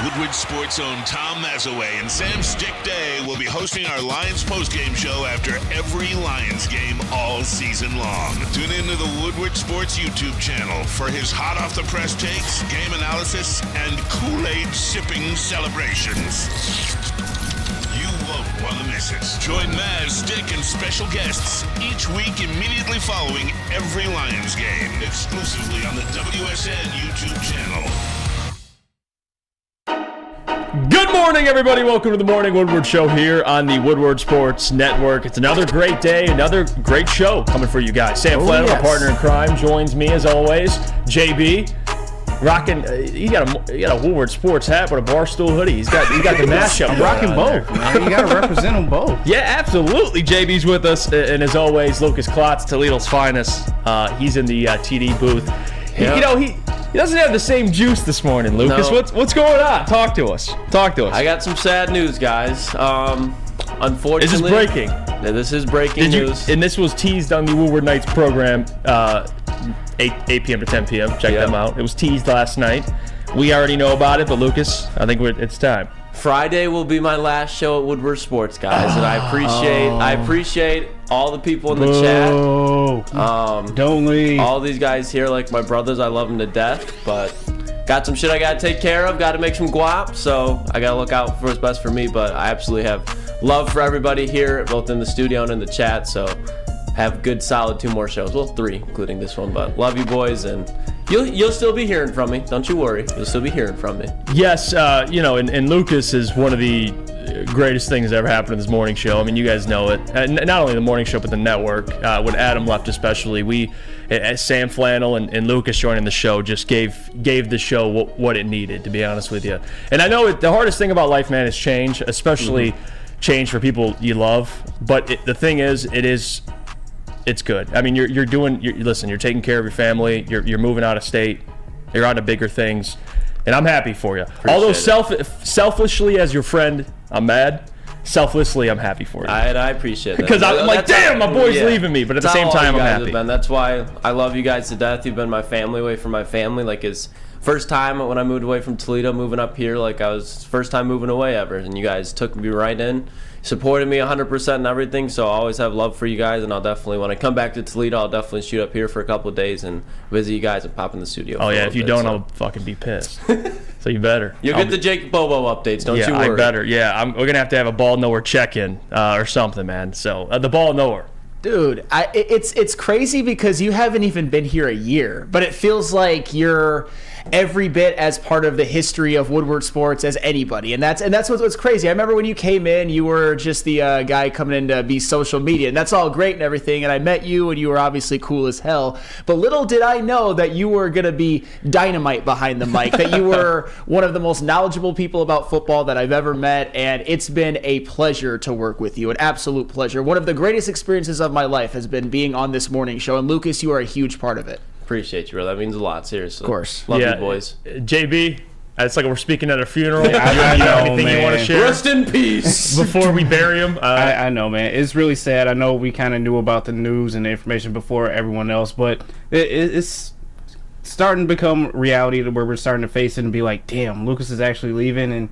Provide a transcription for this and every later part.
Woodward Sports' own Tom Mazaway and Sam Stick Day will be hosting our Lions postgame show after every Lions game all season long. Tune into the Woodward Sports YouTube channel for his hot-off-the-press takes, game analysis, and Kool-Aid sipping celebrations. You won't want to miss it. Join Maz, Stick, and special guests each week immediately following every Lions game, exclusively on the WSN YouTube channel. Good morning, everybody. Welcome to the Morning Woodward Show here on the Woodward Sports Network. It's another great day, another great show coming for you guys. Sam Flannel, my partner in crime, joins me as always. JB, rocking. You got a Woodward Sports hat with a Barstool hoodie. He's got the mashup. I'm rocking both, man. You got to represent them both. Yeah, absolutely. JB's with us, and as always, Lucas Klotz, Toledo's finest. He's in the TD booth. Yep. He doesn't have the same juice this morning, Lucas. No. What's going on? Talk to us. I got some sad news, guys. Unfortunately, Is this breaking? Yeah, this is breaking news. And this was teased on the Woodward Nights program, 8 p.m. to 10 p.m. Check them out. It was teased last night. We already know about it, but Lucas, I think it's time. Friday will be my last show at Woodward Sports, guys, and I appreciate all the people in the chat. Don't leave. All these guys here, like my brothers, I love them to death, but got some shit I gotta take care of. Got to make some guap, so I gotta look out for what's best for me. But I absolutely have love for everybody here, both in the studio and in the chat. So have good, solid 2 more shows. Well, 3, including this one. But love you, boys, and you'll still be hearing from me. Don't you worry. You'll still be hearing from me. Yes, and Lucas is one of the greatest things that ever happened in this morning show. I mean, you guys know it. Not only the morning show, but the network. When Adam left especially, we, Sam Flannel and Lucas joining the show, just gave the show what it needed, to be honest with you. And I know the hardest thing about life, man, is change, especially change for people you love. But the thing is, it's good. I mean, you're taking care of your family. You're moving out of state. You're on to bigger things, and I'm happy for you. Although selfishly, as your friend, I'm mad. Selflessly, I'm happy for you. I appreciate that. Because I'm like, damn, my boy's leaving me. But at the same time, I'm happy. That's why I love you guys to death. You've been my family away from my family. Like, it's first time when I moved away from Toledo, moving up here, like I was first time moving away ever. And you guys took me right in. Supported me 100% and everything, so I always have love for you guys, and I'll definitely, when I come back to Toledo, I'll definitely shoot up here for a couple of days and visit you guys and pop in the studio. Oh yeah, if you don't, I'll fucking be pissed. So you better. You'll get the Jake Bobo updates, don't you worry. I better. Yeah, we're gonna have a ball knower check-in or something, man. So the ball knower. Dude, it's crazy because you haven't even been here a year, but it feels like you're every bit as part of the history of Woodward Sports as anybody, and that's what's crazy. I remember when you came in, you were just the guy coming in to be social media, and that's all great and everything, and I met you, and you were obviously cool as hell, but little did I know that you were going to be dynamite behind the mic, that you were one of the most knowledgeable people about football that I've ever met, and it's been a pleasure to work with you, an absolute pleasure. One of the greatest experiences of my life has been being on this morning show, and Lucas, you are a huge part of it. Appreciate you, bro. That means a lot, seriously. Of course. Love you, boys. JB, it's like we're speaking at a funeral. I know, anything you want to share? Rest in peace. Before we bury him. I know, man. It's really sad. I know we kind of knew about the news and the information before everyone else, but it's starting to become reality to where we're starting to face it and be like, damn, Lucas is actually leaving, and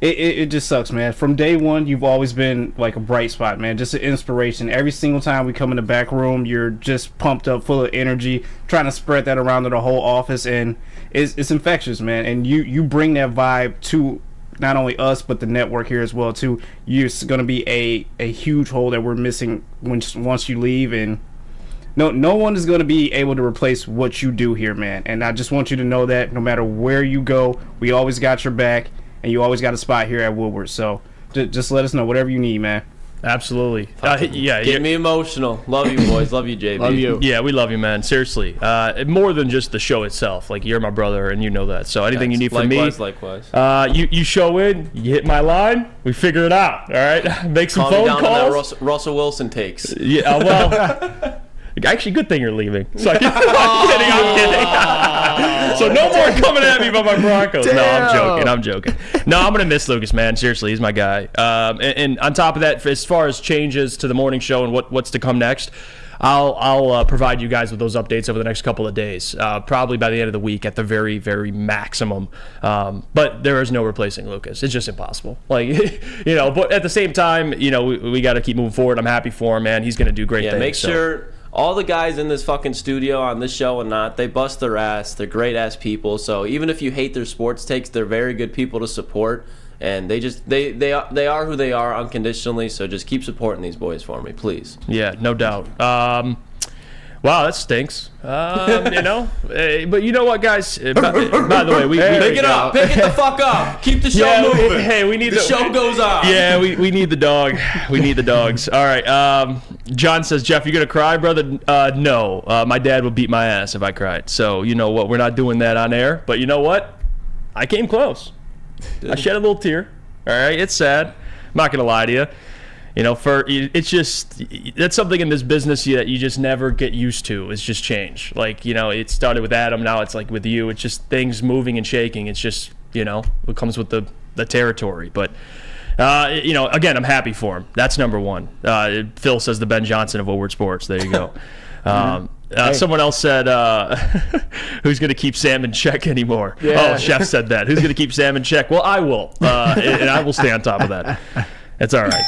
it just sucks, man. From day one, you've always been like a bright spot, man. Just an inspiration. Every single time we come in the back room, you're just pumped up, full of energy, trying to spread that around to the whole office, and it's infectious, man. And you bring that vibe to not only us, but the network here as well, too. You're going to be a huge hole that we're missing once you leave, and no one is going to be able to replace what you do here, man. And I just want you to know that no matter where you go, we always got your back. And you always got a spot here at Woodward. So just let us know whatever you need, man. Absolutely. Get me emotional. Love you, boys. Love you, JB. Love you. Yeah, we love you, man. Seriously. More than just the show itself. Like, you're my brother, and you know that. So anything you need from me. Likewise. You show in, you hit my line, we figure it out. All right? Make some phone calls. On that Russell Wilson takes. Yeah, well... Actually, good thing you're leaving. So I'm kidding. So no more coming at me about my Broncos. Damn. No, I'm joking. No, I'm going to miss Lucas, man. Seriously, he's my guy. And on top of that, as far as changes to the morning show and what's to come next, I'll provide you guys with those updates over the next couple of days, probably by the end of the week at the very, very maximum. But there is no replacing Lucas. It's just impossible. Like, you know, but at the same time, you know, we got to keep moving forward. I'm happy for him, man. He's going to do great things. Make sure all the guys in this fucking studio on this show and not, they bust their ass. They're great ass people. So even if you hate their sports takes, they're very good people to support. And they are who they are unconditionally. So just keep supporting these boys for me, please. Yeah, no doubt. Wow, that stinks. You know, but you know what, guys? By the way, we pick it up, pick it the fuck up. Keep the show moving. Hey, we need the show goes on. Yeah, we need the dog. We need the dogs. All right. John says, Jeff, you gonna cry, brother? No. My dad would beat my ass if I cried. So you know what? We're not doing that on air. But you know what? I came close. I shed a little tear. All right, it's sad. I'm not gonna lie to you. You know, it's just, that's something in this business that you just never get used to. It's just change. Like, you know, it started with Adam, now it's like with you. It's just things moving and shaking. It's just, you know, it comes with the territory. But, you know, again, I'm happy for him. That's number one. Phil says the Ben Johnson of Woodward Sports. There you go. Someone else said, who's going to keep Sam in check anymore? Yeah. Oh, Chef said that. Who's going to keep Sam in check? Well, I will. And I will stay on top of that. It's all right.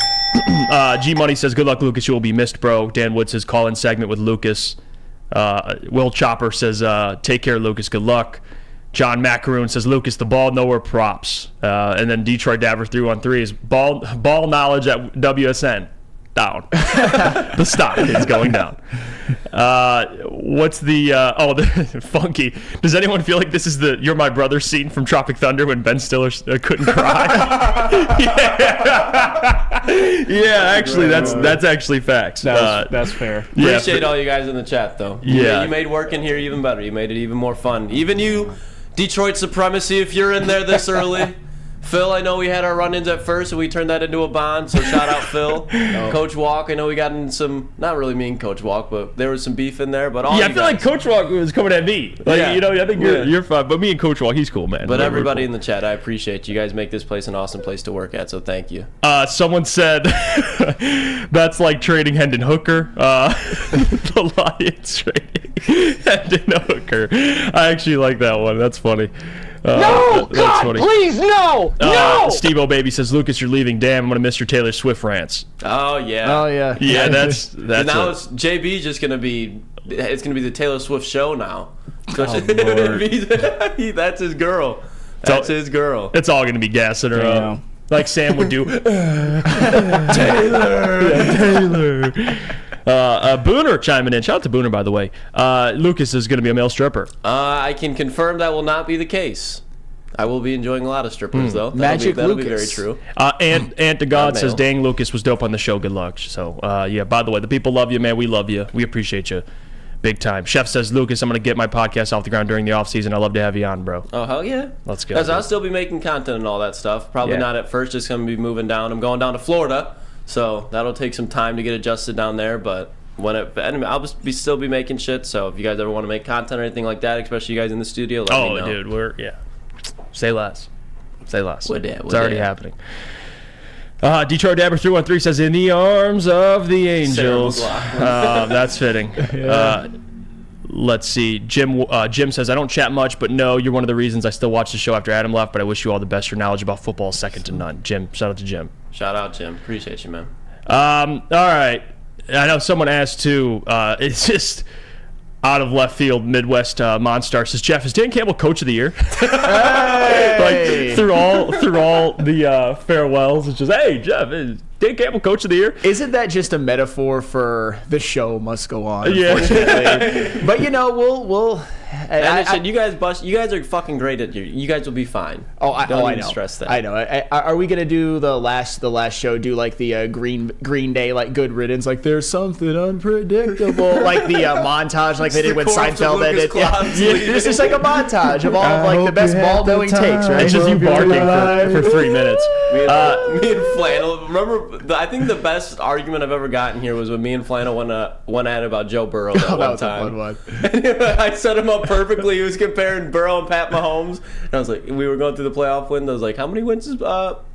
G Money says, good luck, Lucas. You will be missed, bro. Dan Wood says, call in segment with Lucas. Will Chopper says, take care, Lucas. Good luck. John Macaroon says, Lucas, the ball nowhere props. And then Detroit Dabber 313 is ball knowledge at WSN. Down. The stock is going down. What's the funky? Does anyone feel like this is the "You're My Brother" scene from Tropic Thunder when Ben Stiller couldn't cry? Yeah, actually, that's actually facts. That's fair. Appreciate all you guys in the chat, though. Yeah, you made working here even better. You made it even more fun. Even you, Detroit Supremacy, if you're in there this early. Phil, I know we had our run-ins at first, and we turned that into a bond, so shout out Phil. Coach Walk, I know we got in some, not really mean Coach Walk, but there was some beef in there. But I feel like Coach Walk was coming at me. Like, you know, I think you're fine, but me and Coach Walk, he's cool, man. But everybody in the chat, I appreciate you guys make this place an awesome place to work at, so thank you. Someone said that's like trading Hendon Hooker. The Lions trading Hendon Hooker. I actually like that one. That's funny. No, God, funny. Please, no, no. Steve-O Baby says, Lucas, you're leaving. Damn, I'm going to miss your Taylor Swift rants. Oh, yeah. Oh, yeah. Yeah, that's now it's JB just going to be, it's going to be the Taylor Swift show now. Oh, That's his girl. That's his girl. It's all going to be gassing her up. Like Sam would do. Taylor. Booner chiming in. Shout out to Booner, by the way. Lucas is going to be a male stripper. I can confirm that will not be the case. I will be enjoying a lot of strippers, though. That'll be very true. Aunt to God says, dang, Lucas was dope on the show. Good luck. So, yeah, by the way, the people love you, man. We love you. We appreciate you. Big time. Chef says, Lucas, I'm going to get my podcast off the ground during the off season. I'd love to have you on, bro. Oh, hell yeah. Let's go. Because I'll still be making content and all that stuff. Probably not at first. Just going to be moving down. I'm going down to Florida. So that'll take some time to get adjusted down there, but I'll still be making shit. So if you guys ever want to make content or anything like that, especially you guys in the studio, let me know. Dude, say less. Say less. It's already happening. Detroit Dabber 313 says, in the arms of the angels. That's fitting. Let's see. Jim says, I don't chat much, but no, you're one of the reasons I still watch the show after Adam left, but I wish you all the best. Your knowledge about football is second to none. Jim, shout out to Jim. Shout out, Jim. Appreciate you, man. All right. I know someone asked, too. It's just out of left field, Midwest Monstar says, Jeff, is Dan Campbell Coach of the Year? Hey! Like, through all the farewells, it's just, hey, Jeff, is Dan Campbell Coach of the Year? Isn't that just a metaphor for the show must go on? Yeah. But, you know, we'll you guys are fucking great at you guys will be fine. I know. Stress that. I know. Are we gonna do the last show? Do like the Green Day, like Good Riddance, like there's something unpredictable, like the montage, like they did with Seinfeld. It's just like a montage of all of like the best ball knowing takes, right? It's just you barking for 3 minutes. Me and Flannel. Remember, I think the best argument I've ever gotten here was when me and Flannel went at it about Joe Burrow that one time. A fun one. I set him up perfectly. He was comparing Burrow and Pat Mahomes. And I was like, we were going through the playoff win. I was like, how many wins does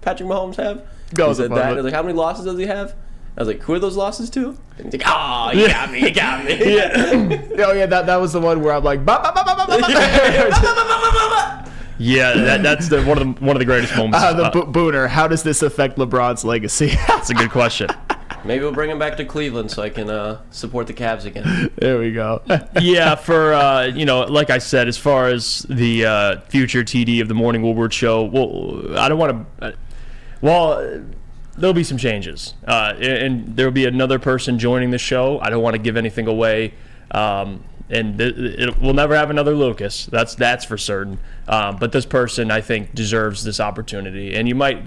Patrick Mahomes have? He said that. I was like, how many losses does he have? I was like, who are those losses to? And he's like, oh, you got me. Oh yeah, that was the one where I'm like, bah, bah, bah, bah, bah, bah, bah. Yeah, that's one of the greatest moments. Booner, how does this affect LeBron's legacy? That's a good question. Maybe we'll bring him back to Cleveland so I can support the Cavs again. There we go. Yeah, for like I said, as far as the future TD of the Morning Woodward Show, well, I don't want to. Well, there'll be some changes, and there'll be another person joining the show. I don't want to give anything away, and we'll never have another Lucas. That's for certain. But this person, I think, deserves this opportunity. And you might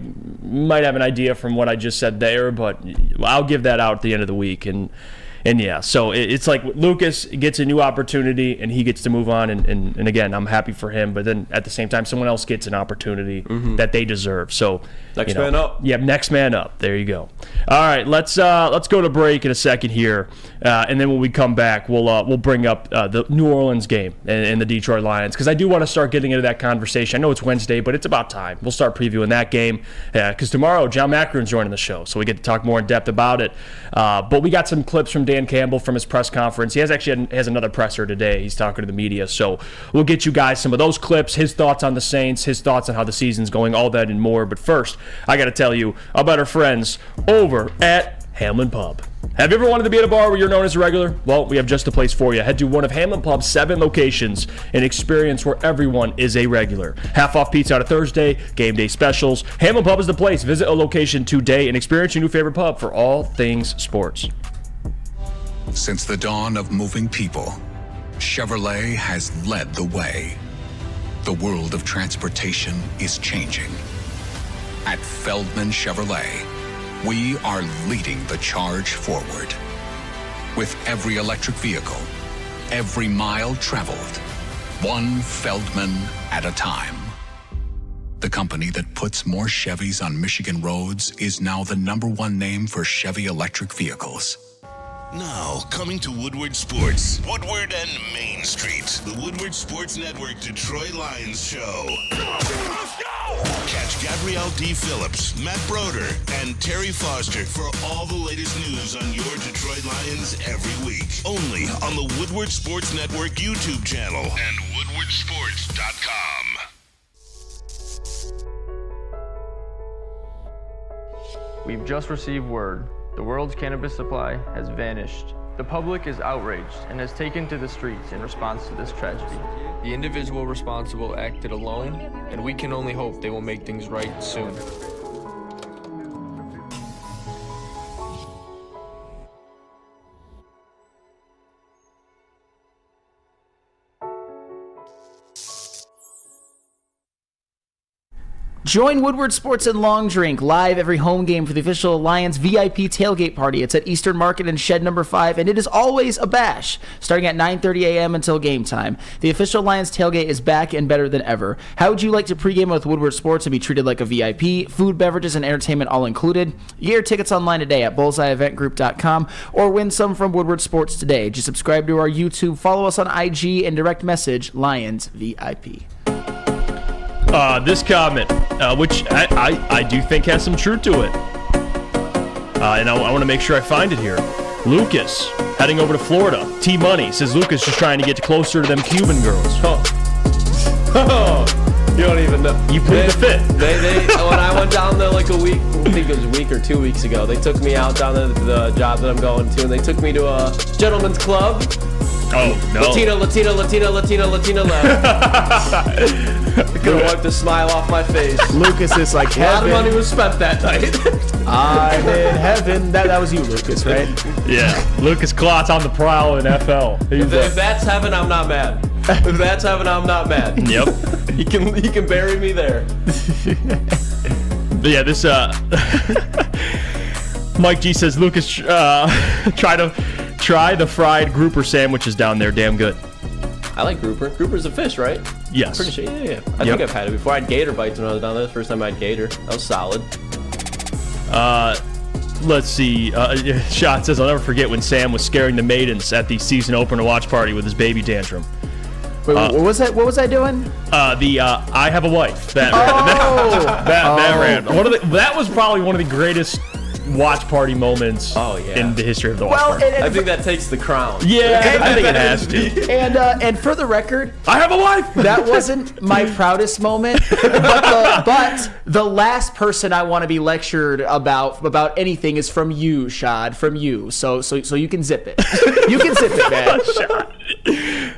have an idea from what I just said there, but I'll give that out at the end of the week. And yeah, so it's like Lucas gets a new opportunity and he gets to move on. And again, I'm happy for him. But then at the same time, someone else gets an opportunity that they deserve. So next man up. Yeah, next man up. There you go. All right, let's go to break in a second here, and then when we come back, we'll bring up the New Orleans game and the Detroit Lions, because I do want to start getting into that conversation. I know it's Wednesday, but it's about time. We'll start previewing that game because tomorrow John Macaron's joining the show, so we get to talk more in depth about it. But we got some clips from Dan Campbell from his press conference. He has another presser today. He's talking to the media, so we'll get you guys some of those clips, his thoughts on the Saints, his thoughts on how the season's going, all that and more. But first, I got to tell you about our friends over at Hamlin Pub. Have you ever wanted to be at a bar where you're known as a regular? Well, we have just the place for you. Head to one of Hamlin Pub's 7 locations and experience where everyone is a regular. Half off pizza on a Thursday, game day specials. Hamlin Pub is the place. Visit a location today and experience your new favorite pub for all things sports. Since the dawn of moving people, Chevrolet has led the way. The world of transportation is changing. At Feldman Chevrolet, we are leading the charge forward. With every electric vehicle, every mile traveled, one Feldman at a time. The company that puts more Chevys on Michigan roads is now the #1 name for Chevy electric vehicles. Now, coming to Woodward Sports, Woodward and Main Street, the Woodward Sports Network Detroit Lions show. Let's go! Catch Gabrielle D. Phillips, Matt Broder, and Terry Foster for all the latest news on your Detroit Lions every week. Only on the Woodward Sports Network YouTube channel and woodwardsports.com. We've just received word. The world's cannabis supply has vanished. The public is outraged and has taken to the streets in response to this tragedy. The individual responsible acted alone, and we can only hope they will make things right soon. Join Woodward Sports and Long Drink live every home game for the official Lions VIP tailgate party. It's at Eastern Market and Shed number 5, and it is always a bash, starting at 9:30 a.m. until game time. The official Lions tailgate is back and better than ever. How would you like to pregame with Woodward Sports and be treated like a VIP? Food, beverages, and entertainment all included. Get your tickets online today at bullseyeeventgroup.com or win some from Woodward Sports today. Just subscribe to our YouTube, follow us on IG, and direct message Lions VIP. This comment, which I do think has some truth to it. And I want to make sure I find it here. Lucas, heading over to Florida. T-Money says Lucas just trying to get closer to them Cuban girls. Oh, you don't even know. You played the fit. They when I went down there like a week, I think it was a week or 2 weeks ago, they took me out down there to the job that I'm going to, and they took me to a gentleman's club. Oh, no. Latina left. Couldn't wipe the smile off my face. Lucas is like A lot heaven. of money was spent that night. I'm in heaven. That was you, Lucas, right? Yeah, Lucas Klotz on the prowl in FL. If that's heaven, I'm not mad. If that's heaven, I'm not mad. Yep. You can bury me there. But yeah, this Mike G says Lucas try the fried grouper sandwiches down there. Damn good. I like grouper. Grouper's a fish, right? Yes. Pretty sure. Yeah. I think I've had it before. I had gator bites when I was down there. The first time I had gator. That was solid. Let's see. Shot says I'll never forget when Sam was scaring the maidens at the season opener watch party with his baby tantrum. Wait, what was that? What was I doing? I have a wife. That ran. That was probably one of the greatest watch party moments in the history of the watch party. I think that takes the crown. Yeah, I think it has to. And for the record, I have a wife. That wasn't my proudest moment, but the last person I want to be lectured about anything is from you, Shad, from you. So you can zip it. You can zip it, man.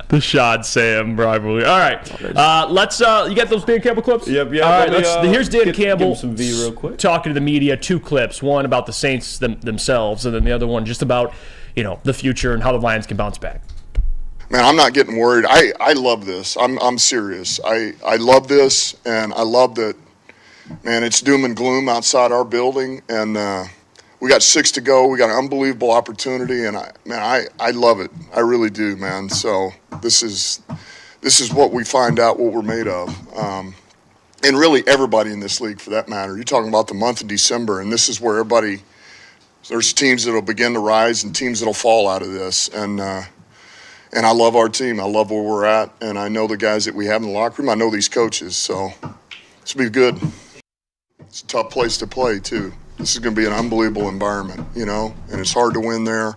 The Shad Sam rivalry. All right, let's. You got those Dan Campbell clips? Yep. All right, here's Dan Campbell give some V real quick. talking to the media. 2 clips. One about the Saints themselves, and then the other one just about the future and how the Lions can bounce back. Man, I'm not getting worried. I love this. I'm serious. I love this, and I love that. Man, it's doom and gloom outside our building, and we got 6 to go. We got an unbelievable opportunity, and I love it. I really do, man. So this is what we find out what we're made of, and really everybody in this league, for that matter. You're talking about the month of December, and this is where everybody. There's teams that'll begin to rise and teams that'll fall out of this, and I love our team. I love where we're at, and I know the guys that we have in the locker room. I know these coaches, so this will be good. It's a tough place to play, too. This is going to be an unbelievable environment, and it's hard to win there,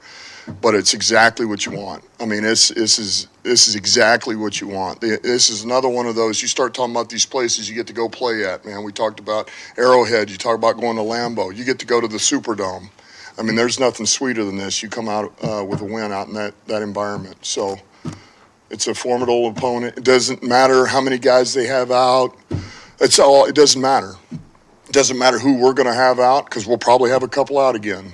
but it's exactly what you want. I mean, this is exactly what you want. This is another one of those. You start talking about these places you get to go play at, man. We talked about Arrowhead. You talk about going to Lambeau. You get to go to the Superdome. I mean, there's nothing sweeter than this. You come out with a win out in that environment. So it's a formidable opponent. It doesn't matter how many guys they have out. It doesn't matter. It doesn't matter who we're going to have out because we'll probably have a couple out again.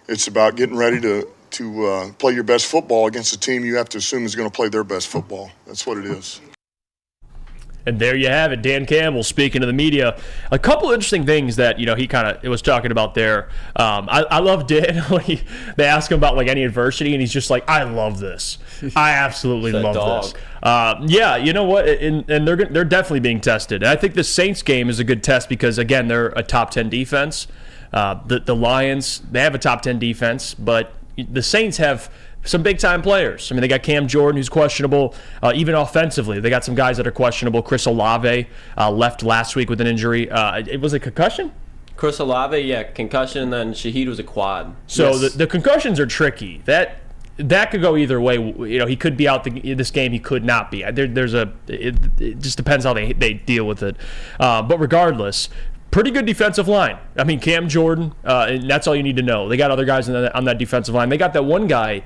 It's about getting ready to play your best football against a team you have to assume is going to play their best football. That's what it is. And there you have it, Dan Campbell speaking to the media. A couple of interesting things that he kind of was talking about there. I love Dan when they ask him about any adversity, and he's just like, "I love this. I absolutely love this." Yeah, you know what? And they're definitely being tested. And I think the Saints game is a good test because again, they're a top 10 defense. The Lions, they have a top 10 defense, but the Saints have some big-time players. I mean, they got Cam Jordan, who's questionable. Even offensively, they got some guys that are questionable. Chris Olave left last week with an injury. It was a concussion? Chris Olave, yeah, concussion, and then Shaheed was a quad. So yes. the concussions are tricky. That could go either way. He could be out this game. He could not be. It just depends how they deal with it. But regardless, pretty good defensive line. I mean, Cam Jordan, and that's all you need to know. They got other guys on that defensive line. They got that one guy,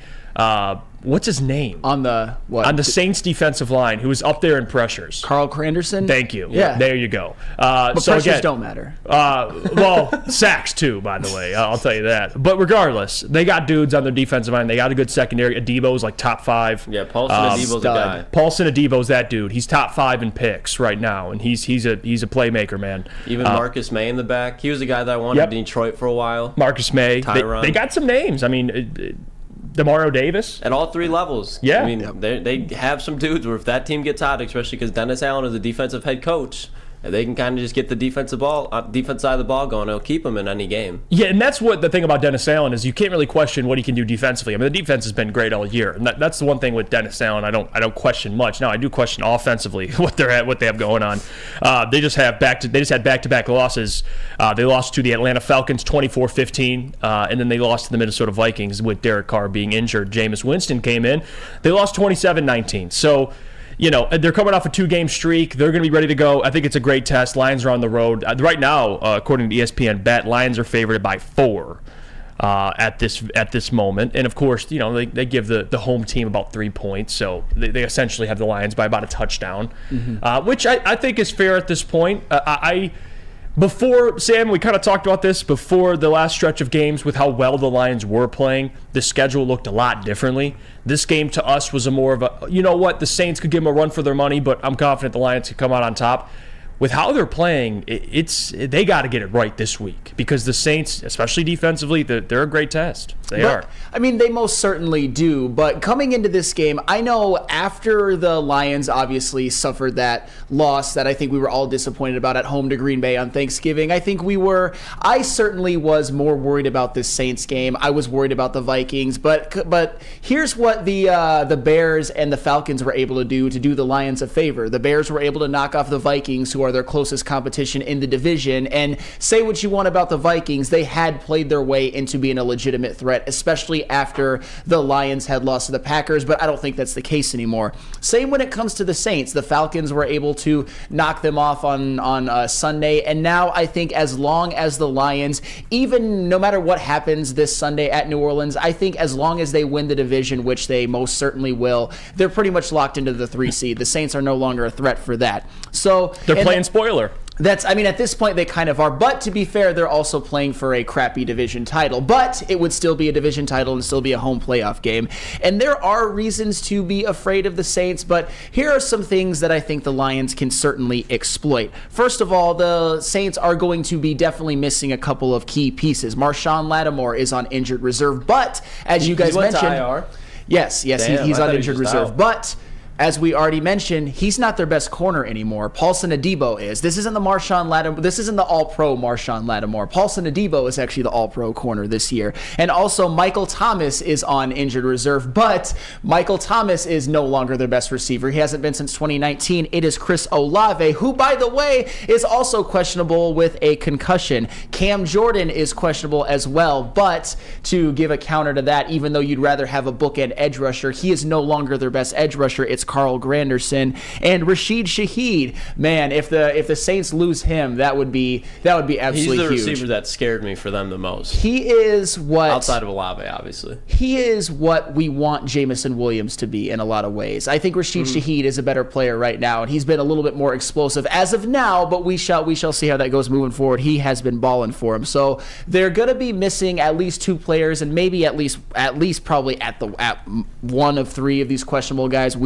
what's his name? On the what? On the Saints defensive line, who was up there in pressures. Carl Anderson? Thank you. Yeah. There you go. But so pressures again, don't matter. Well, sacks too, by the way. I'll tell you that. But regardless, they got dudes on their defensive line. They got a good secondary. Adebo's like top 5. Yeah, Paulson Adebo's a guy. Paulson Adebo's that dude. He's top 5 in picks right now, and he's a playmaker, man. Even Marcus May in the back. He was the guy that I wanted in Detroit for a while. Marcus May. Tyron. They got some names. I mean, Demario Davis. At all 3 levels. Yeah. I mean, they have some dudes where if that team gets hot, especially because Dennis Allen is a defensive head coach, and they can kind of just get the defense side of the ball going. It'll keep them in any game. Yeah, and that's what the thing about Dennis Allen is. You can't really question what he can do defensively. I mean, the defense has been great all year, and that's the one thing with Dennis Allen. I don't question much. Now I do question offensively what they have going on. They just had back-to-back losses. They lost to the Atlanta Falcons 24-15, and then they lost to the Minnesota Vikings with Derek Carr being injured. Jameis Winston came in. They lost 27-19. So, they're coming off a 2-game streak. They're going to be ready to go. I think it's a great test. Lions are on the road. Right now, according to ESPN Bet, Lions are favored by 4 at this moment. And, of course, they give the home team about 3 points. So they essentially have the Lions by about a touchdown, which I think is fair at this point. Before, Sam, we kind of talked about this before the last stretch of games with how well the Lions were playing. The schedule looked a lot differently. This game to us was a more of a, the Saints could give them a run for their money, but I'm confident the Lions could come out on top. With how they're playing, they got to get it right this week because the Saints, especially defensively, they're a great test. They are. I mean, they most certainly do. But coming into this game, I know after the Lions obviously suffered that loss that I think we were all disappointed about at home to Green Bay on Thanksgiving, I certainly was more worried about this Saints game. I was worried about the Vikings. But here's what the Bears and the Falcons were able to do the Lions a favor. The Bears were able to knock off the Vikings, who are anymore their closest competition in the division. And say what you want about the Vikings, they had played their way into being a legitimate threat, especially after the Lions had lost to the Packers, but I don't think that's the case anymore. Same when it comes to the Saints. The Falcons were able to knock them off on Sunday, and now I think as long as the Lions, even no matter what happens this Sunday at New Orleans, I think as long as they win the division, which they most certainly will, they're pretty much locked into the 3 seed. The Saints are no longer a threat for that. So they're playing spoiler. At this point, they kind of are. But to be fair, they're also playing for a crappy division title. But it would still be a division title and still be a home playoff game. And there are reasons to be afraid of the Saints, but here are some things that I think the Lions can certainly exploit. First of all, the Saints are going to be definitely missing a couple of key pieces. Marshawn Lattimore is on injured reserve, but as you guys mentioned... Went to IR? Yes, Damn, he's on injured reserve. Out. But... as we already mentioned, he's not their best corner anymore. Paulson Adebo is. This isn't the Marshawn Lattimore. This isn't the All-Pro Marshawn Lattimore. Paulson Adebo is actually the All-Pro corner this year. And also, Michael Thomas is on injured reserve, but Michael Thomas is no longer their best receiver. He hasn't been since 2019. It is Chris Olave, who, by the way, is also questionable with a concussion. Cam Jordan is questionable as well, but to give a counter to that, even though you'd rather have a bookend edge rusher, he is no longer their best edge rusher. It's Carl Granderson and Rashid Shaheed. Man, if the Saints lose him, that would be absolutely huge. He's the receiver that scared me for them the most. He is what, outside of Olave, obviously, he is what we want Jamison Williams to be in a lot of ways. I think Rashid Shaheed is a better player right now, and he's been a little bit more explosive as of now. But we shall see how that goes moving forward. He has been balling for him, so they're going to be missing at least 2 players, and maybe at least probably at one of 3 of these questionable guys.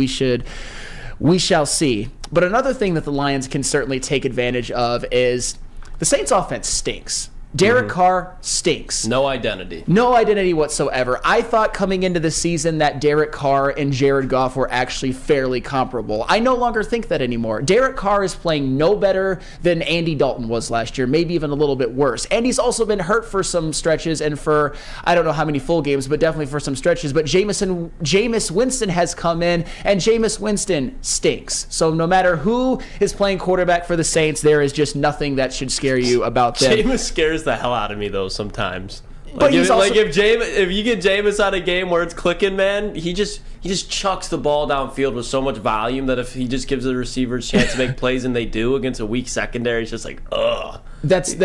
We shall see. But another thing that the Lions can certainly take advantage of is the Saints offense stinks. Derek Carr stinks. No identity. No identity whatsoever. I thought coming into the season that Derek Carr and Jared Goff were actually fairly comparable. I no longer think that anymore. Derek Carr is playing no better than Andy Dalton was last year, maybe even a little bit worse. And he's also been hurt for some stretches and for, I don't know how many full games, but definitely for some stretches. But Jameis Winston has come in, and Jameis Winston stinks. So no matter who is playing quarterback for the Saints, there is just nothing that should scare you about them. Jameis scares the hell out of me though sometimes. But he's also, if you get Jameis out of game where it's clicking, man, he just chucks the ball downfield with so much volume that if he just gives the receivers a chance to make plays, and they do against a weak secondary, it's just like, ugh. That's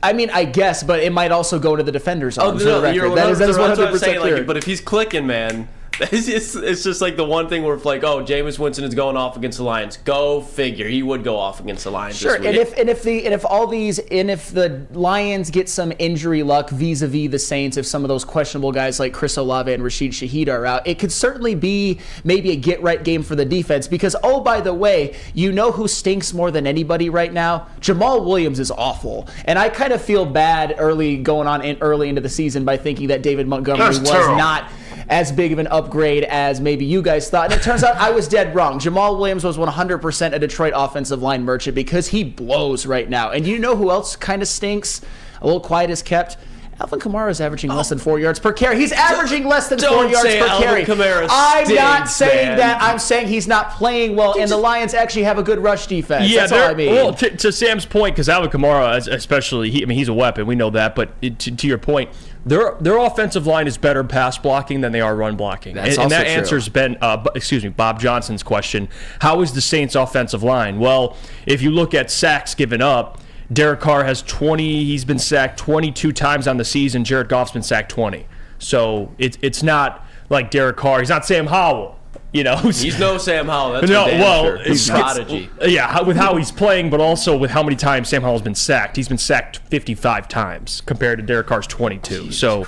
I mean, I guess, but it might also go to the defender's arms. That is 100% what I'm saying. clear. Like, but if he's clicking, man, it's just like the one thing where it's like, oh, Jameis Winston is going off against the Lions. Go figure. He would go off against the Lions. Sure, this week. and if the Lions get some injury luck vis-a-vis the Saints, if some of those questionable guys like Chris Olave and Rashid Shaheed are out, it could certainly be maybe a get-right game for the defense. Because, oh, by the way, you know who stinks more than anybody right now? Jamal Williams is awful. And I kind of feel bad early into the season by thinking that David Montgomery was not as big of an upgrade as maybe you guys thought. And it turns out I was dead wrong. Jamal Williams was 100% a Detroit offensive line merchant because he blows right now. And you know who else kind of stinks? A little quiet as kept. Alvin Kamara is averaging less than 4 yards per carry. He's averaging less than 4 yards per carry. I'm not saying that. I'm saying he's not playing well, and the Lions actually have a good rush defense. Yeah, that's all I mean. Well, to Sam's point, because Alvin Kamara, especially, he's a weapon. We know that. But to your point, their offensive line is better pass blocking than they are run blocking. That's and also that true. answers Bob Johnson's question. How is the Saints' offensive line? Well, if you look at sacks given up, Derek Carr has 20. He's been sacked 22 times on the season. Jared Goff's been sacked 20. So it's not like Derek Carr. He's not Sam Howell. You know, he's no Sam Howell. That's sure. He's a prodigy. Yeah, with how he's playing, but also with how many times Sam Howell's been sacked. He's been sacked 55 times compared to Derek Carr's 22. Jesus so,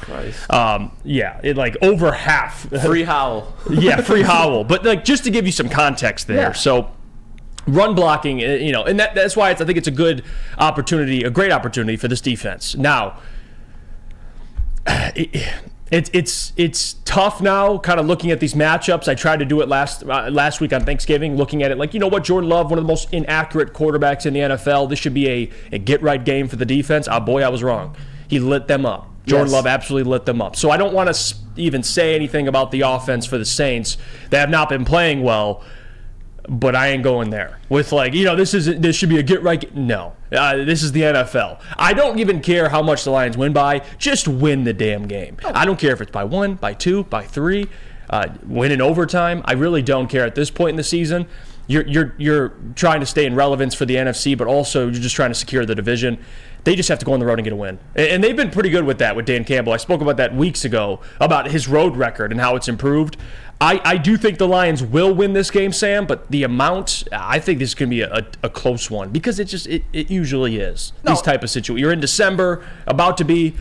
over half. Free Howell. Yeah, free Howell. But like just to give you some context there, so. Run blocking, and that's why I think it's a great opportunity for this defense. Now, it's tough now, kind of looking at these matchups. I tried to do it last week on Thanksgiving, looking at it like, you know what, Jordan Love, one of the most inaccurate quarterbacks in the NFL. This should be a get-right game for the defense. Oh, boy, I was wrong. He lit them up. Jordan Love absolutely lit them up. So I don't want to even say anything about the offense for the Saints. They have not been playing well. but I ain't going there with this should be a get right. No, this is the NFL. I don't even care how much the Lions win by. Just win the damn game. I don't care if it's by 1, by 2, by 3, win in overtime. I really don't care at this point in the season. You're trying to stay in relevance for the NFC, but also you're just trying to secure the division. They just have to go on the road and get a win. And they've been pretty good with that with Dan Campbell. I spoke about that weeks ago, about his road record and how it's improved. I do think the Lions will win this game, Sam, but the amount, I think this is going to be a close one because it usually is. No. These type of situations. You're in December, about to be,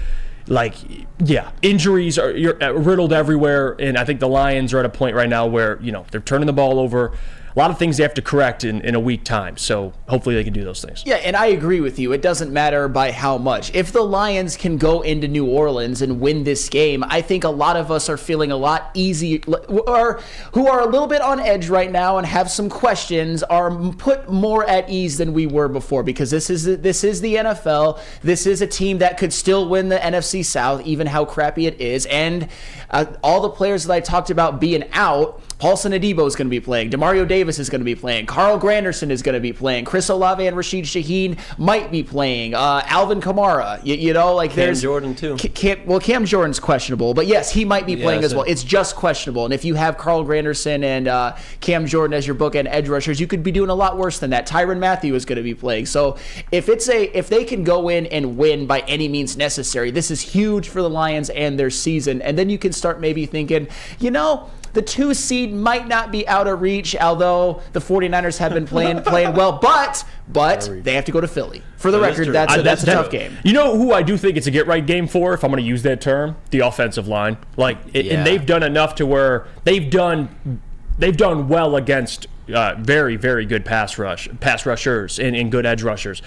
injuries you're riddled everywhere, and I think the Lions are at a point right now where, they're turning the ball over. A lot of things they have to correct in a week time, so hopefully they can do those things. Yeah, and I agree with you. It doesn't matter by how much. If the Lions can go into New Orleans and win this game, I think a lot of us are feeling a lot easier, or who are a little bit on edge right now and have some questions, are put more at ease than we were before, because this is the NFL. This is a team that could still win the NFC South, even how crappy it is, and all the players that I talked about being out, Paulson Adebo is going to be playing. Demario Davis is going to be playing. Carl Granderson is going to be playing. Chris Olave and Rashid Shaheen might be playing. Alvin Kamara, Cam Jordan too. Cam Jordan's questionable, but yes, he might be playing as well. It's just questionable. And if you have Carl Granderson and Cam Jordan as your bookend edge rushers, you could be doing a lot worse than that. Tyrann Mathieu is going to be playing. So if they can go in and win by any means necessary, this is huge for the Lions and their season. And then you can start maybe thinking, the 2 seed might not be out of reach, although the 49ers have been playing well. But they have to go to Philly. For the record, that's a tough game. You know who I do think it's a get-right game for, if I'm going to use that term? The offensive line. And they've done enough to where they've done well against very, very good pass rushers and good edge rushers.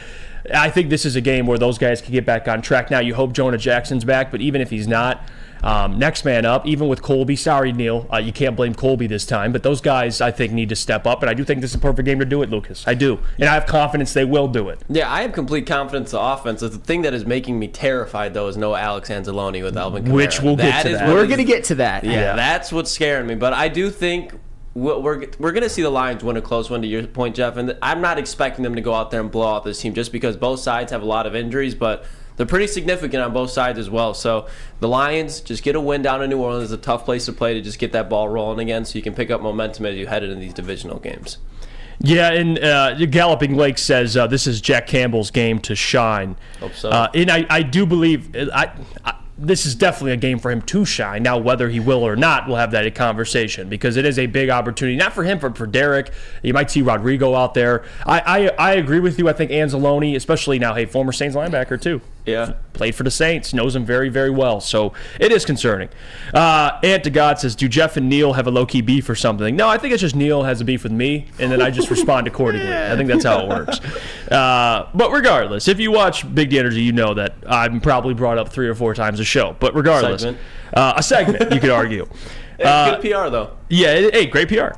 I think this is a game where those guys can get back on track. Now, you hope Jonah Jackson's back, but even if he's not, next man up, even with Colby. Sorry, Neil. You can't blame Colby this time. But those guys, I think, need to step up. And I do think this is a perfect game to do it, Lucas. I do. And I have confidence they will do it. Yeah, I have complete confidence in the offense. The thing that is making me terrified, though, is no Alex Anzalone with Alvin Kamara. Which we'll get to that. We're going to get to that. Yeah, that's what's scaring me. But I do think we're going to see the Lions win a close one, to your point, Jeff. And I'm not expecting them to go out there and blow out this team just because both sides have a lot of injuries. But they're pretty significant on both sides as well. So the Lions just get a win down in New Orleans. It's a tough place to play to just get that ball rolling again so you can pick up momentum as you head into these divisional games. Yeah, and Galloping Lake says this is Jack Campbell's game to shine. Hope so. And I do believe this is definitely a game for him to shine. Now, whether he will or not, we'll have that conversation because it is a big opportunity. Not for him, but for Derek. You might see Rodrigo out there. I agree with you. I think Anzalone, especially now, former Saints linebacker too. Yeah. Played for the Saints, knows him very, very well. So it is concerning. Ant to God says, do Jeff and Neil have a low-key beef or something? No, I think it's just Neil has a beef with me, and then I just respond accordingly. I think that's how it works. But regardless, if you watch Big D Energy, you know that I'm probably brought up 3 or 4 times a show. But regardless, a segment, you could argue. Good PR, though. Yeah, great PR.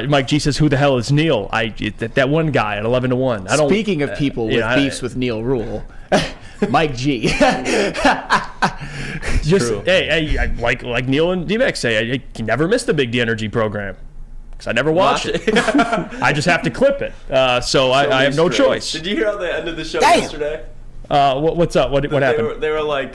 Mike G says, who the hell is Neil? That one guy at 11 to 1. Speaking of people with beefs with Neil Rule, Mike G. True. I like Neil and D-Max say, I never missed the Big D Energy program because I never watched it. I just have to clip it. So I have no choice. Did you hear how they ended the show yesterday? What's up? What happened? They were like,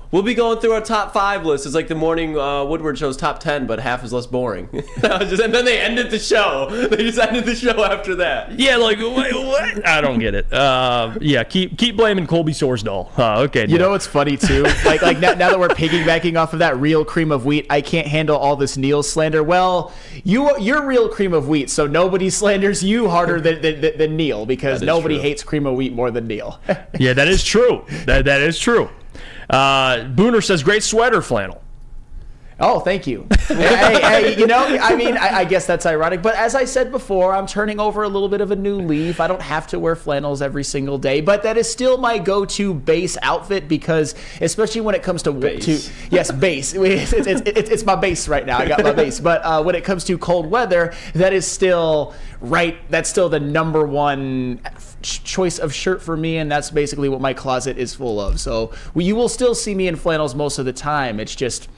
we'll be going through our top 5 list. It's like the morning Woodward show's top 10, but half is less boring. And then they ended the show. They just ended the show after that. Yeah, wait, what? I don't get it. Keep blaming Colby Sorsdahl. Okay. You know what's funny too? Like now that we're piggybacking off of that real cream of wheat, I can't handle all this Neil slander. Well, you're real cream of wheat, so nobody slanders you harder than Neil because nobody hates cream of wheat more than Neil. Yeah, that is true. That is true. Booner says, great sweater, Flannel. Oh, thank you. I guess that's ironic. But as I said before, I'm turning over a little bit of a new leaf. I don't have to wear flannels every single day, but that is still my go-to base outfit because, especially when it comes to base. Yes, base. It's my base right now. I got my base. But when it comes to cold weather, that is still That's still the number one choice of shirt for me, and that's basically what my closet is full of. So you will still see me in flannels most of the time. It's just,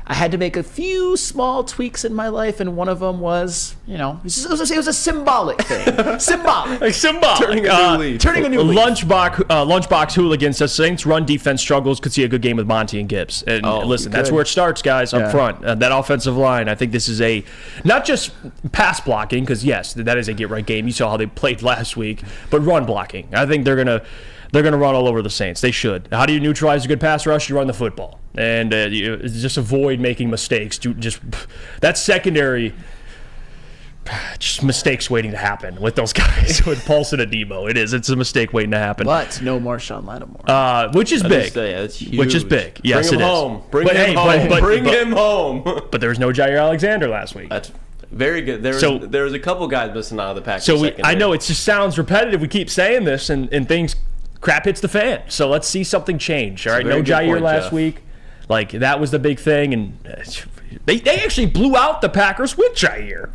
I had to make a few small tweaks in my life, and one of them was, it was a symbolic thing. Symbolic. Symbolic. Turning a new leaf. Lunchbox Hooligan says Saints run defense struggles. Could see a good game with Monty and Gibbs. And listen, that's where it starts, guys, up front. That offensive line, I think this is not just pass blocking, because yes, that is a get right game. You saw how they played last week, but run blocking. I think they're gonna run all over the Saints. They should. How do you neutralize a good pass rush? You run the football, and you just avoid making mistakes. That secondary, just mistakes waiting to happen with those guys with Paulson and Debo. It's a mistake waiting to happen. But no Marshawn Lattimore, which is big. That's huge. Which is big. Yes, Bring him home. Bring him home. But there was no Jair Alexander last week. That's very good. There was a couple guys missing out of the pack. So I know it just sounds repetitive. We keep saying this, and things crap hits the fan. So let's see something change. All right, no Jair last week. Like that was the big thing, and they actually blew out the Packers with Jair.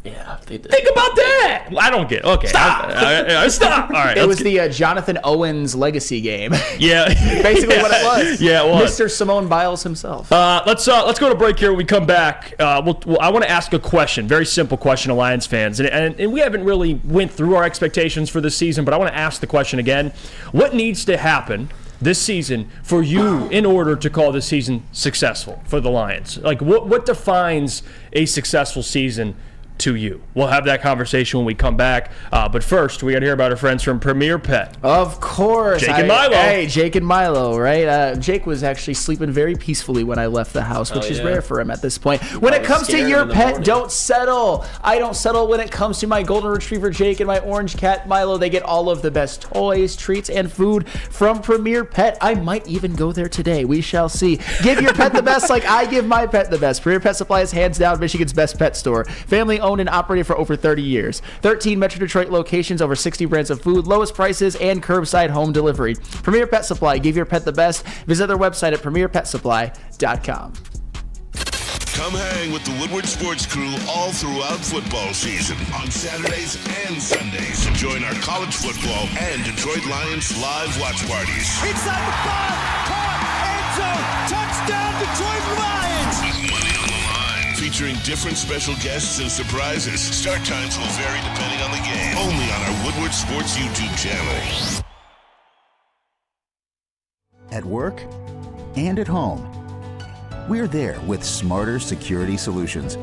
Yeah, they did. Think about that. I don't get it. Okay. Stop. Stop. All right. It was the Jonathan Owens legacy game. Yeah. Basically what it was. Yeah, it was. Mr. Simone Biles himself. Let's go to break here. When we come back, I want to ask a question, very simple question to Lions fans. And we haven't really went through our expectations for this season, but I want to ask the question again. What needs to happen this season for you in order to call this season successful for the Lions? Like, what defines a successful season to you? We'll have that conversation when we come back. But first, we got to hear about our friends from Premier Pet. Of course. Jake and Milo. Hey, Jake and Milo, right? Jake was actually sleeping very peacefully when I left the house, which is rare for him at this point. When it comes to your pet, don't settle. I don't settle when it comes to my golden retriever, Jake, and my orange cat, Milo. They get all of the best toys, treats, and food from Premier Pet. I might even go there today. We shall see. Give your pet the best like I give my pet the best. Premier Pet Supply is hands down Michigan's best pet store. Family owned and operated for over 30 years. 13 Metro Detroit locations, over 60 brands of food, lowest prices, and curbside home delivery. Premier Pet Supply. Give your pet the best. Visit their website at premierpetsupply.com. Come hang with the Woodward Sports Crew all throughout football season on Saturdays and Sundays. Join our college football and Detroit Lions live watch parties. Inside the 5, caught, end zone, touchdown, Detroit Lions! With money on the line, featuring different special guests and surprises. Start times will vary depending on the game. Only on our Woodward Sports YouTube channel. At work and at home, we're there with smarter security solutions.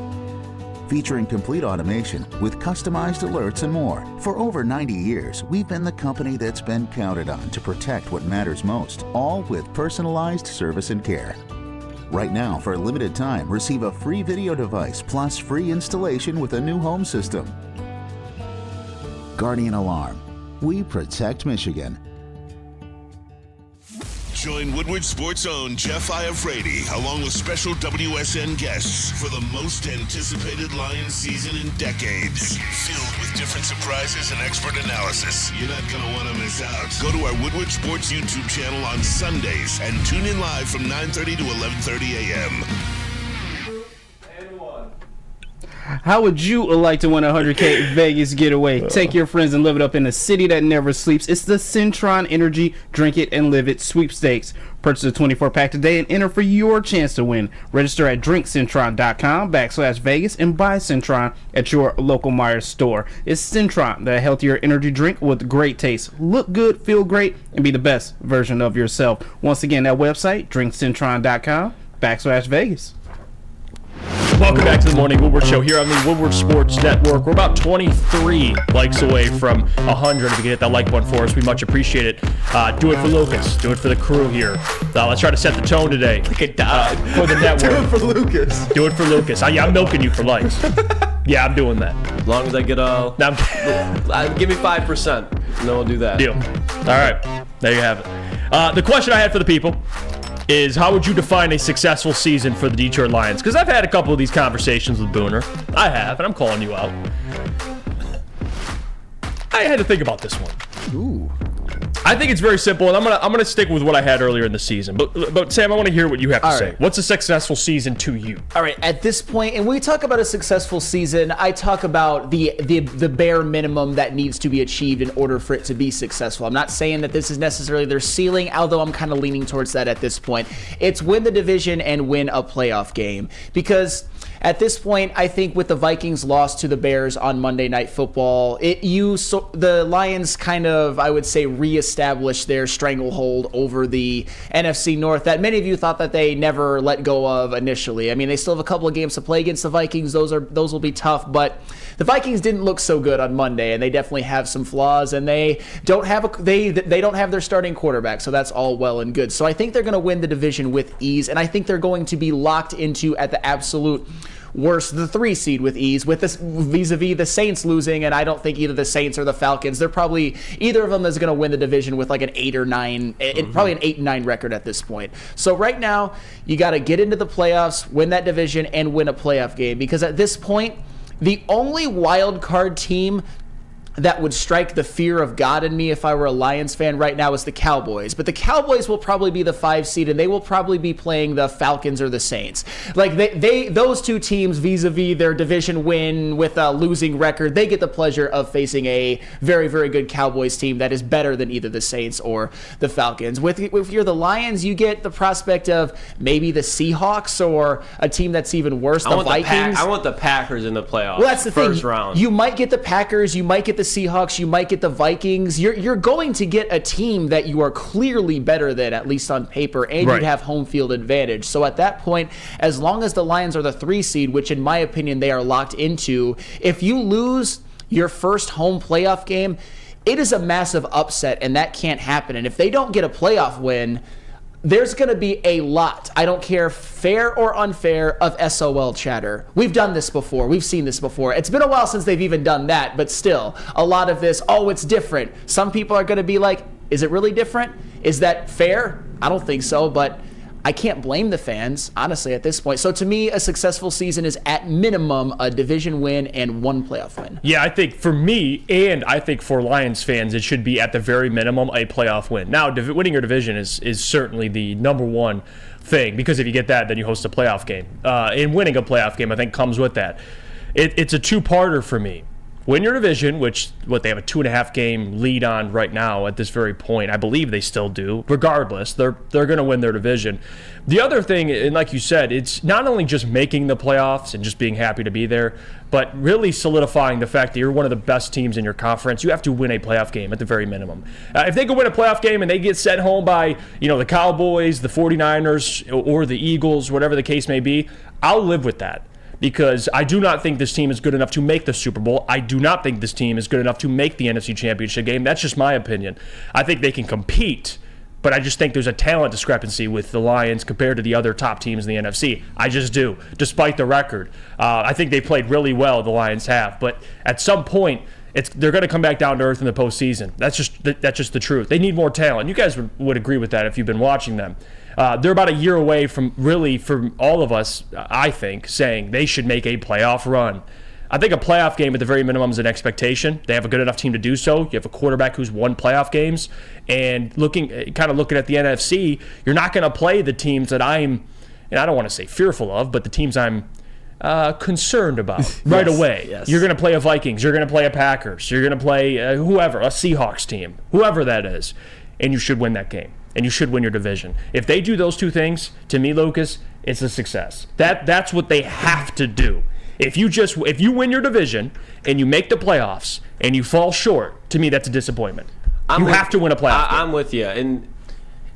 Featuring complete automation with customized alerts and more. For over 90 years, we've been the company that's been counted on to protect what matters most, all with personalized service and care. Right now, for a limited time, receive a free video device plus free installation with a new home system. Guardian Alarm. We protect Michigan. Join Woodward Sports' own Jeff Iafrate, along with special WSN guests for the most anticipated Lions season in decades. Filled with different surprises and expert analysis. You're not going to want to miss out. Go to our Woodward Sports YouTube channel on Sundays and tune in live from 9:30 to 11:30 a.m. How would you like to win a 100K Vegas getaway? Take your friends and live it up in a city that never sleeps. It's the Centron Energy Drink It and Live It sweepstakes. Purchase a 24-pack today and enter for your chance to win. Register at drinkcentron.com/Vegas and buy Centron at your local Myers store. It's Centron, the healthier energy drink with great taste. Look good, feel great, and be the best version of yourself. Once again, that website, drinkcentron.com/Vegas. Welcome back to the Morning Woodward Show here on the Woodward Sports Network. We're about 23 likes away from 100. If you can hit that like button for us, we much appreciate it. Do it for Lucas. Do it for the crew here. Let's try to set the tone today for the network. Do it for Lucas. Do it for Lucas. I'm milking you for likes. Yeah, I'm doing that. As long as I get give me 5%, and then we'll do that. Deal. All right. There you have it. The question I had for the people is, how would you define a successful season for the Detroit Lions? Because I've had a couple of these conversations with Booner. I have, and I'm calling you out. I had to think about this one. Ooh. I think it's very simple, and I'm gonna stick with what I had earlier in the season. But Sam, I want to hear what you have to say. Right. What's a successful season to you? All right, at this point, and when we talk about a successful season, I talk about the bare minimum that needs to be achieved in order for it to be successful. I'm not saying that this is necessarily their ceiling, although I'm kind of leaning towards that at this point. It's win the division and win a playoff game, because at this point, I think with the Vikings loss to the Bears on Monday Night Football, the Lions kind of, I would say, reestablished their stranglehold over the NFC North that many of you thought that they never let go of initially. I mean, they still have a couple of games to play against the Vikings. Those will be tough, but the Vikings didn't look so good on Monday, and they definitely have some flaws, and they don't have their starting quarterback, so that's all well and good. So I think they're going to win the division with ease, and I think they're going to be locked into at the absolute worst, the 3 seed with ease, with this vis-a-vis the Saints losing, and I don't think either the Saints or the Falcons, they're probably, either of them is going to win the division with like an 8 or 9, probably an 8-9 record at this point. So right now, you got to get into the playoffs, win that division, and win a playoff game, because at this point, the only wild card team that would strike the fear of God in me if I were a Lions fan right now is the Cowboys. But the Cowboys will probably be the 5 seed, and they will probably be playing the Falcons or the Saints. Like those two teams vis-a-vis their division win with a losing record, they get the pleasure of facing a very, very good Cowboys team that is better than either the Saints or the Falcons. If you're the Lions, you get the prospect of maybe the Seahawks or a team that's even worse, the Vikings. I want the Packers in the playoffs. Well, that's the first thing. round. You might get the Packers, you might get the Seahawks, you might get the Vikings. You're going to get a team that you are clearly better than, at least on paper, and right. You'd have home field advantage. So at that point, as long as the Lions are the 3 seed, which in my opinion they are locked into, if you lose your first home playoff game, it is a massive upset, and that can't happen. And if they don't get a playoff win, there's going to be a lot, I don't care, fair or unfair, of SOL chatter. We've done this before. We've seen this before. It's been a while since they've even done that, but still, a lot of this, oh, it's different. Some people are going to be like, is it really different? Is that fair? I don't think so, but I can't blame the fans, honestly, at this point. So to me, a successful season is at minimum a division win and 1 playoff win. Yeah, I think for me, and I think for Lions fans, it should be at the very minimum a playoff win. Now, winning your division is certainly the number one thing, because if you get that, then you host a playoff game. And winning a playoff game, I think, comes with that. It's a two-parter for me. Win your division, which they have a 2.5 game lead on right now at this very point. I believe they still do. Regardless, they're going to win their division. The other thing, and like you said, it's not only just making the playoffs and just being happy to be there, but really solidifying the fact that you're one of the best teams in your conference. You have to win a playoff game at the very minimum. If they can win a playoff game and they get sent home by the Cowboys, the 49ers, or the Eagles, whatever the case may be, I'll live with that. Because I do not think this team is good enough to make the Super Bowl. I do not think this team is good enough to make the NFC Championship game. That's just my opinion. I think they can compete, but I just think there's a talent discrepancy with the Lions compared to the other top teams in the NFC. I just do, despite the record. I think they played really well, the Lions have. But at some point, they're going to come back down to earth in the postseason. That's just the truth. They need more talent. You guys would agree with that if you've been watching them. They're about a year away from all of us, I think, saying they should make a playoff run. I think a playoff game at the very minimum is an expectation. They have a good enough team to do so. You have a quarterback who's won playoff games. And looking at the NFC, you're not going to play the teams that and I don't want to say fearful of, but the teams I'm concerned about right away. Yes. You're going to play a Vikings. You're going to play a Packers. You're going to play whoever, a Seahawks team, whoever that is. And you should win that game. And you should win your division. If they do those two things, to me, Lucas, it's a success. That's what they have to do. If you win your division and you make the playoffs and you fall short, to me, that's a disappointment. You have to win a playoff game. I'm with you. And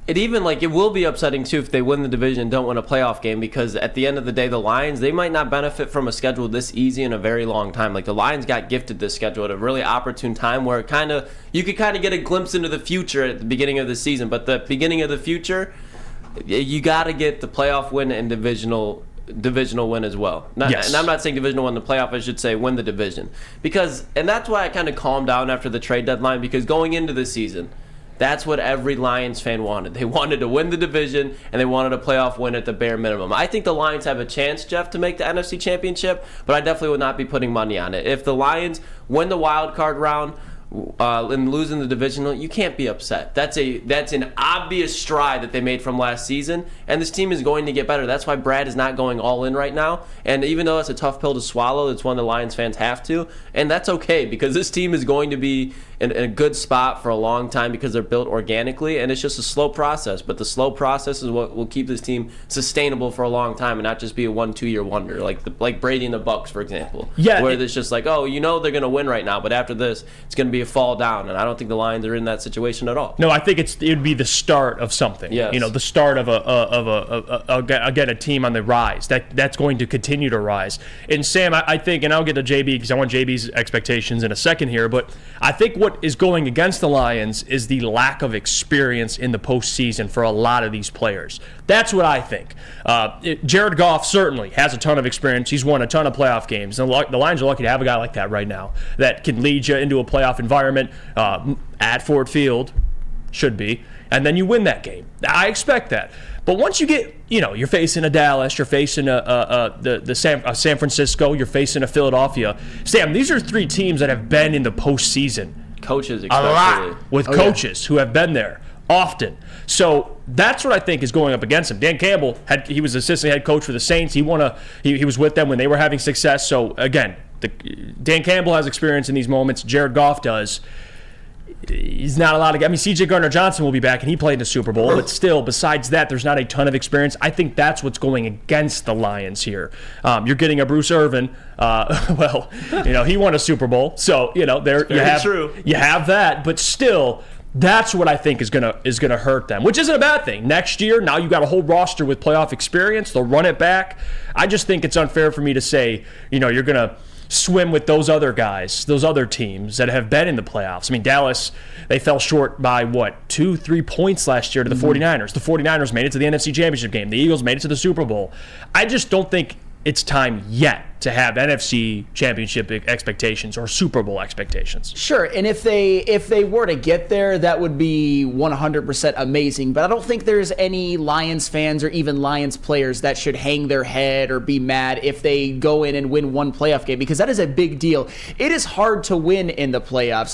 it even, it will be upsetting, too, if they win the division and don't win a playoff game, because at the end of the day, the Lions, they might not benefit from a schedule this easy in a very long time. The Lions got gifted this schedule at a really opportune time where you could kind of get a glimpse into the future at the beginning of the season. But the beginning of the future, you got to get the playoff win and divisional win as well. Yes. And I'm not saying divisional win the playoff, I should say win the division. And that's why I kind of calmed down after the trade deadline, because going into the season, that's what every Lions fan wanted. They wanted to win the division, and they wanted a playoff win at the bare minimum. I think the Lions have a chance, Jeff, to make the NFC Championship, but I definitely would not be putting money on it. If the Lions win the wild card round, and losing the divisional, you can't be upset. That's an obvious stride that they made from last season, and this team is going to get better. That's why Brad is not going all in right now, and even though it's a tough pill to swallow, it's one the Lions fans have to, and that's okay, because this team is going to be in a good spot for a long time because they're built organically, and it's just a slow process, but the slow process is what will keep this team sustainable for a long time and not just be a 1-2 year wonder, like Brady and the Bucks, for example. Yeah, where it's just like, oh, they're going to win right now, but after this, it's going to be a fall down, and I don't think the Lions are in that situation at all. No, I think it would be the start of something. Yes. The start of a team on the rise that's going to continue to rise. And Sam, I think, and I'll get to JB because I want JB's expectations in a second here, but I think what is going against the Lions is the lack of experience in the postseason for a lot of these players. That's what I think. Jared Goff certainly has a ton of experience. He's won a ton of playoff games. And the Lions are lucky to have a guy like that right now that can lead you into a playoff environment at Ford Field, should be, and then you win that game. I expect that. But once you get, you're facing a Dallas, you're facing San Francisco, you're facing a Philadelphia. Sam, these are three teams that have been in the postseason. Coaches, especially. A lot with coaches who have been there often. So that's what I think is going up against him. Dan Campbell, he was assistant head coach for the Saints. He was with them when they were having success. So again, Dan Campbell has experience in these moments. Jared Goff does. He's not allowed to get. C.J. Gardner-Johnson will be back, and he played in the Super Bowl. But still, besides that, there's not a ton of experience. I think that's what's going against the Lions here. You're getting a Bruce Irvin. He won a Super Bowl, so there you have true. You have that, but still. That's what I think is gonna hurt them, which isn't a bad thing. Next year, now you got a whole roster with playoff experience. They'll run it back. I just think it's unfair for me to say, you're gonna swim with those other guys, those other teams that have been in the playoffs. Dallas, they fell short by 2-3 points last year to the 49ers. The 49ers made it to the NFC Championship game. The Eagles made it to the Super Bowl. I just don't think it's time yet to have NFC Championship expectations or Super Bowl expectations. Sure, and if they were to get there, that would be 100% amazing. But I don't think there's any Lions fans or even Lions players that should hang their head or be mad if they go in and win one playoff game, because that is a big deal. It is hard to win in the playoffs.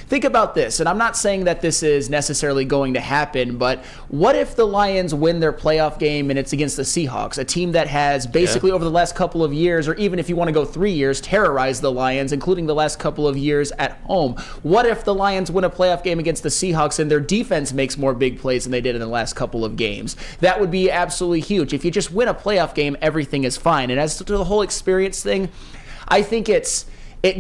Think about this, and I'm not saying that this is necessarily going to happen, but what if the Lions win their playoff game and it's against the Seahawks, a team that has basically over the last couple of years, or even if you want to go 3 years, terrorize the Lions, including the last couple of years at home. What if the Lions win a playoff game against the Seahawks and their defense makes more big plays than they did in the last couple of games? That would be absolutely huge. If you just win a playoff game, everything is fine. And as to the whole experience thing, I think it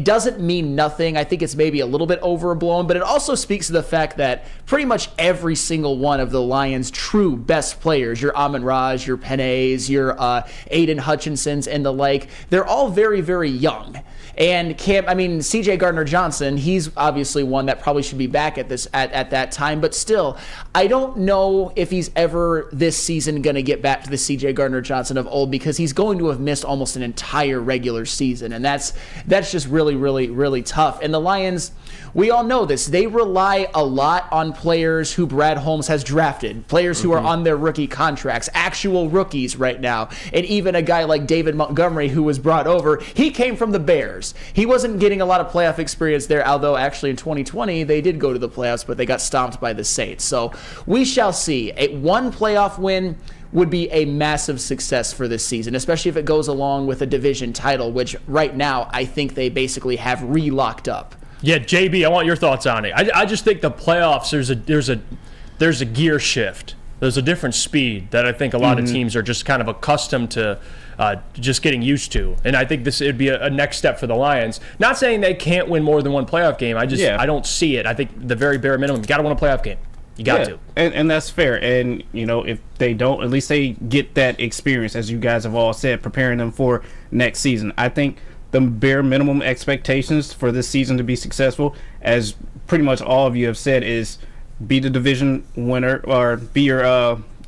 doesn't mean nothing. I think it's maybe a little bit overblown, but it also speaks to the fact that pretty much every single one of the Lions' true best players, your Amon-Raj, your Pennays, your Aiden Hutchinsons, and the like, they're all very, very young. And C.J. Gardner-Johnson, he's obviously one that probably should be back at that time. But still, I don't know if he's ever this season going to get back to the C.J. Gardner-Johnson of old, because he's going to have missed almost an entire regular season. And that's just really, really, really tough. And the Lions, we all know this. They rely a lot on players who Brad Holmes has drafted, players who are on their rookie contracts, actual rookies right now. And even a guy like David Montgomery, who was brought over, he came from the Bears. He wasn't getting a lot of playoff experience there, although actually in 2020 they did go to the playoffs, but they got stomped by the Saints. So we shall see. One playoff win would be a massive success for this season, especially if it goes along with a division title, which right now I think they basically have re-locked up. Yeah, JB, I want your thoughts on it. I just think the playoffs, there's a gear shift. There's a different speed that I think a lot of teams are just kind of accustomed to just getting used to. And I think it'd be a next step for the Lions. Not saying they can't win more than one playoff game. I don't see it. I think the very bare minimum, you got to win a playoff game. You got to. And that's fair. And, if they don't, at least they get that experience, as you guys have all said, preparing them for next season. I think the bare minimum expectations for this season to be successful, as pretty much all of you have said, is be the division winner or be your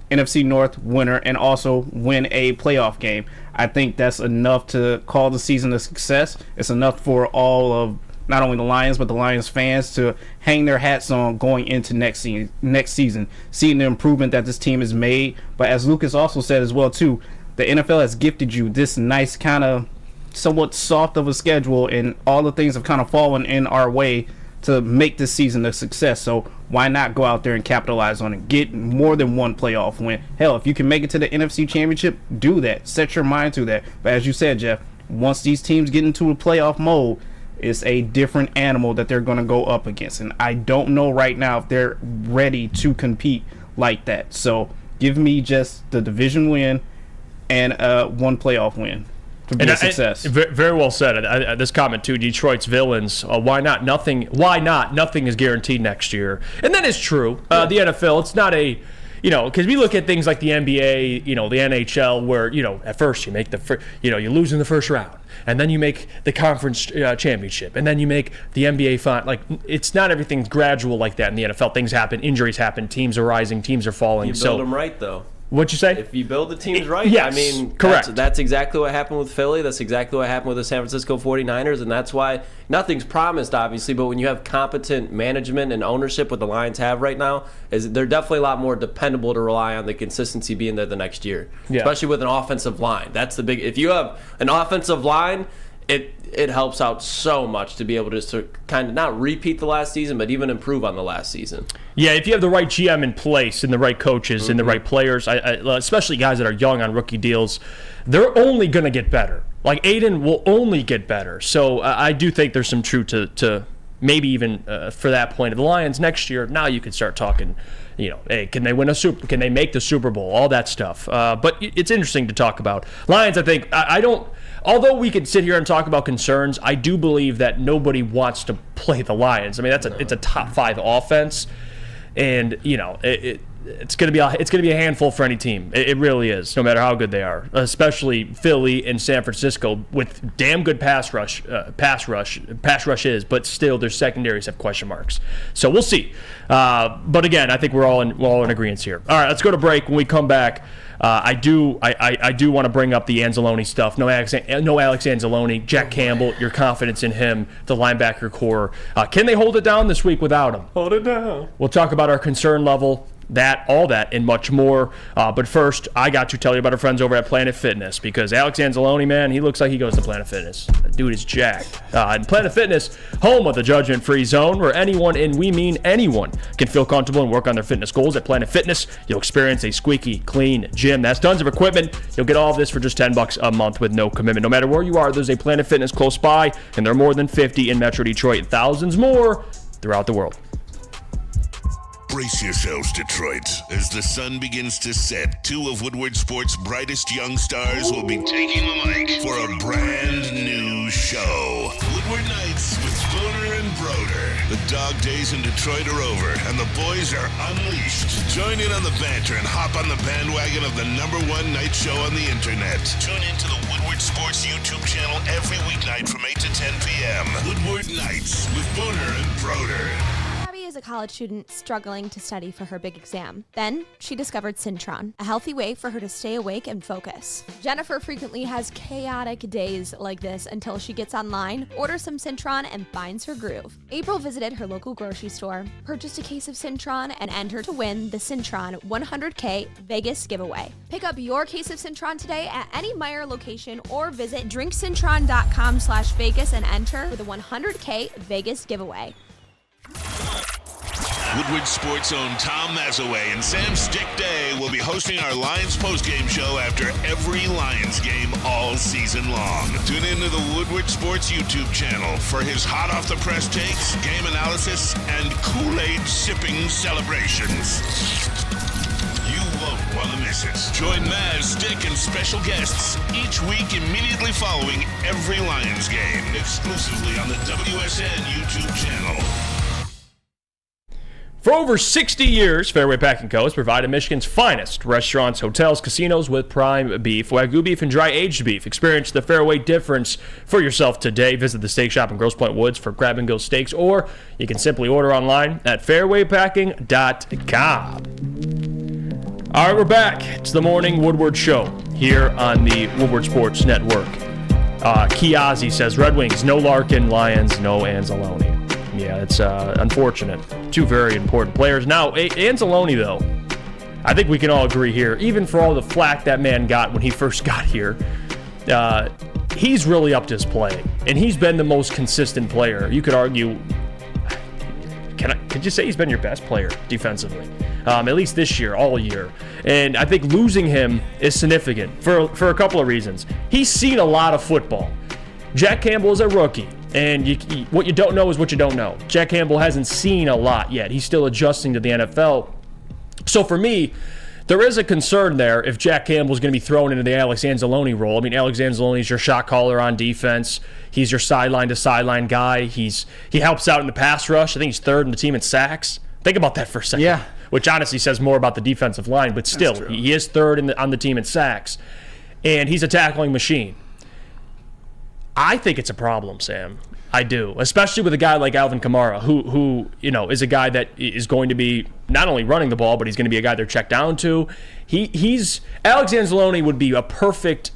NFC North winner and also win a playoff game. I think that's enough to call the season a success. It's enough for all of not only the Lions but the Lions fans to hang their hats on going into next season, seeing the improvement that this team has made. But as Lucas also said as well too, the NFL has gifted you this nice kind of somewhat soft of a schedule, and all the things have kind of fallen in our way to make this season a success. So why not go out there and capitalize on it? Get more than one playoff win. Hell, if you can make it to the NFC Championship, do that. Set your mind to that. But as you said, Jeff, once these teams get into a playoff mode, it's a different animal that they're going to go up against. And I don't know right now if they're ready to compete like that. So give me just the division win and one playoff win to be a success. Very well said. This comment too, Detroit's villains. Why not? Nothing is guaranteed next year. And that is true. The NFL, it's not a, because we look at things like the NBA, the NHL, where, at first you make you lose in the first round, and then you make the conference championship, and then you make the NBA final. Like, it's not everything's gradual like that in the NFL. Things happen, injuries happen, teams are rising, teams are falling. You build them right, though. What'd you say? If you build the teams right, yes, I mean, correct. That's exactly what happened with Philly. That's exactly what happened with the San Francisco 49ers, and that's why nothing's promised, obviously, but when you have competent management and ownership, what the Lions have right now, is they're definitely a lot more dependable to rely on the consistency being there the next year, especially with an offensive line. That's the big. If you have an offensive line, it helps out so much to be able to kind of not repeat the last season, but even improve on the last season. Yeah, if you have the right GM in place and the right coaches and the right players, especially guys that are young on rookie deals, they're only going to get better. Like, Aiden will only get better. So I do think there's some truth to maybe even for that point of the Lions next year. Now you can start talking, hey, can they win can they make the Super Bowl? All that stuff. But it's interesting to talk about. Lions, I think, although we could sit here and talk about concerns, I do believe that nobody wants to play the Lions. I mean, it's a top 5 offense, and it's gonna be a handful for any team. It really is, no matter how good they are. Especially Philly and San Francisco with damn good pass rush is, but still their secondaries have question marks. So we'll see. But again, I think we're all in agreement here. All right, let's go to break. When we come back, I do want to bring up the Anzalone stuff. No Alex Anzalone, Jack Campbell, your confidence in him, the linebacker core. Can they hold it down this week without him? Hold it down. We'll talk about our concern level, all that, and much more. But first, I got to tell you about our friends over at Planet Fitness, because Alex Anzalone, man, he looks like he goes to Planet Fitness. That dude is jacked. And Planet Fitness, home of the judgment-free zone, where anyone, and we mean anyone, can feel comfortable and work on their fitness goals. At Planet Fitness, you'll experience a squeaky clean gym. That's tons of equipment. You'll get all of this for just $10 a month with no commitment. No matter where you are, there's a Planet Fitness close by, and there are more than 50 in Metro Detroit, thousands more throughout the world. Brace yourselves, Detroit. As the sun begins to set, 2 of Woodward Sports' brightest young stars will be taking the mic for a brand new show. Woodward Nights with Booner and Broder. The dog days in Detroit are over, and the boys are unleashed. Join in on the banter and hop on the bandwagon of the #1 night show on the internet. Tune into the Woodward Sports YouTube channel every weeknight from 8 to 10 p.m. Woodward Nights with Booner and Broder. Is a college student struggling to study for her big exam. Then she discovered Syntron, a healthy way for her to stay awake and focus. Jennifer frequently has chaotic days like this until she gets online, orders some Syntron, and finds her groove. April visited her local grocery store, purchased a case of Syntron, and entered to win the Syntron 100K Vegas giveaway. Pick up your case of Syntron today at any Meijer location or visit drinksyntron.com/Vegas and enter for the 100K Vegas giveaway. Woodward Sports' own Tom Mazaway and Sam Stick Day will be hosting our Lions postgame show after every Lions game all season long. Tune into the Woodward Sports YouTube channel for his hot-off-the-press takes, game analysis, and Kool-Aid sipping celebrations. You won't want to miss it. Join Maz, Stick, and special guests each week immediately following every Lions game, exclusively on the WSN YouTube channel. For over 60 years, Fairway Packing Co. has provided Michigan's finest restaurants, hotels, casinos with prime beef, Wagyu beef, and dry-aged beef. Experience the Fairway difference for yourself today. Visit the steak shop in Grosse Pointe Woods for grab-and-go steaks, or you can simply order online at fairwaypacking.com. All right, we're back. It's the Morning Woodward Show here on the Woodward Sports Network. Kiazi says, Redwings, no Larkin, Lions, no Anzalone. Yeah, it's unfortunate. 2 very important players. Now, Anzalone, though, I think we can all agree here, even for all the flack that man got when he first got here, he's really upped his play. And he's been the most consistent player. You could argue could you say he's been your best player defensively? At least this year, all year. And I think losing him is significant for a couple of reasons. He's seen a lot of football. Jack Campbell is a rookie, and what you don't know is what you don't know. Jack Campbell hasn't seen a lot yet. He's still adjusting to the NFL. So for me, there is a concern there if Jack Campbell's going to be thrown into the Alex Anzalone role. I mean, Alex Anzalone is your shot caller on defense. He's your sideline-to-sideline guy. He helps out in the pass rush. I think he's third in the team in sacks. Think about that for a second. Yeah. Which honestly says more about the defensive line, but still, he is third on the team in sacks. And he's a tackling machine. I think it's a problem, Sam. I do, especially with a guy like Alvin Kamara, who is a guy that is going to be not only running the ball, but he's going to be a guy they're checked down to. He's Alex Anzalone would be a perfect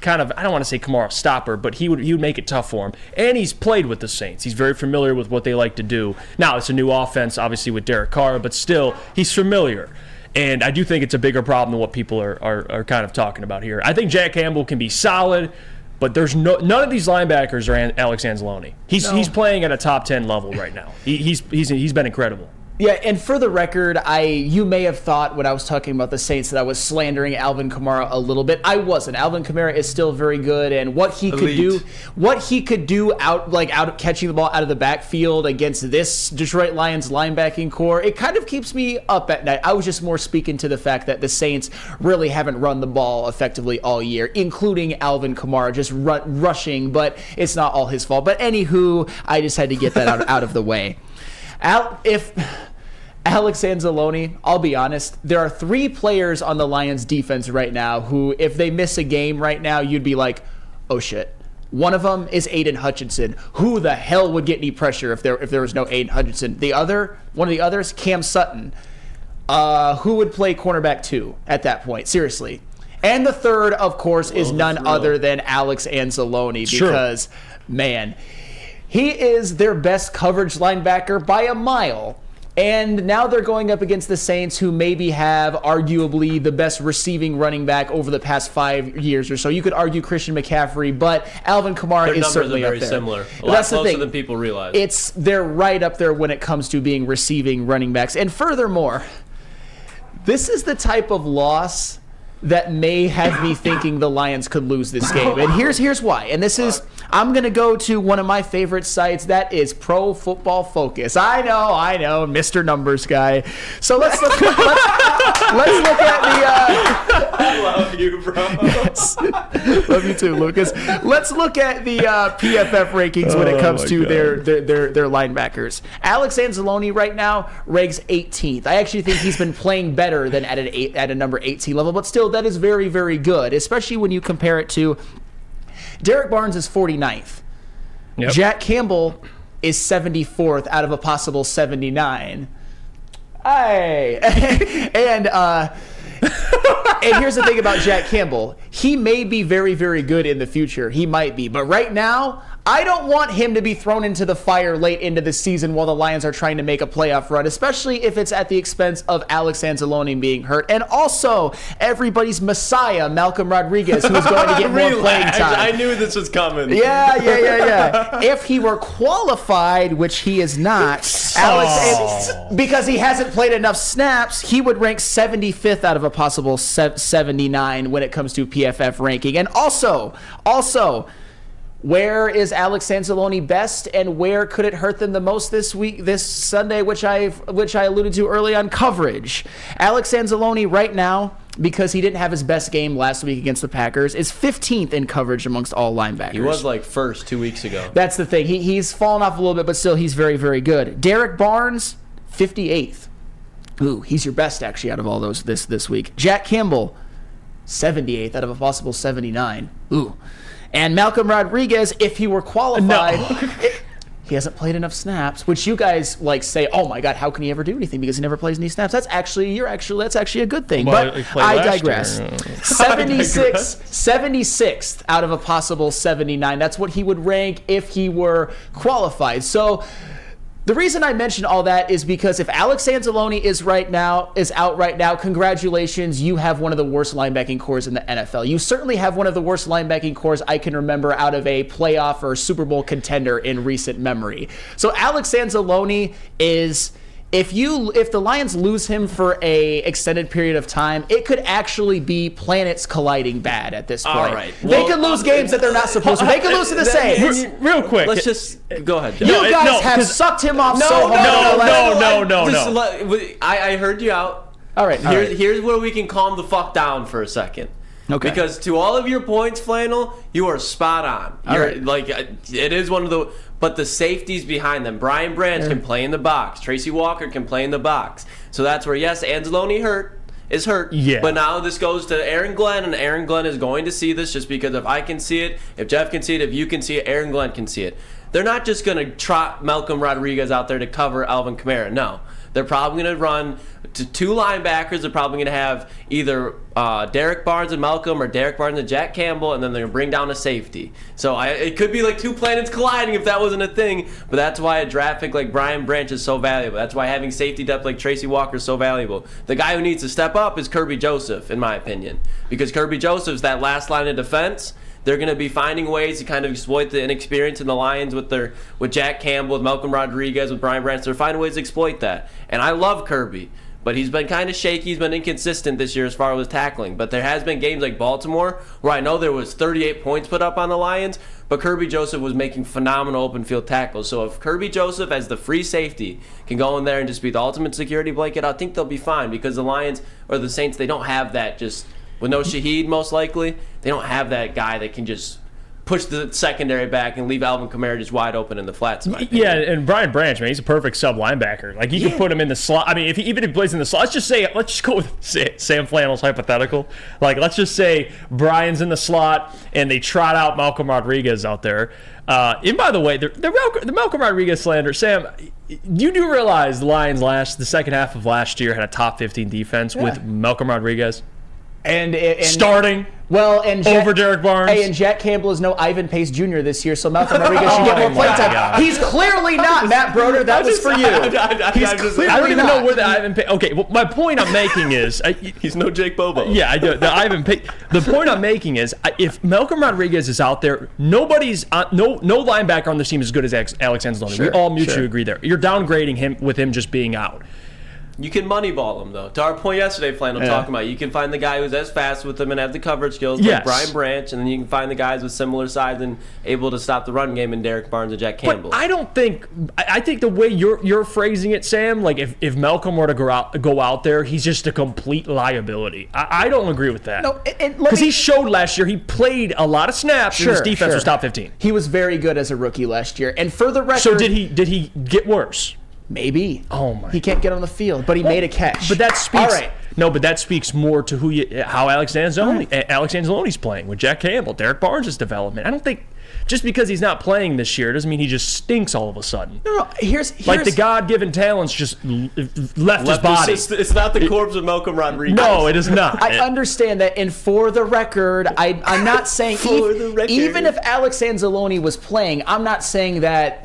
kind of, I don't want to say Kamara stopper, but he would make it tough for him. And he's played with the Saints. He's very familiar with what they like to do. Now it's a new offense, obviously with Derek Carr, but still he's familiar. And I do think it's a bigger problem than what people are kind of talking about here. I think Jack Campbell can be solid. But there's none of these linebackers are Alex Anzalone. He's playing at a top 10 level right now. He's been incredible. Yeah, and for the record, you may have thought when I was talking about the Saints that I was slandering Alvin Kamara a little bit. I wasn't. Alvin Kamara is still very good, and what he could do out catching the ball out of the backfield against this Detroit Lions linebacking core, it kind of keeps me up at night. I was just more speaking to the fact that the Saints really haven't run the ball effectively all year, including Alvin Kamara just rushing, but it's not all his fault. But anywho, I just had to get that out of the way. If Alex Anzalone, I'll be honest, there are 3 players on the Lions defense right now who, if they miss a game right now, you'd be like, oh shit. One of them is Aiden Hutchinson. Who the hell would get any pressure if there was no Aiden Hutchinson? One of the others, Cam Sutton. Who would play cornerback 2 at that point? Seriously. And the third, of course, is none other than Alex Anzalone because, man, he is their best coverage linebacker by a mile. And now they're going up against the Saints, who maybe have arguably the best receiving running back over the past 5 years or so. You could argue Christian McCaffrey, but Alvin Kamara is certainly up there. Their numbers are very similar. A lot closer than people realize. They're right up there when it comes to being receiving running backs. And furthermore, this is the type of loss that may have me thinking the Lions could lose this game. And here's why. And this is, I'm going to go to one of my favorite sites. That is Pro Football Focus. I know, Mr. Numbers guy. So let's look at the... I love you, bro. Yes. Love you too, Lucas. Let's look at the PFF rankings when it comes to their linebackers. Alex Anzalone right now ranks 18th. I actually think he's been playing better than at a number 18 level, but still, that is very, very good, especially when you compare it to Derek Barnes is 49th. Yep. Jack Campbell is 74th out of a possible 79. Hey. And here's the thing about Jack Campbell. He may be very, very good in the future. He might be. But right now, I don't want him to be thrown into the fire late into the season while the Lions are trying to make a playoff run, especially if it's at the expense of Alex Anzalone being hurt. And also, everybody's messiah, Malcolm Rodriguez, who is going to get more playing time. I knew this was coming. Yeah. If he were qualified, which he is not, because he hasn't played enough snaps, he would rank 75th out of a possible 79 when it comes to PFF ranking. And also, where is Alex Anzalone best, and where could it hurt them the most this Sunday, which I alluded to early on? Coverage. Alex Anzalone right now, because he didn't have his best game last week against the Packers, is 15th in coverage amongst all linebackers. He was like first 2 weeks ago. That's the thing. He's fallen off a little bit, but still he's very, very good. Derek Barnes, 58th. Ooh, he's your best actually out of all those this week. Jack Campbell, 78th out of a possible 79. Ooh. And Malcolm Rodriguez, if he were qualified, he hasn't played enough snaps, which you guys say, oh my God, how can he ever do anything because he never plays any snaps? That's actually a good thing. Well, but I digress. 76th out of a possible 79. That's what he would rank if he were qualified. So The reason I mention all that is because if Alex Anzalone is out right now, congratulations, you have one of the worst linebacking cores in the NFL. You certainly have one of the worst linebacking cores I can remember out of a playoff or Super Bowl contender in recent memory. So Alex Anzalone is... If the Lions lose him for a extended period of time, it could actually be planets colliding bad at this point. All right. They could lose games that they're not supposed to. They could lose to the Saints. Real quick. Let's just go ahead, Jeff. You guys have sucked him off so hard. No. I heard you out. All right. Here's where we can calm the fuck down for a second. Okay. Because to all of your points, Flannel, you are spot on. It is one of the... But the safeties behind them. Brian Branch can play in the box. Tracy Walker can play in the box. So that's where, yes, Anzalone is hurt. Yeah. But now this goes to Aaron Glenn, and Aaron Glenn is going to see this just because if I can see it, if Jeff can see it, if you can see it, Aaron Glenn can see it. They're not just going to trot Malcolm Rodriguez out there to cover Alvin Kamara. No. They're probably going to run to two linebackers. They're probably going to have either Derek Barnes and Malcolm or Derek Barnes and Jack Campbell, and then they're going to bring down a safety. So it could be like two planets colliding if that wasn't a thing, but that's why a draft pick like Brian Branch is so valuable. That's why having safety depth like Tracy Walker is so valuable. The guy who needs to step up is Kirby Joseph, in my opinion, because Kirby Joseph's that last line of defense. They're going to be finding ways to kind of exploit the inexperience in the Lions with Jack Campbell, with Malcolm Rodriguez, with Brian Branch. They're finding ways to exploit that. And I love Kirby, but he's been kind of shaky. He's been inconsistent this year as far as tackling. But there has been games like Baltimore where I know there was 38 points put up on the Lions, but Kirby Joseph was making phenomenal open field tackles. So if Kirby Joseph, as the free safety, can go in there and just be the ultimate security blanket, I think they'll be fine because the Lions or the Saints, they don't have that just... With no Shaheed, most likely, they don't have that guy that can just push the secondary back and leave Alvin Kamara just wide open in the flats. Yeah, and Brian Branch, man, he's a perfect sub linebacker. Like, you can put him in the slot. I mean, even if he plays in the slot, let's just go with Sam Flannel's hypothetical. Like, let's just say Brian's in the slot and they trot out Malcolm Rodriguez out there. And by the way, the Malcolm Rodriguez slander, Sam, you do realize the Lions the second half of last year had a top 15 defense with Malcolm Rodriguez? And starting over Derek Barnes. Hey, and Jack Campbell is no Ivan Pace Jr. this year, so Malcolm Rodriguez should get more playtime. He's clearly not Matt Broder. That was for you. I don't even know where the Ivan Pace... Okay, well, my point I'm making is... He's no Jake Bobo. Yeah, I do. The Ivan Pace... The point I'm making is, if Malcolm Rodriguez is out there, no linebacker on this team is as good as Alex Anzalone. Sure, we all mutually agree there. You're downgrading him with him just being out. You can moneyball him, though. To our point yesterday, Flannel talking about, you can find the guy who's as fast with him and have the coverage skills, like Brian Branch, and then you can find the guys with similar size and able to stop the run game in Derek Barnes and Jack Campbell. But I think the way you're phrasing it, Sam, like if Malcolm were to go out there, he's just a complete liability. I don't agree with that. No, because he showed last year he played a lot of snaps and his defense was top 15. He was very good as a rookie last year. And for the record, so did he get worse? Maybe. Oh my! He can't get on the field, but he made a catch. But that speaks. All right. No, but that speaks more to how Alex Anzalone's playing with Jack Campbell, Derek Barnes' development. I don't think just because he's not playing this year doesn't mean he just stinks all of a sudden. No. Here's like the God-given talents just left his body. It's not the corpse of Malcolm Rodriguez. No, it is not. I understand that, and for the record, I'm not saying even if Alex Anzalone was playing, I'm not saying that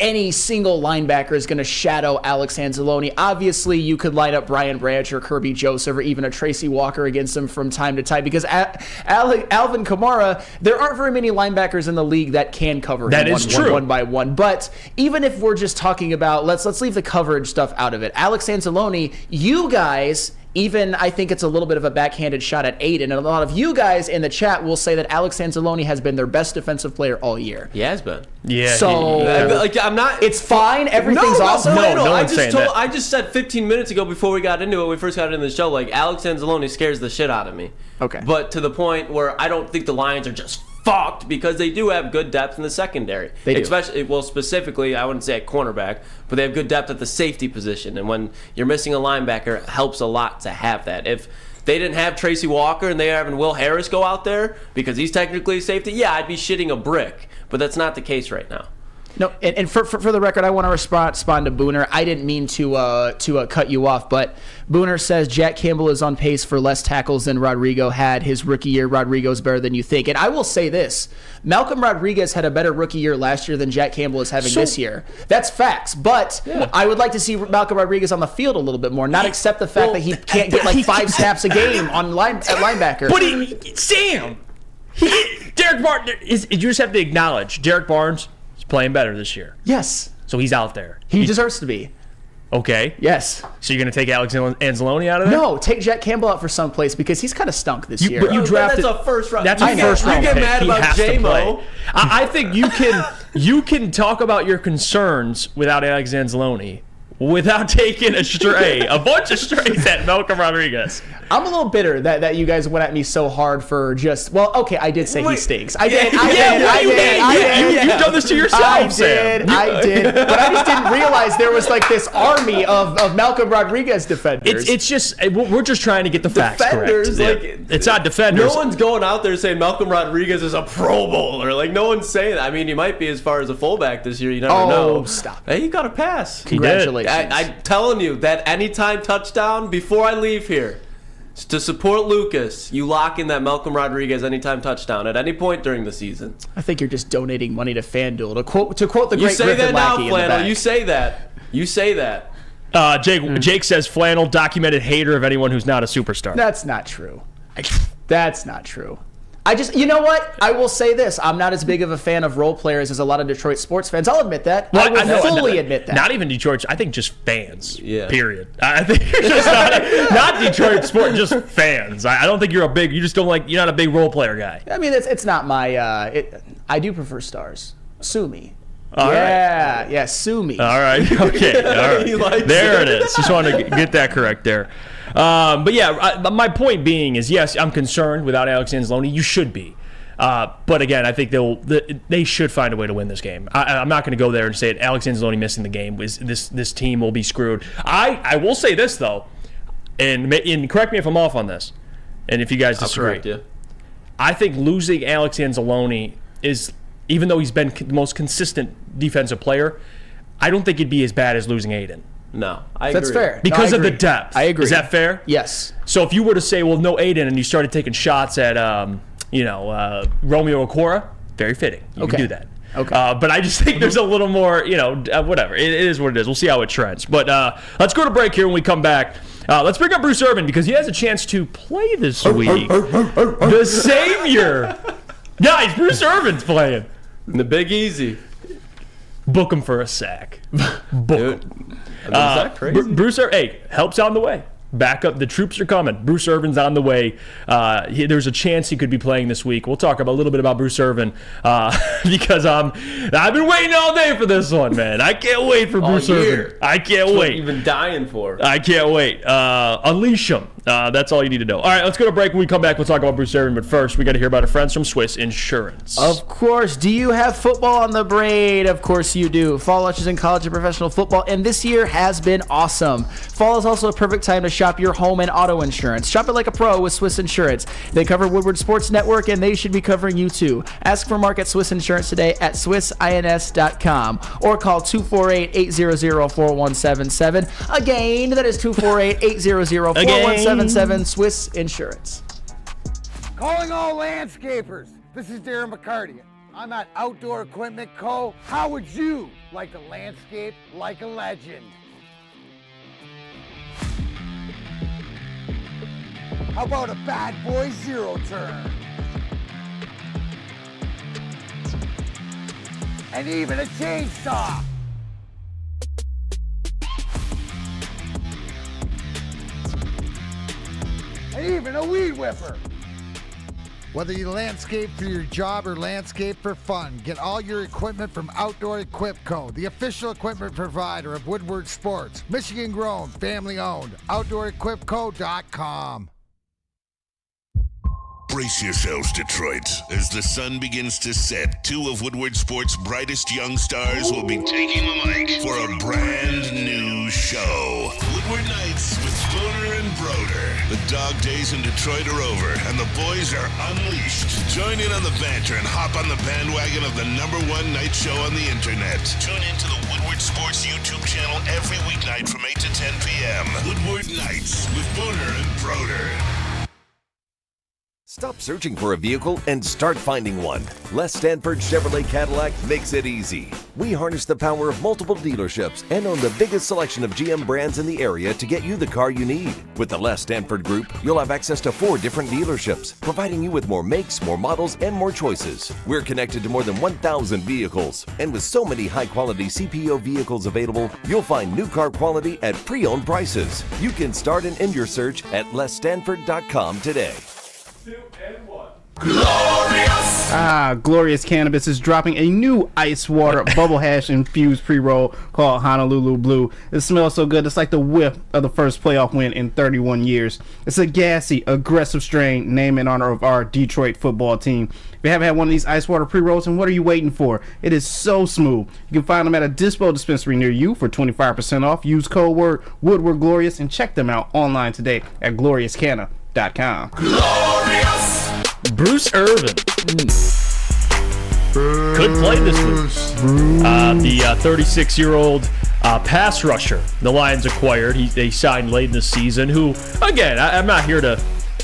any single linebacker is gonna shadow Alex Anzalone. Obviously, you could line up Brian Branch or Kirby Joseph or even a Tracy Walker against him from time to time because Alvin Kamara, there aren't very many linebackers in the league that can cover him one by one. But even if we're just talking about let's leave the coverage stuff out of it. Alex Anzalone, you guys, even I think it's a little bit of a backhanded shot at Aiden, and a lot of you guys in the chat will say that Alex Anzalone has been their best defensive player all year. He has been. Yeah. So I'm not. It's fine. Everything's awesome. No one's saying that. I just said 15 minutes ago before we got into it, we first got into the show, like Alex Anzalone scares the shit out of me. Okay. But to the point where I don't think the Lions are just fucked because they do have good depth in the secondary. They do. Especially, specifically, I wouldn't say at cornerback, but they have good depth at the safety position. And when you're missing a linebacker, it helps a lot to have that. If they didn't have Tracy Walker and they're having Will Harris go out there because he's technically a safety, I'd be shitting a brick. But that's not the case right now. No, and for the record, I want to respond to Booner. I didn't mean to cut you off, but Booner says Jack Campbell is on pace for less tackles than Rodrigo had his rookie year. Rodrigo's better than you think. And I will say this, Malcolm Rodriguez had a better rookie year last year than Jack Campbell is having this year. That's facts. But I would like to see Malcolm Rodriguez on the field a little bit more, not accept the fact that he can't get like 5 snaps a game at linebacker. But Sam, Derek Barnes, you just have to acknowledge Derek Barnes is playing better this year. Yes. So he's out there. He deserves to be. Okay. Yes. So you're going to take Alex Anzalone out of there? No, take Jack Campbell out for someplace because he's kind of stunk this year. But you drafted. That's a first round. That's a first round. You get pick. mad He about has to play. J-Mo. I think you can talk about your concerns without Alex Anzalone, without taking a bunch of strays at Malcolm Rodriguez. I'm a little bitter that you guys went at me so hard for just. Well, okay, I did say he stinks. I did. You've done this to yourself, Sam. I did. But I just didn't realize there was like this army of Malcolm Rodriguez defenders. It's just we're just trying to get the facts correct. It's not defenders. No one's going out there saying Malcolm Rodriguez is a Pro Bowler. Like no one's saying that. I mean, he might be as far as a fullback this year. You never know. Oh, stop. Hey, you got a pass. Congratulations. I'm telling you that anytime touchdown before I leave here. To support Lucas, you lock in that Malcolm Rodriguez anytime touchdown at any point during the season. I think you're just donating money to FanDuel to quote the great You say Griffin that now, Lackey Flannel. You say that. You say that. Jake says Flannel, documented hater of anyone who's not a superstar. That's not true. That's not true. You know what? I will say this. I'm not as big of a fan of role players as a lot of Detroit sports fans. I'll admit that. Well, I will fully admit that. Not even Detroit. I think just fans. Yeah. Period. I think you're just not Detroit sports, just fans. I don't think you're you're not a big role player guy. I mean, it's not my. I do prefer stars. Sue me. All right. Yeah, sue me. All right. Okay. All right. There it is. Just wanted to get that correct there. But yeah, my point being is, yes, I'm concerned without Alex Anzalone. You should be. But again, I think they should find a way to win this game. I'm not going to go there and say Alex Anzalone missing the game this team will be screwed. I will say this though, and correct me if I'm off on this, and if you guys disagree. I'll correct you. I think losing Alex Anzalone is, even though he's been the most consistent defensive player, I don't think it'd be as bad as losing Aiden. No, I agree. That's fair. Because I of the agree. depth. I agree. Is that fair? Yes. So if you were to say, well, no Aiden, and you started taking shots at, Romeo Okora, very fitting. You can do that. Okay. But I just think there's a little more, whatever. It is what it is. We'll see how it trends. But let's go to break here when we come back. Let's bring up Bruce Irvin because he has a chance to play this week. The Savior. Guys, Bruce Irvin's playing. The Big Easy. Book him for a sack. Book him. Is that crazy? Bruce, help's on the way. Back up. The troops are coming. Bruce Irvin's on the way. There's a chance he could be playing this week. We'll talk a little bit about Bruce Irvin because I've been waiting all day for this one, man. I can't wait for Bruce Irvin. I can't wait. What you've been dying for. I can't wait. Unleash him. That's all you need to know. All right, let's go to break. When we come back, we'll talk about Bruce Irvin. But first, we got to hear about our friends from Swiss Insurance. Of course. Do you have football on the brain? Of course you do. Fall launches in college and professional football, and this year has been awesome. Fall is also a perfect time to shop your home and auto insurance. Shop it like a pro with Swiss Insurance. They cover Woodward Sports Network, and they should be covering you too. Ask for Mark at Swiss Insurance today at swissins.com or call 248-800-4177. Again, that is 248-800-4177. Swiss Insurance. Calling all landscapers. This is Darren McCarty. I'm at Outdoor Equipment Co. How would you like to landscape like a legend? How about a bad boy zero turn? And even a chainsaw. And even a weed whipper. Whether you landscape for your job or landscape for fun, get all your equipment from Outdoor Equip Co., the official equipment provider of Woodward Sports. Michigan grown, family owned. OutdoorEquipCo.com. Brace yourselves, Detroit. As the sun begins to set, two of Woodward Sports' brightest young stars will be taking the mic for a brand new show. Woodward Nights with Booner and Broder. The dog days in Detroit are over, and the boys are unleashed. Join in on the banter and hop on the bandwagon of the #1 night show on the internet. Tune into the Woodward Sports YouTube channel every weeknight from 8 to 10 p.m. Woodward Nights with Booner and Broder. Stop searching for a vehicle and start finding one. Les Stanford Chevrolet Cadillac makes it easy. We harness the power of multiple dealerships and own the biggest selection of GM brands in the area to get you the car you need. With the Les Stanford Group, you'll have access to 4 different dealerships, providing you with more makes, more models, and more choices. We're connected to more than 1,000 vehicles. And with so many high-quality CPO vehicles available, you'll find new car quality at pre-owned prices. You can start and end your search at lesstanford.com today. 2 and 1. Glorious! Glorious Cannabis is dropping a new ice water bubble hash infused pre-roll called Honolulu Blue. It smells so good, it's like the whiff of the first playoff win in 31 years. It's a gassy, aggressive strain named in honor of our Detroit football team. If you haven't had one of these ice water pre-rolls, then what are you waiting for? It is so smooth. You can find them at a Dispo dispensary near you for 25% off. Use code word Woodward Glorious and check them out online today at gloriouscanna.com. Glorious! Bruce Irvin could play this week. The 36-year-old pass rusher the Lions acquired. They signed late in the season. Who, again, I'm not here to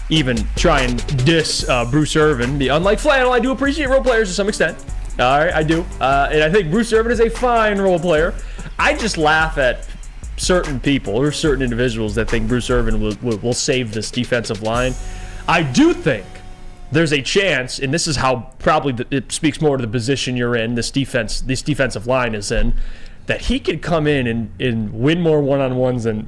even try and diss Bruce Irvin. Unlike Flannel, I do appreciate role players to some extent. All right, I do. And I think Bruce Irvin is a fine role player. I just laugh at certain people or certain individuals that think Bruce Irvin will save this defensive line. I do think there's a chance, and this is how probably it speaks more to the position you're in, this defensive line is in, that he could come in and win more one-on-ones than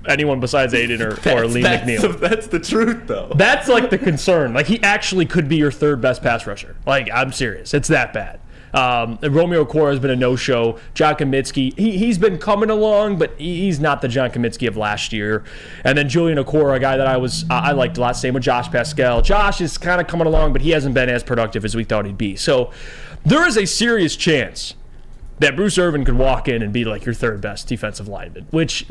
anyone besides Aiden or Lee McNeil. That's the truth, though. That's like the concern. Like, he actually could be your third best pass rusher. Like, I'm serious. It's that bad. Romeo Okoro has been a no-show. John Kaminsky, he's been coming along, but he's not the John Kaminsky of last year. And then Julian Okoro, a guy that I liked a lot. Same with Josh Pascal. Josh is kind of coming along, but he hasn't been as productive as we thought he'd be. So there is a serious chance that Bruce Irvin could walk in and be like your third best defensive lineman, which,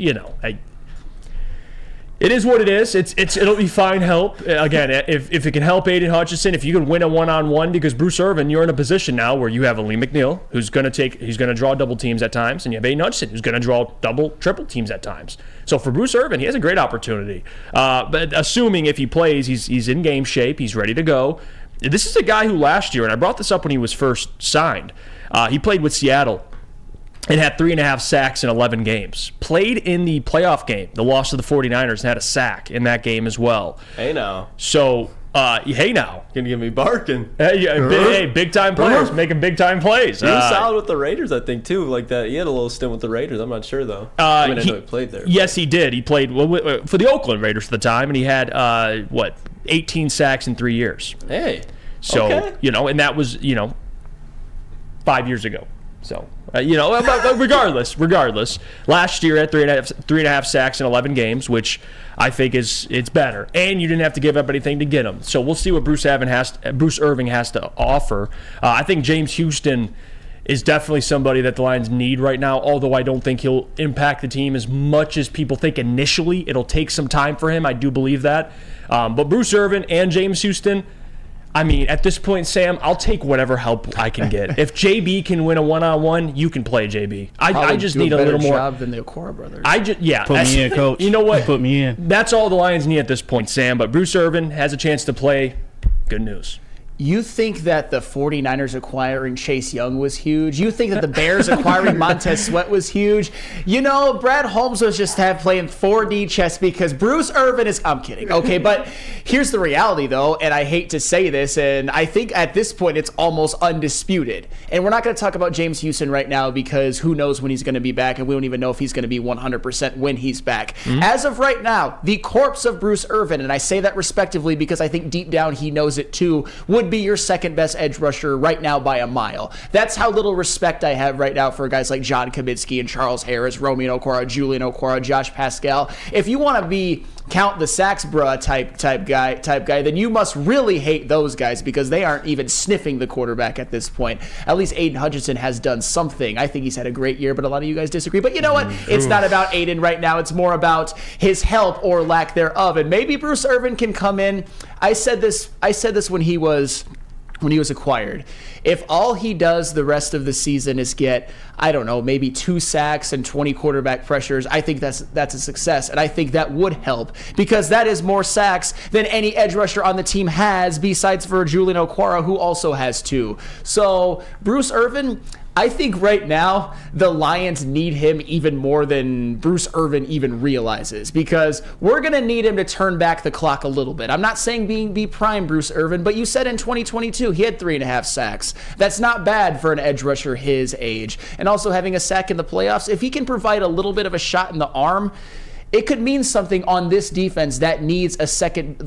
it is what it is. It'll be fine help. Again, if it can help Aiden Hutchinson, if you can win a one-on-one, because Bruce Irvin, you're in a position now where you have a Lee McNeil who's going to draw double teams at times, and you have Aiden Hutchinson who's going to draw double, triple teams at times. So for Bruce Irvin, he has a great opportunity. But assuming if he plays, he's in game shape, he's ready to go. This is a guy who last year, and I brought this up when he was first signed, he played with Seattle and had 3.5 sacks in 11 games. Played in the playoff game, the loss to the 49ers, and had a sack in that game as well. Hey now. So, hey now. Gonna get me barking. Hey, big-time players making big-time plays. He was solid with the Raiders, I think, too. Like that, he had a little stint with the Raiders. I'm not sure, though. I know he played there. Yes, he did. He played for the Oakland Raiders at the time, and he had, 18 sacks in 3 years. Hey. So, okay. And that was, 5 years ago. So, but regardless, last year at 3.5 sacks in 11 games, which I think it's better. And you didn't have to give up anything to get him. So we'll see what Bruce Irving has to offer. I think James Houston is definitely somebody that the Lions need right now, although I don't think he'll impact the team as much as people think initially. It'll take some time for him. I do believe that. But Bruce Irvin and James Houston, I mean, at this point, Sam, I'll take whatever help I can get. If JB can win a one-on-one, you can play JB. I just need a little more job than the Okoro brothers. Put me in, coach. You know what? Put me in. That's all the Lions need at this point, Sam. But Bruce Irvin has a chance to play. Good news. You think that the 49ers acquiring Chase Young was huge? You think that the Bears acquiring Montez Sweat was huge? Brad Holmes was just playing 4D chess because Bruce Irvin is... I'm kidding. Okay, but here's the reality, though, and I hate to say this, and I think at this point it's almost undisputed. And we're not going to talk about James Houston right now because who knows when he's going to be back, and we don't even know if he's going to be 100% when he's back. Mm-hmm. As of right now, the corpse of Bruce Irvin, and I say that respectively because I think deep down he knows it too, would would be your second best edge rusher right now by a mile. That's how little respect I have right now for guys like John Kaminsky and Charles Harris, Romeo Okwara, Julian Okwara, Josh Pascal. If you want to be count the sacks bruh type guy, then you must really hate those guys because they aren't even sniffing the quarterback at this point. At least Aiden Hutchinson has done something. I think he's had a great year, but a lot of you guys disagree. But you know what? It's not about Aiden right now. It's more about his help or lack thereof. And maybe Bruce Irvin can come in. I said this when he was acquired. If all he does the rest of the season is get, I don't know, maybe 2 sacks and 20 quarterback pressures, I think that's a success. And I think that would help because that is more sacks than any edge rusher on the team has besides for Julian Okwara, who also has 2. So Bruce Irvin, I think right now the Lions need him even more than Bruce Irvin even realizes because we're going to need him to turn back the clock a little bit. I'm not saying be prime Bruce Irvin, but you said in 2022 he had 3.5 sacks. That's not bad for an edge rusher his age. And also having a sack in the playoffs, if he can provide a little bit of a shot in the arm, it could mean something on this defense that needs a second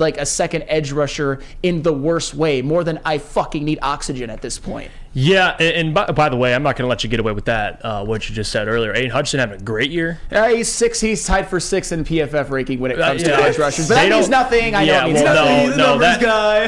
edge rusher in the worst way, more than I fucking need oxygen at this point. Yeah, and by the way, I'm not going to let you get away with that, what you just said earlier. Aiden Hutchinson having a great year. He's 6. He's tied for 6 in PFF ranking when it comes to edge rushers. But that means nothing. I know it means nothing. He's the numbers guy.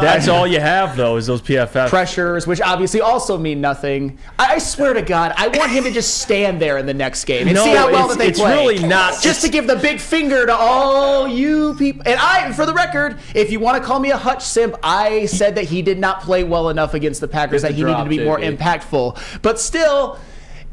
That's all you have, though, is those PFF. Pressures, which obviously also mean nothing. I swear to God, I want him to just stand there in the next game and see how well that they play. It's really not. Just to give the big finger to all you people. And for the record, if you want to call me a Hutch simp, I said that he did not play well enough against the Packers, that he needed to be more impactful. But still,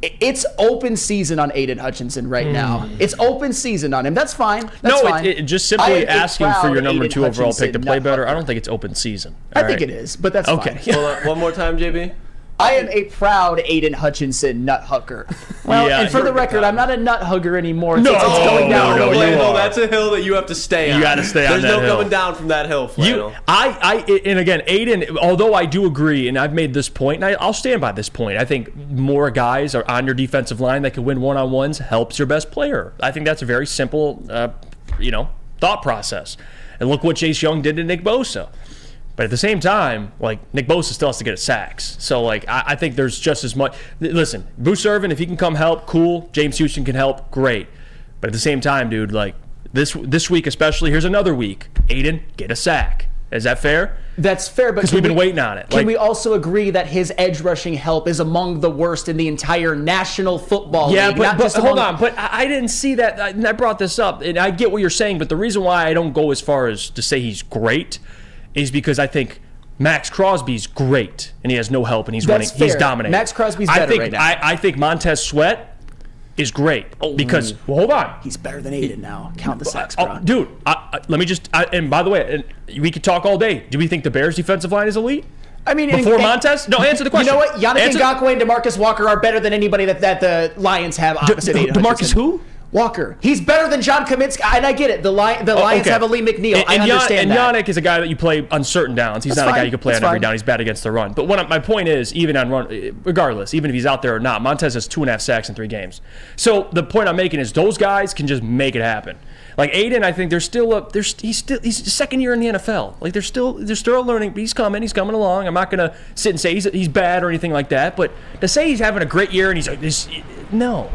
it's open season on Aiden Hutchinson right now. It's open season on him. That's fine. That's fine. Just simply asking for your number 2 overall pick to play better, I don't think it's open season. I think it is, but that's fine. Hold on, one more time, JB. I am a proud Aiden Hutchinson nut hugger. Well, and for the record, I'm not a nut hugger anymore. It's going down. No, that's a hill that you have to stay on. You got to stay on that hill. There's no coming down from that hill, Flannel. And again, Aiden, although I do agree, and I've made this point, and I'll stand by this point, I think more guys are on your defensive line that can win one-on-ones helps your best player. I think that's a very simple, thought process. And look what Chase Young did to Nick Bosa. But at the same time, Nick Bosa still has to get a sacks. So, I think there's just as much. Listen, Bruce Irvin, if he can come help, cool. James Houston can help, great. But at the same time, dude, this week especially, here's another week. Aiden, get a sack. Is that fair? That's fair, but because we've been waiting on it. Can we also agree that his edge rushing help is among the worst in the entire National Football League? Yeah, but hold on. But I didn't see that. And I brought this up, and I get what you're saying. But the reason why I don't go as far as to say he's great is because I think Max Crosby's great, and he has no help, and he's winning. He's dominating. Max Crosby's better right now. I think Montez Sweat is great because, hold on. He's better than Aiden now. Count the sacks, bro. Dude, let me just, and by the way, we could talk all day. Do we think the Bears' defensive line is elite? I mean, before Montez? No, answer the question. You know what? Yannick Ngakoue and DeMarcus Walker are better than anybody that the Lions have opposite Aiden DeMarcus Hutchinson. who? Walker. He's better than John Kaminsky, and I get it. The Lions have Lee McNeil. I understand that. And Yannick is a guy that you play on certain downs. He's not a guy you can play on every down. He's bad against the run. But my point is, even on run, regardless, even if he's out there or not, Montez has 2.5 sacks in 3 games. So the point I'm making is those guys can just make it happen. Like Aiden, I think he's his second year in the NFL. Like they're still learning. But he's coming along. I'm not gonna sit and say he's bad or anything like that. But to say he's having a great year and he's no.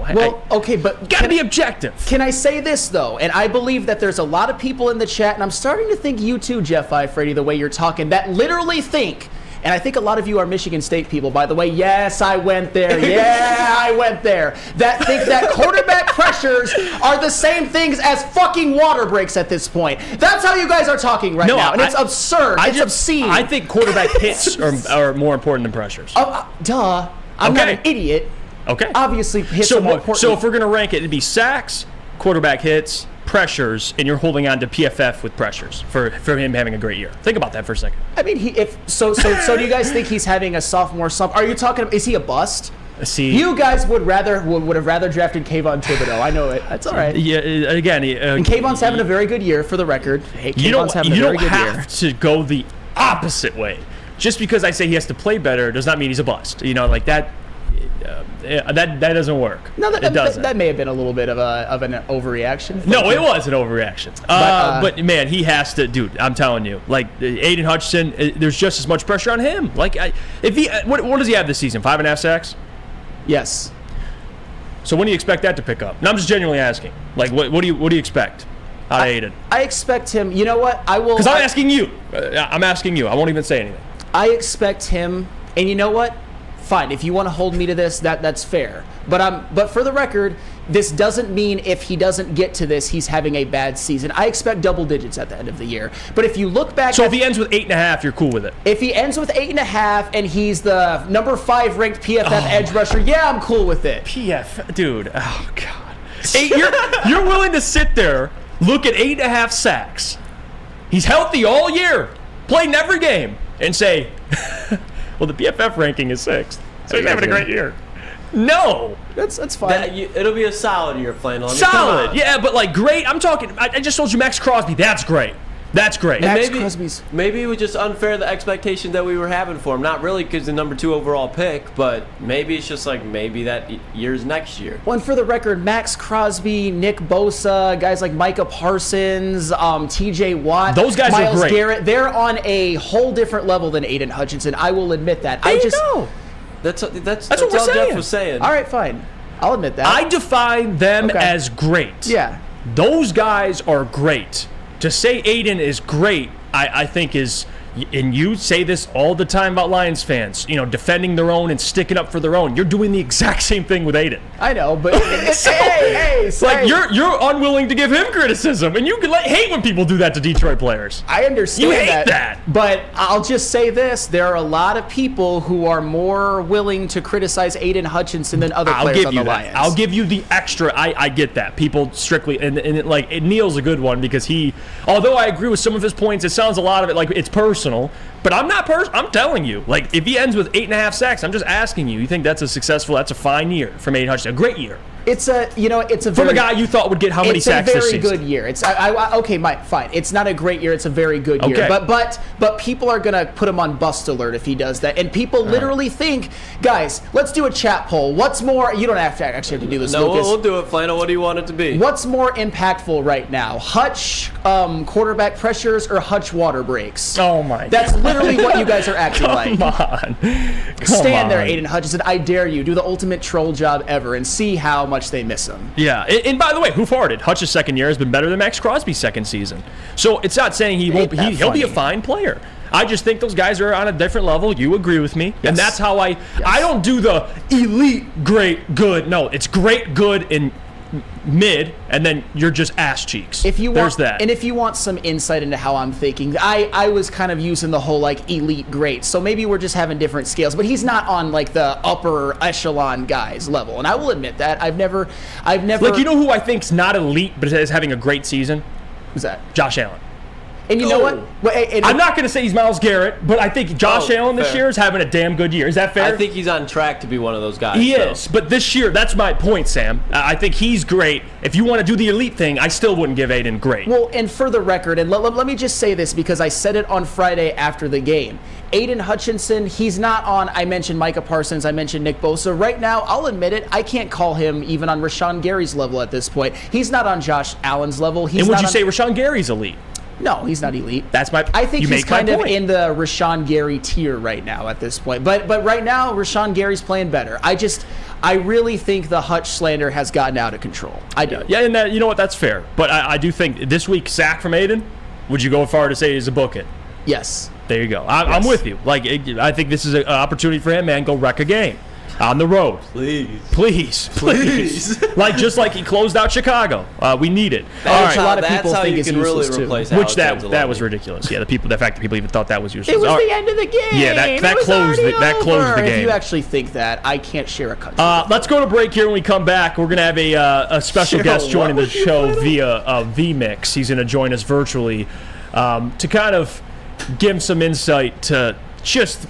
Okay, but gotta be objective. Can I say this though? And I believe that there's a lot of people in the chat, and I'm starting to think you too, Jeff Iafrate, the way you're talking, that literally think. And I think a lot of you are Michigan State people, by the way. Yes, I went there. Yeah, I went there. That think that quarterback pressures are the same things as fucking water breaks at this point. That's how you guys are talking right now. And it's absurd. It's obscene. I think quarterback hits are more important than pressures. Duh. I'm not an idiot. Okay. Obviously, hits are more important. So if we're going to rank it, it'd be sacks, quarterback hits, pressures, and you're holding on to PFF with pressures for him having a great year. Think about that for a second. I mean, so do you guys think he's having a sophomore slump? Are you talking? Is he a bust? See, you guys would have rather drafted Kayvon Thibodeau. I know it. That's all right. Yeah. Again, and Kayvon's having a very good year for the record. Hey, you don't have to go the opposite way. Just because I say he has to play better does not mean he's a bust. Like that. that doesn't work. No, it doesn't. That may have been a little bit of an overreaction. No, it was an overreaction. But man, he has to, dude. I'm telling you, like Aiden Hutchinson, there's just as much pressure on him. Like, if he, what does he have this season? 5.5 sacks. Yes. So when do you expect that to pick up? And I'm just genuinely asking. Like, what do you expect out of Aiden? I expect him. You know what? I will. Because I'm asking you. I'm asking you. I won't even say anything. I expect him, and you know what? Fine. If you want to hold me to this, that's fair. But for the record, this doesn't mean if he doesn't get to this, he's having a bad season. I expect double digits at the end of the year. But if you look back, so if he ends with 8.5, you're cool with it. If he ends with 8.5 and he's the number 5 ranked PFF edge rusher, yeah, I'm cool with it. Dude. Oh God. You're willing to sit there, look at 8.5 sacks. He's healthy all year, played in every game, and say, well, the PFF ranking is 6th, so he's having a great year. No, that's fine. It'll be a solid year, Flannel. Solid, yeah, but like great. I'm talking. I just told you Max Crosby. That's great. That's great. Maybe it was just unfair the expectation that we were having for him. Not really because the number 2 overall pick, but maybe it's just like maybe that year's next year. Well, and for the record, Max Crosby, Nick Bosa, guys like Micah Parsons, T.J. Watt, those guys Myles are great. Garrett, they're on a whole different level than Aiden Hutchinson. I will admit that. There you go. That's what we're all saying. Jeff was saying. All right, fine. I'll admit that. I define them as great. Yeah. Those guys are great. To say Aiden is great, I think is, and you say this all the time about Lions fans, defending their own and sticking up for their own. You're doing the exact same thing with Aiden. I know, but you're unwilling to give him criticism, and you can hate when people do that to Detroit players. I understand you hate that. But I'll just say this: there are a lot of people who are more willing to criticize Aiden Hutchinson than other players on the Lions. I'll give you the extra. I get that. People strictly and Neil's a good one because although I agree with some of his points, it sounds a lot of it like it's personal. But I'm not I'm telling you, like if he ends with 8.5 sacks, I'm just asking you. You think that's a fine year from Aiden Hutchinson? A great year. It's a from a guy you thought would get how many sacks this season? It's a very good year. It's okay, Mike. Fine. It's not a great year. It's a very good year. But people are gonna put him on bust alert if he does that. And people literally think, guys, let's do a chat poll. What's more? You don't actually have to do this. No, Lucas. we'll do it, Flannel. What do you want it to be? What's more impactful right now? Hutch quarterback pressures or Hutch water breaks? Oh my! That's literally what you guys are acting like. Come Stand on. there, Aiden Hutchinson. I dare you. Do the ultimate troll job ever and see how much they miss him. Yeah, and by the way, who farted? Hutch's second year has been better than Max Crosby's second season. So it's not saying he won't. He'll be a fine player. I just think those guys are on a different level. You agree with me, and that's how I don't do the elite, great, good. No, it's great, good, and mid, and then you're just ass cheeks. If you want, there's that. And if you want some insight into how I'm thinking, I was kind of using the whole like elite great. So maybe we're just having different scales, but he's not on like the upper echelon guys level. And I will admit that I've never like, you know who I think's not elite but is having a great season? Who's that? Josh Allen. And you know what? I'm not going to say he's Myles Garrett, but I think Josh Allen this year is having a damn good year. Is that fair? I think he's on track to be one of those guys. He is, but this year, that's my point, Sam. I think he's great. If you want to do the elite thing, I still wouldn't give Aiden great. Well, and for the record, and let me just say this because I said it on Friday after the game. Aiden Hutchinson, he's not on, I mentioned Micah Parsons, I mentioned Nick Bosa. Right now, I'll admit it, I can't call him even on Rashawn Gary's level at this point. He's not on Josh Allen's level. And would you say Rashawn Gary's elite? No, he's not elite. That's my. I think he's kind of in the Rashawn Gary tier right now at this point. But right now, Rashawn Gary's playing better. I really think the Hutch slander has gotten out of control. I do. Yeah, and you know what? That's fair. But I do think this week sack from Aiden. Would you go far to say he's a book it? Yes. There you go. I'm with you. Like I think this is an opportunity for him, man. Go wreck a game. On the road. Please. Like, just like he closed out Chicago. We need it. A lot of people think it's really useless, replace too. Which that was ridiculous. Yeah, the fact that people even thought that was useless. It was the end of the game. Yeah, that closed the game. If you actually think that, I can't share a country. Let's go to break here. When we come back, we're going to have a special guest joining the show via vMix. He's going to join us virtually to kind of give some insight to just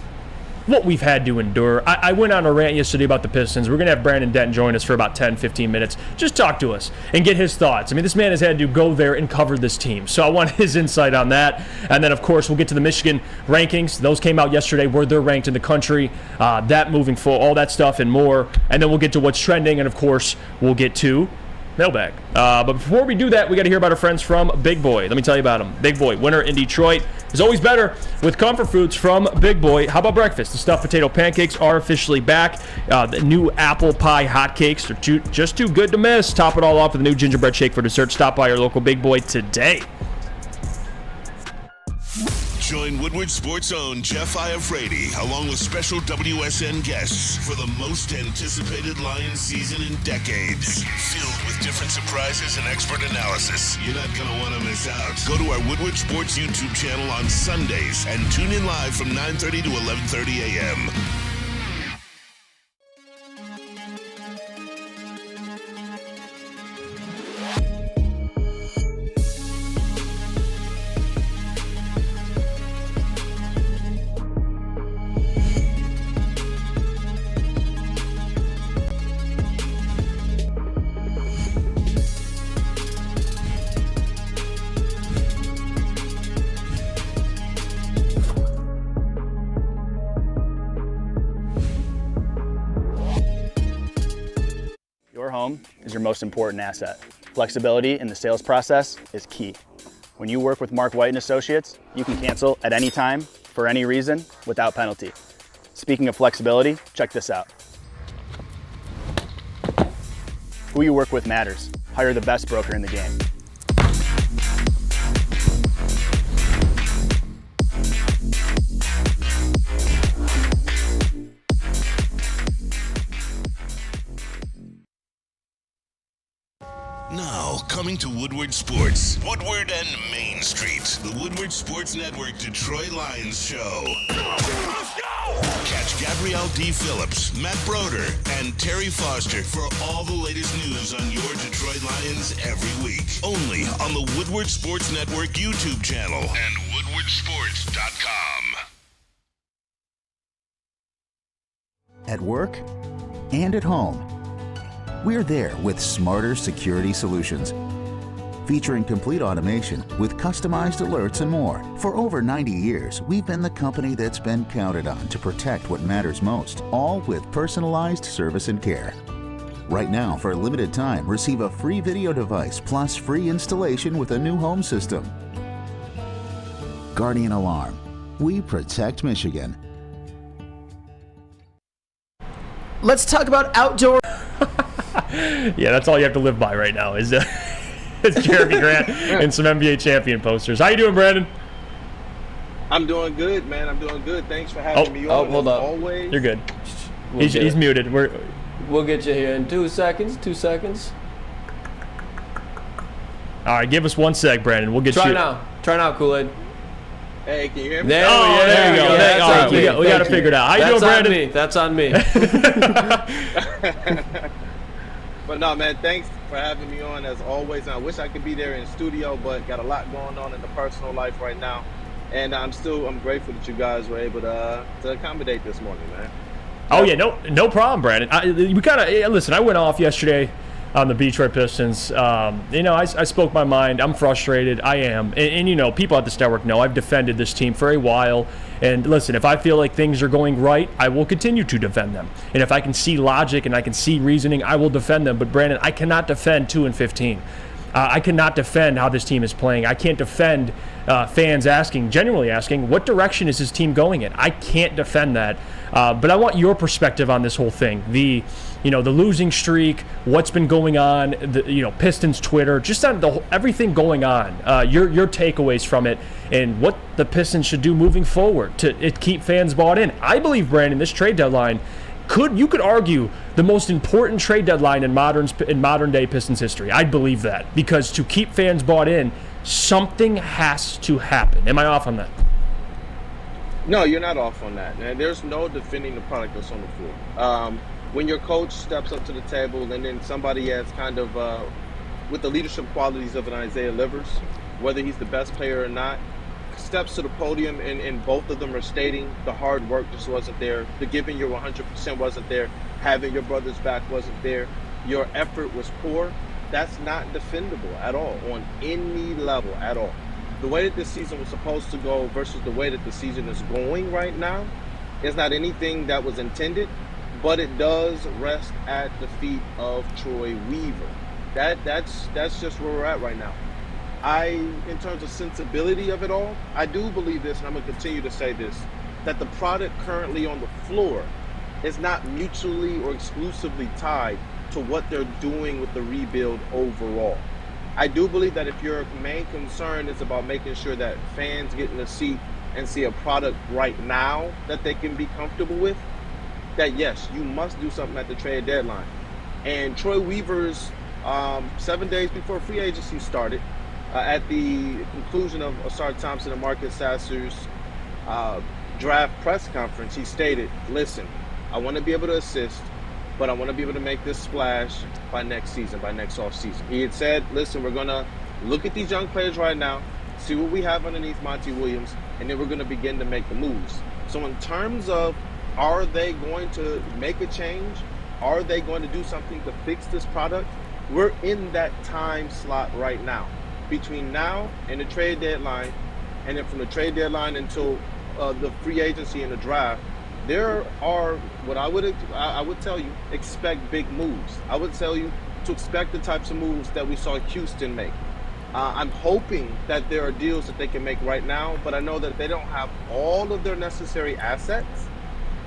what we've had to endure. I went on a rant yesterday about the Pistons. We're going to have Brandon Denton join us for about 10, 15 minutes. Just talk to us and get his thoughts. I mean, this man has had to go there and cover this team. So I want his insight on that. And then, of course, we'll get to the Michigan rankings. Those came out yesterday, where they're ranked in the country. That moving forward, all that stuff and more. And then we'll get to what's trending. And, of course, we'll get to mailbag. But before we do that, we got to hear about our friends from Big Boy. Let me tell you about them. Big Boy, winner in Detroit, is always better with comfort foods from Big Boy. How about breakfast? The stuffed potato pancakes are officially back. The new apple pie hotcakes are just too good to miss. Top it all off with a new gingerbread shake for dessert. Stop by your local Big Boy today. Join Woodward Sports' own Jeff Iafrate, along with special WSN guests, for the most anticipated Lions season in decades. Filled with different surprises and expert analysis. You're not going to want to miss out. Go to our Woodward Sports YouTube channel on Sundays and tune in live from 9:30 to 11:30 a.m. Your home is your most important asset. Flexibility in the sales process is key. When you work with Mark White & Associates, you can cancel at any time, for any reason, without penalty. Speaking of flexibility, check this out. Who you work with matters. Hire the best broker in the game. Now, coming to Woodward Sports, Woodward and Main Street, the Woodward Sports Network Detroit Lions Show. Let's go! Catch Gabrielle D. Phillips, Matt Broder, and Terry Foster for all the latest news on your Detroit Lions every week. Only on the Woodward Sports Network YouTube channel and woodwardsports.com. At work and at home, we're there with smarter security solutions, featuring complete automation with customized alerts and more. For over 90 years, we've been the company that's been counted on to protect what matters most, all with personalized service and care. Right now, for a limited time, receive a free video device plus free installation with a new home system. Guardian Alarm. We protect Michigan. Let's talk about outdoor. Yeah, that's all you have to live by right now is Jeremy Grant and some NBA champion posters. How you doing, Brandon? I'm doing good, man. I'm doing good. Thanks for having me on. Hold up. Always. You're good. He's muted. We'll get you here in 2 seconds. 2 seconds. All right, give us 1 sec, Brandon. We'll get you. Try now, Kool-Aid. Hey, can you hear me? There you go. All right, we got to figure it out. How you doing, Brandon? That's on me. But no, man, thanks for having me on as always. And I wish I could be there in studio, but got a lot going on in the personal life right now. And I'm grateful that you guys were able to accommodate this morning, man. Oh yeah, no problem, Brandon. Listen. I went off yesterday on the Detroit Pistons. I spoke my mind. I'm frustrated. I am. And people at this network know I've defended this team for a while. And listen, if I feel like things are going right, I will continue to defend them. And if I can see logic and I can see reasoning, I will defend them. But Brandon, I cannot defend 2-15. I cannot defend how this team is playing. I can't defend fans genuinely asking, what direction is this team going in? I can't defend that. But I want your perspective on this whole thing. The losing streak, what's been going on, Pistons Twitter, just on everything going on. Your takeaways from it and what the Pistons should do moving forward to keep fans bought in. I believe, Brandon, this trade deadline you could argue the most important trade deadline in modern day Pistons history. I believe that, because to keep fans bought in, something has to happen. Am I off on that? No, you're not off on that. And there's no defending the product that's on the floor. When your coach steps up to the table and then somebody has kind of with the leadership qualities of an Isaiah Livers, whether he's the best player or not, steps to the podium, and both of them are stating the hard work just wasn't there. The giving your 100% wasn't there. Having your brother's back wasn't there. Your effort was poor. That's not defendable at all on any level at all. The way that this season was supposed to go versus the way that the season is going right now is not anything that was intended, but it does rest at the feet of Troy Weaver. That's just where we're at right now. In terms of sensibility of it all, I do believe this, and I'm going to continue to say this, that the product currently on the floor is not mutually or exclusively tied to what they're doing with the rebuild overall. I do believe that if your main concern is about making sure that fans get in a seat and see a product right now that they can be comfortable with, that yes, you must do something at the trade deadline. And Troy Weaver's 7 days before free agency started, at the conclusion of Asar Thompson and Marcus Sasser's draft press conference, he stated, listen, I want to be able to assist, but I want to be able to make this splash by next season, by next offseason. He had said, listen, we're going to look at these young players right now, see what we have underneath Monty Williams, and then we're going to begin to make the moves. So in terms of, are they going to make a change? Are they going to do something to fix this product? We're in that time slot right now. Between now and the trade deadline, and then from the trade deadline until the free agency and the draft, there are what I would tell you, expect big moves. I would tell you to expect the types of moves that we saw Houston make. I'm hoping that there are deals that they can make right now, but I know that they don't have all of their necessary assets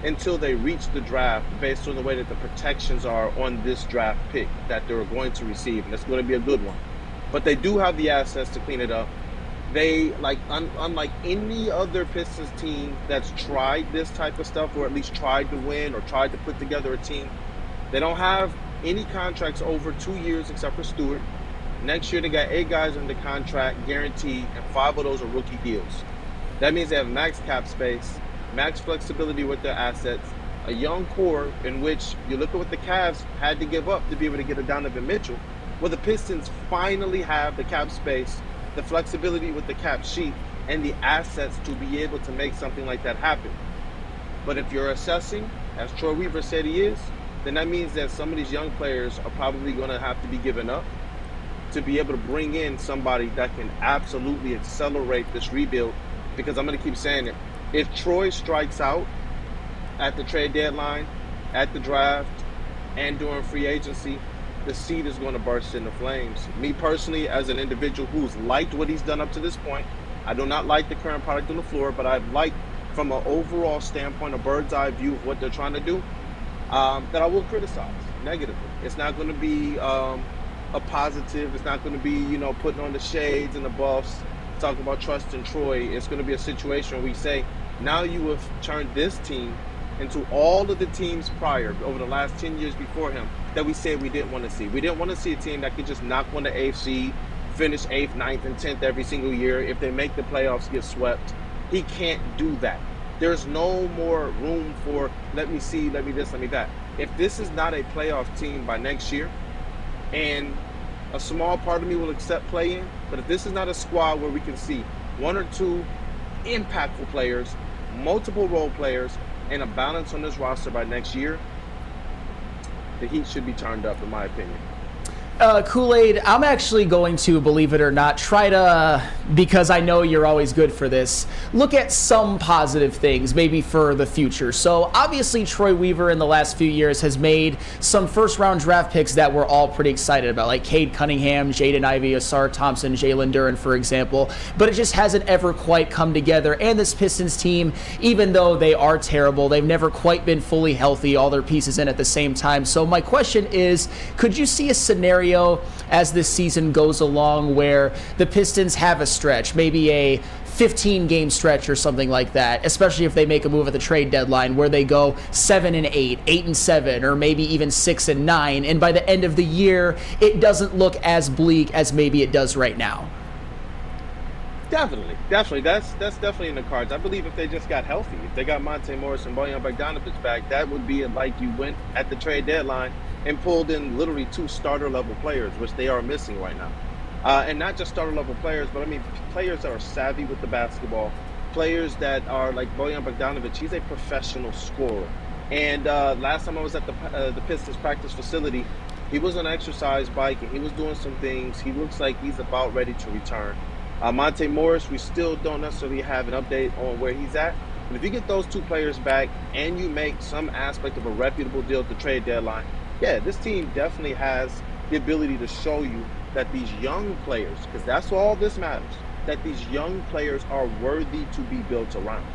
until they reach the draft based on the way that the protections are on this draft pick that they're going to receive, and it's going to be a good one. But they do have the assets to clean it up. They, unlike any other Pistons team that's tried this type of stuff, or at least tried to win or tried to put together a team, they don't have any contracts over 2 years except for Stewart. Next year, they got 8 guys under contract, guaranteed, and 5 of those are rookie deals. That means they have max cap space, max flexibility with their assets, a young core in which you look at what the Cavs had to give up to be able to get a Donovan Mitchell. Well, the Pistons finally have the cap space, the flexibility with the cap sheet, and the assets to be able to make something like that happen. But if you're assessing, as Troy Weaver said he is, then that means that some of these young players are probably going to have to be given up to be able to bring in somebody that can absolutely accelerate this rebuild. Because I'm going to keep saying it, if Troy strikes out at the trade deadline, at the draft, and during free agency, the seed is going to burst into flames. Me personally, as an individual who's liked what he's done up to this point, I do not like the current product on the floor, but I've liked from an overall standpoint, a bird's eye view of what they're trying to do, that I will criticize negatively. It's not going to be a positive. It's not going to be, putting on the shades and the buffs, talking about trust in Troy. It's going to be a situation where we say, now you have turned this team into all of the teams prior, over the last 10 years before him, that we said we didn't want to see. We didn't want to see a team that could just knock on the AFC, finish 8th, 9th, and 10th every single year. If they make the playoffs, get swept. He can't do that. There's no more room for, let me see, let me this, let me that. If this is not a playoff team by next year, and a small part of me will accept play-in, but if this is not a squad where we can see 1 or 2 impactful players, multiple role players, and a balance on this roster by next year, the heat should be turned up, in my opinion. Kool-Aid, I'm actually going to, believe it or not, try to, because I know you're always good for this, look at some positive things, maybe for the future. So obviously Troy Weaver in the last few years has made some first-round draft picks that we're all pretty excited about, like Cade Cunningham, Jaden Ivey, Asar Thompson, Jalen Duren, for example. But it just hasn't ever quite come together. And this Pistons team, even though they are terrible, they've never quite been fully healthy, all their pieces in at the same time. So my question is, could you see a scenario as this season goes along where the Pistons have a stretch, maybe a 15-game stretch or something like that, especially if they make a move at the trade deadline where they go 7-8, 8-7, or maybe even 6-9, and by the end of the year, it doesn't look as bleak as maybe it does right now? Definitely. That's definitely in the cards. I believe if they just got healthy, if they got Monte Morris and Bojan Bogdanovic back, that would be like you went at the trade deadline and pulled in literally 2 starter-level players, which they are missing right now. And not just starter level players, but I mean players that are savvy with the basketball, players that are like Bojan Bogdanovic. He's a professional scorer. And last time I was at the Pistons practice facility, he was on an exercise bike and he was doing some things. He looks like he's about ready to return. Monte Morris, we still don't necessarily have an update on where he's at. But if you get those two players back and you make some aspect of a reputable deal at the trade deadline, yeah, this team definitely has the ability to show you that these young players, because that's all this matters, that these young players are worthy to be built around.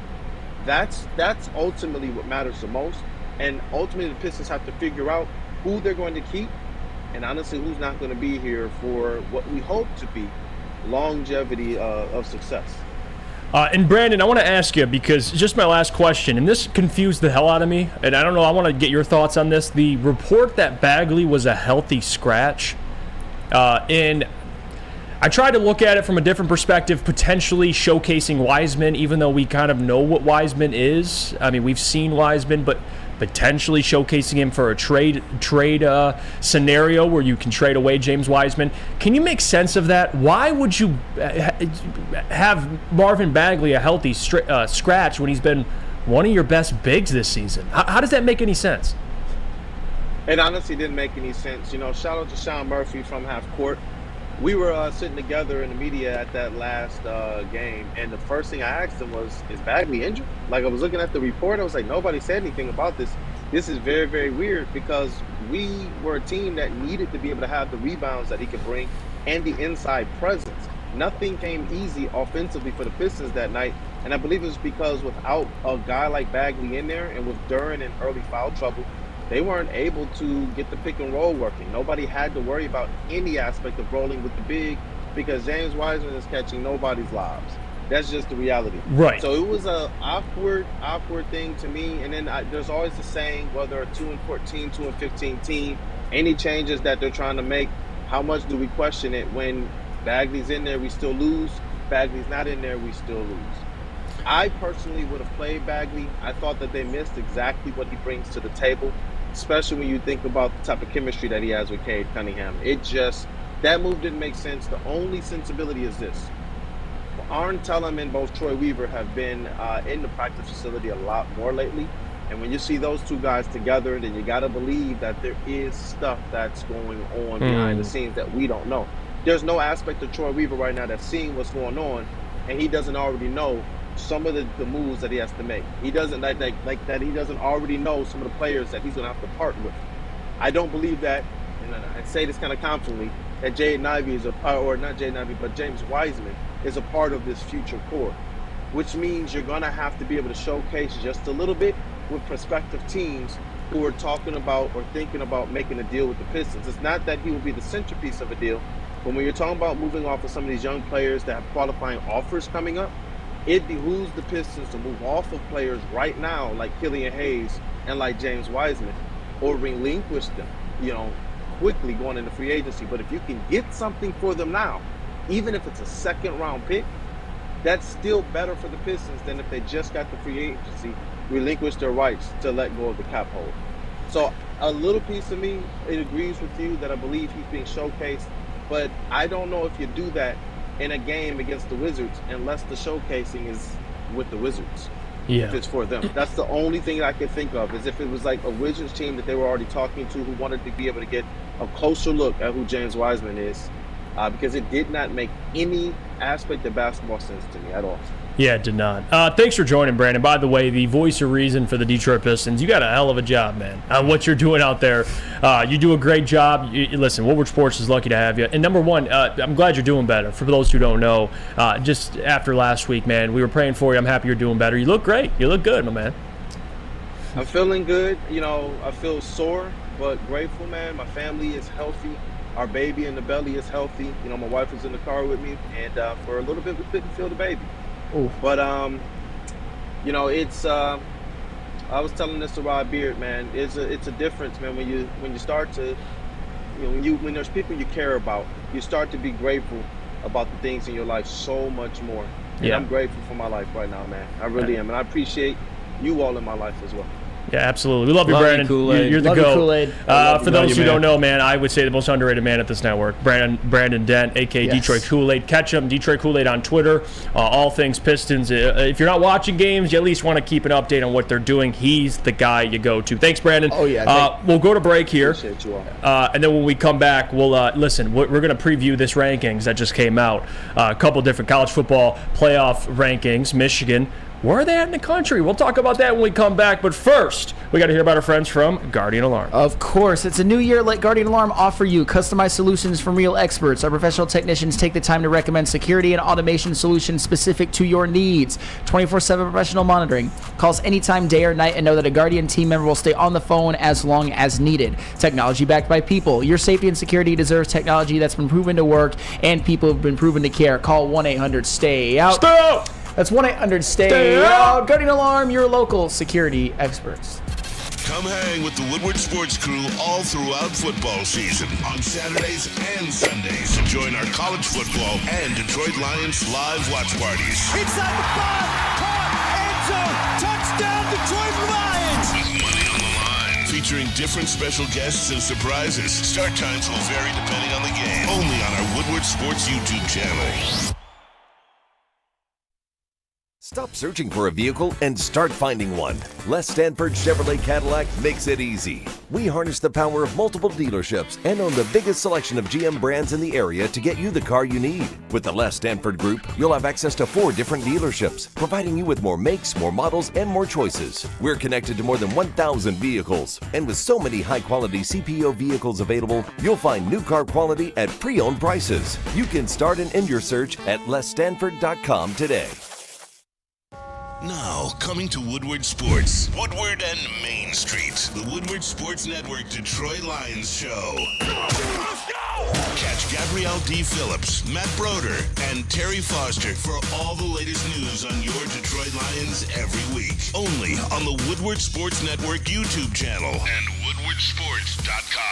That's ultimately what matters the most. And ultimately the Pistons have to figure out who they're going to keep and honestly who's not going to be here for what we hope to be longevity of success. And Brandon, I want to ask you, because just my last question, and this confused the hell out of me, and I don't know, I want to get your thoughts on this. The report that Bagley was a healthy scratch, and I tried to look at it from a different perspective, potentially showcasing Wiseman, even though we kind of know what Wiseman is. I mean, we've seen Wiseman, but potentially showcasing him for a trade scenario where you can trade away James Wiseman. Can you make sense of that? Why would you have Marvin Bagley a healthy scratch when he's been one of your best bigs this season? How does that make any sense? It honestly didn't make any sense. You know, shout out to Sean Murphy from Half Court. We were sitting together in the media at that last game, and the first thing I asked him was, is Bagley injured? Like, I was looking at the report, I was like, nobody said anything about this. This is very, very weird, because we were a team that needed to be able to have the rebounds that he could bring and the inside presence. Nothing came easy offensively for the Pistons that night, and I believe it was because without a guy like Bagley in there and with Duren in early foul trouble, they weren't able to get the pick and roll working. Nobody had to worry about any aspect of rolling with the big, because James Wiseman is catching nobody's lobs. That's just the reality. Right. So it was a awkward thing to me. And then there's always the saying, whether a 2-14, 2-15 team, any changes that they're trying to make, how much do we question it? When Bagley's in there, we still lose. Bagley's not in there, we still lose. I personally would have played Bagley. I thought that they missed exactly what he brings to the table, especially when you think about the type of chemistry that he has with Cade Cunningham. That move didn't make sense. The only sensibility is this. Arn Tellem and both Troy Weaver have been in the practice facility a lot more lately. And when you see those two guys together, then you got to believe that there is stuff that's going on behind the scenes that we don't know. There's no aspect of Troy Weaver right now that's seeing what's going on, and he doesn't already know some of the moves that he has to make. He doesn't like that. He doesn't already know some of the players that he's going to have to part with. I don't believe that, and I say this kind of confidently, that Jaden Ivey is or not Jaden Ivey, but James Wiseman is a part of this future core, which means you're going to have to be able to showcase just a little bit with prospective teams who are talking about or thinking about making a deal with the Pistons. It's not that he will be the centerpiece of a deal, but when you're talking about moving off of some of these young players that have qualifying offers coming up, it behooves the Pistons to move off of players right now like Killian Hayes and like James Wiseman, or relinquish them, quickly going into free agency. But if you can get something for them now, even if it's a second-round pick, that's still better for the Pistons than if they just got the free agency, relinquished their rights to let go of the cap hold. So a little piece of me, it agrees with you that I believe he's being showcased, but I don't know if you do that in a game against the Wizards unless the showcasing is with the Wizards. Yeah. If it's for them. That's the only thing I can think of, is if it was like a Wizards team that they were already talking to who wanted to be able to get a closer look at who James Wiseman is, because it did not make any aspect of basketball sense to me at all. Yeah, it did not. Thanks for joining, Brandon. By the way, the voice of reason for the Detroit Pistons. You got a hell of a job, man, what you're doing out there. You do a great job. Listen, Woodward Sports is lucky to have you. And number one, I'm glad you're doing better. For those who don't know, just after last week, man, we were praying for you. I'm happy you're doing better. You look great. You look good, my man. I'm feeling good. I feel sore, but grateful, man. My family is healthy. Our baby in the belly is healthy. My wife was in the car with me, and for a little bit, we couldn't feel the baby. Ooh. But it's I was telling this to Rob Beard, man. It's a difference, man. When you start to, when there's people you care about, you start to be grateful about the things in your life so much more. And yeah. I'm grateful for my life right now, man. I really am, and I appreciate you all in my life as well. Yeah, absolutely. We love you, Love you, Brandon. Kool-Aid. You're the Love you, GOAT. Kool-Aid. For those who don't know, man, I would say the most underrated man at this network, Brandon Dent, a.k.a. Yes. Detroit Kool-Aid. Catch him, Detroit Kool-Aid on Twitter. All things Pistons. If you're not watching games, you at least want to keep an update on what they're doing. He's the guy you go to. Thanks, Brandon. Oh, yeah. We'll go to break here. Appreciate you all. And then when we come back, we'll listen. We're going to preview this rankings that just came out. A couple different college football playoff rankings. Michigan, where are they at in the country? We'll talk about that when we come back. But first, we got to hear about our friends from Guardian Alarm. Of course. It's a new year. Let Guardian Alarm offer you customized solutions from real experts. Our professional technicians take the time to recommend security and automation solutions specific to your needs. 24/7 professional monitoring. Calls anytime, day or night, and know that a Guardian team member will stay on the phone as long as needed. Technology backed by people. Your safety and security deserves technology that's been proven to work and people have been proven to care. Call 1-800-STAY-OUT. Stay out! That's 1-800-STAY-OUT. Guardian Alarm, your local security experts. Come hang with the Woodward Sports Crew all throughout football season on Saturdays and Sundays. Join our college football and Detroit Lions live watch parties. Inside the 5, caught, end zone, touchdown Detroit Lions! With money on the line, featuring different special guests and surprises. Start times will vary depending on the game. Only on our Woodward Sports YouTube channel. Stop searching for a vehicle and start finding one. Les Stanford Chevrolet Cadillac makes it easy. We harness the power of multiple dealerships and own the biggest selection of GM brands in the area to get you the car you need. With the Les Stanford Group, you'll have access to 4 different dealerships, providing you with more makes, more models, and more choices. We're connected to more than 1,000 vehicles, and with so many high-quality CPO vehicles available, you'll find new car quality at pre-owned prices. You can start and end your search at lesstanford.com today. Now, coming to Woodward Sports, Woodward and Main Street, the Woodward Sports Network Detroit Lions show. Let's go! Catch Gabrielle D. Phillips, Matt Broder, and Terry Foster for all the latest news on your Detroit Lions every week. Only on the Woodward Sports Network YouTube channel and woodwardsports.com.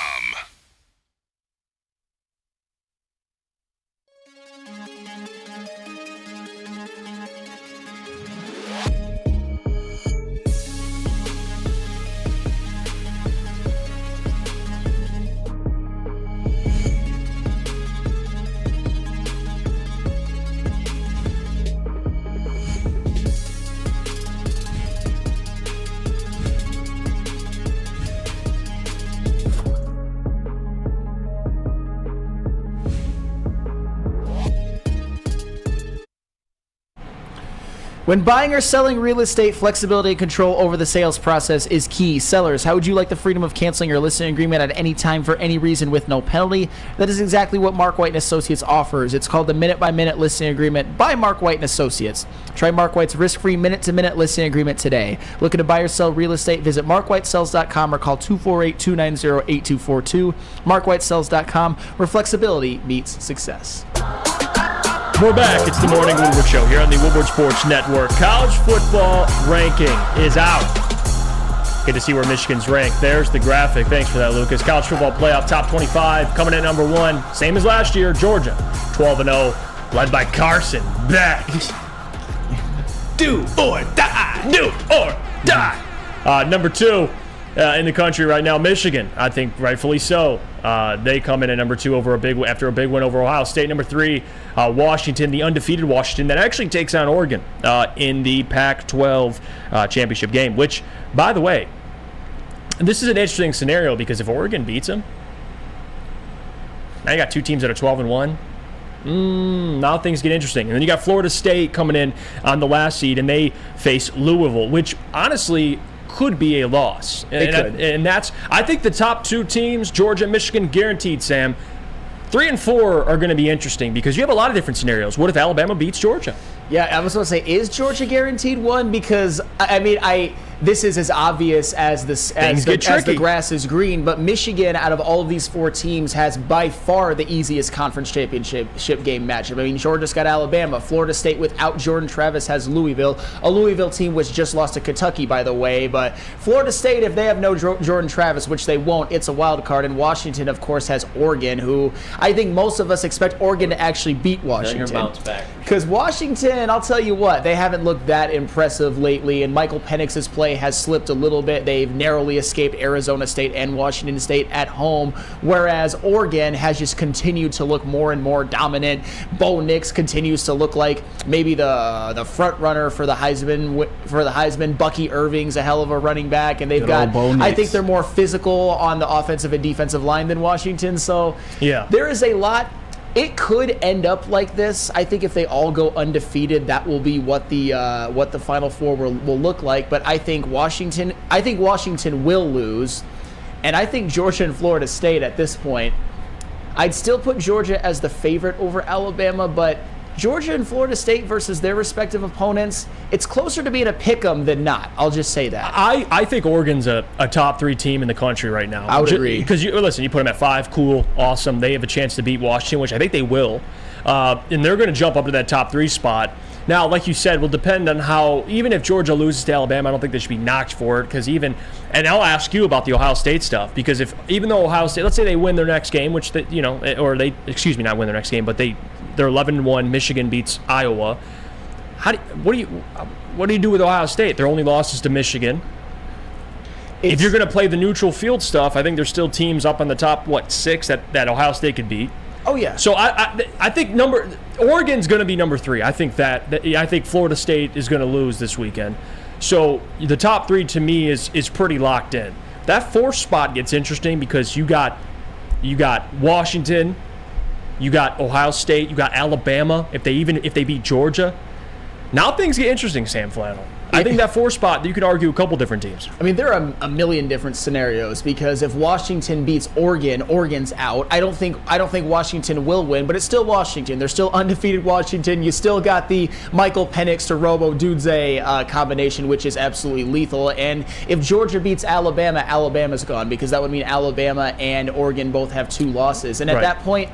When buying or selling real estate, flexibility and control over the sales process is key. Sellers, how would you like the freedom of canceling your listing agreement at any time for any reason with no penalty? That is exactly what Mark White & Associates offers. It's called the Minute-by-Minute Listing Agreement by Mark White & Associates. Try Mark White's risk-free minute-to-minute listing agreement today. Looking to buy or sell real estate? Visit markwhitesells.com or call 248-290-8242. markwhitesells.com, where flexibility meets success. We're back. It's the Morning Woodward Show here on the Woodward Sports Network. College football ranking is out. Get to see where Michigan's ranked. There's the graphic. Thanks for that, Lucas. College football playoff top 25. Coming in number 1. Same as last year. Georgia, 12-0. Led by Carson Beck. Do or die. Do or die. Number 2 in the country right now, Michigan. I think rightfully so. They come in at number 2 after a big win over Ohio State. Number 3, Washington, the undefeated Washington that actually takes on Oregon in the Pac-12 championship game. Which, by the way, this is an interesting scenario because if Oregon beats them, now you got 2 teams that are 12-1. Now things get interesting. And then you got Florida State coming in on the last seed, and they face Louisville, which honestly could be a loss. And that's, I think the top 2 teams, Georgia and Michigan, guaranteed, Sam. 3 and 4 are going to be interesting because you have a lot of different scenarios. What if Alabama beats Georgia? Yeah, I was going to say, is Georgia guaranteed one? Because, this is as obvious as the grass is green, but Michigan, out of all of these 4 teams, has by far the easiest conference championship game matchup. I mean, Georgia's got Alabama. Florida State without Jordan Travis has Louisville, a Louisville team which just lost to Kentucky, by the way. But Florida State, if they have no Jordan Travis, which they won't, it's a wild card. And Washington, of course, has Oregon, who I think most of us expect Oregon to actually beat Washington. Bounce back. Because Washington, I'll tell you what, they haven't looked that impressive lately, and Michael Penix is playing play has slipped a little bit. They've narrowly escaped Arizona State and Washington State at home, whereas Oregon has just continued to look more and more dominant. Bo Nix continues to look like maybe the front runner for the Heisman. Bucky Irving's a hell of a running back, and they've got. I think they're more physical on the offensive and defensive line than Washington. So there is a lot. It could end up like this. I think if they all go undefeated, that will be what the Final Four will look like. But I think Washington will lose, and I think Georgia and Florida State at this point. I'd still put Georgia as the favorite over Alabama, but Georgia and Florida State versus their respective opponents, it's closer to being a pick'em than not. I'll just say that. I think Oregon's a top 3 team in the country right now. I would agree. Because you put them at 5, cool, awesome. They have a chance to beat Washington, which I think they will. And they're going to jump up to that top 3 spot. Now, like you said, will depend on how, even if Georgia loses to Alabama, I don't think they should be knocked for it. And I'll ask you about the Ohio State stuff, because even though Ohio State, let's say they win their next game, which not win their next game, but they're 11-1. Michigan beats Iowa. What do you do with Ohio State? Their only loss is to Michigan. If you're going to play the neutral field stuff, I think there's still teams up on the top 6 that Ohio State could beat. Oh yeah. So I think Oregon's going to be number 3. I think I think Florida State is going to lose this weekend. So the top 3 to me is pretty locked in. That 4th spot gets interesting because you got Washington, you got Ohio State, you got Alabama. If they beat Georgia, now things get interesting. Sam Flannel. I think that 4th spot, you could argue a couple different teams. I mean, there are a million different scenarios, because if Washington beats Oregon, Oregon's out. I don't think Washington will win, but it's still Washington. They're still undefeated Washington. You still got the Michael Penix to Robo Dudze combination, which is absolutely lethal. And if Georgia beats Alabama, Alabama's gone, because that would mean Alabama and Oregon both have 2 losses. And at that point,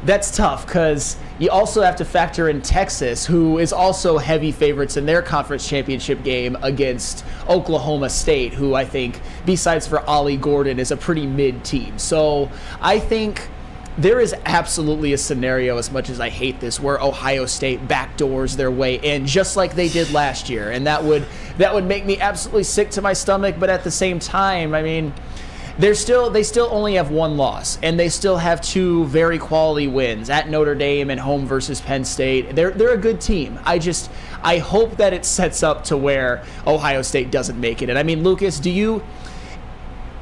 that's tough, because you also have to factor in Texas, who is also heavy favorites in their conference championship game against Oklahoma State, who I think, besides for Ollie Gordon, is a pretty mid team. So I think there is absolutely a scenario, as much as I hate this, where Ohio State backdoors their way in, just like they did last year. And that would make me absolutely sick to my stomach. But at the same time, I mean, they still only have 1 loss, and they still have 2 very quality wins at Notre Dame and home versus Penn State. They're a good team. I hope that it sets up to where Ohio State doesn't make it. And I mean, Lucas,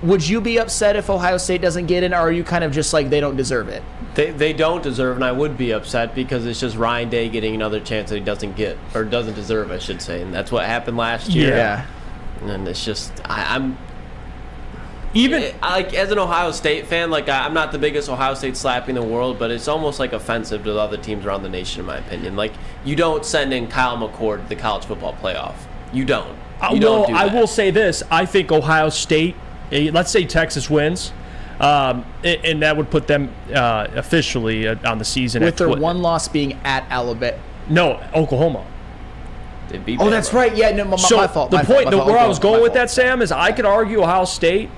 would you be upset if Ohio State doesn't get in, or are you kind of just like they don't deserve it? They don't deserve, and I would be upset, because it's just Ryan Day getting another chance that he doesn't get, or doesn't deserve, I should say, and that's what happened last year. Yeah. And it's just I'm. As an Ohio State fan, I'm not the biggest Ohio State slappy in the world, but it's almost like offensive to the other teams around the nation, in my opinion. Like, you don't send in Kyle McCord to the college football playoff. You don't. You don't do that. I will say this. I think Ohio State, let's say Texas wins, and that would put them officially on the season. With their 1 loss being at Alabama. No, Oklahoma. They beat Bama. That's right. Yeah, no, my fault. Where I was going with that, Sam, is I could argue Ohio State.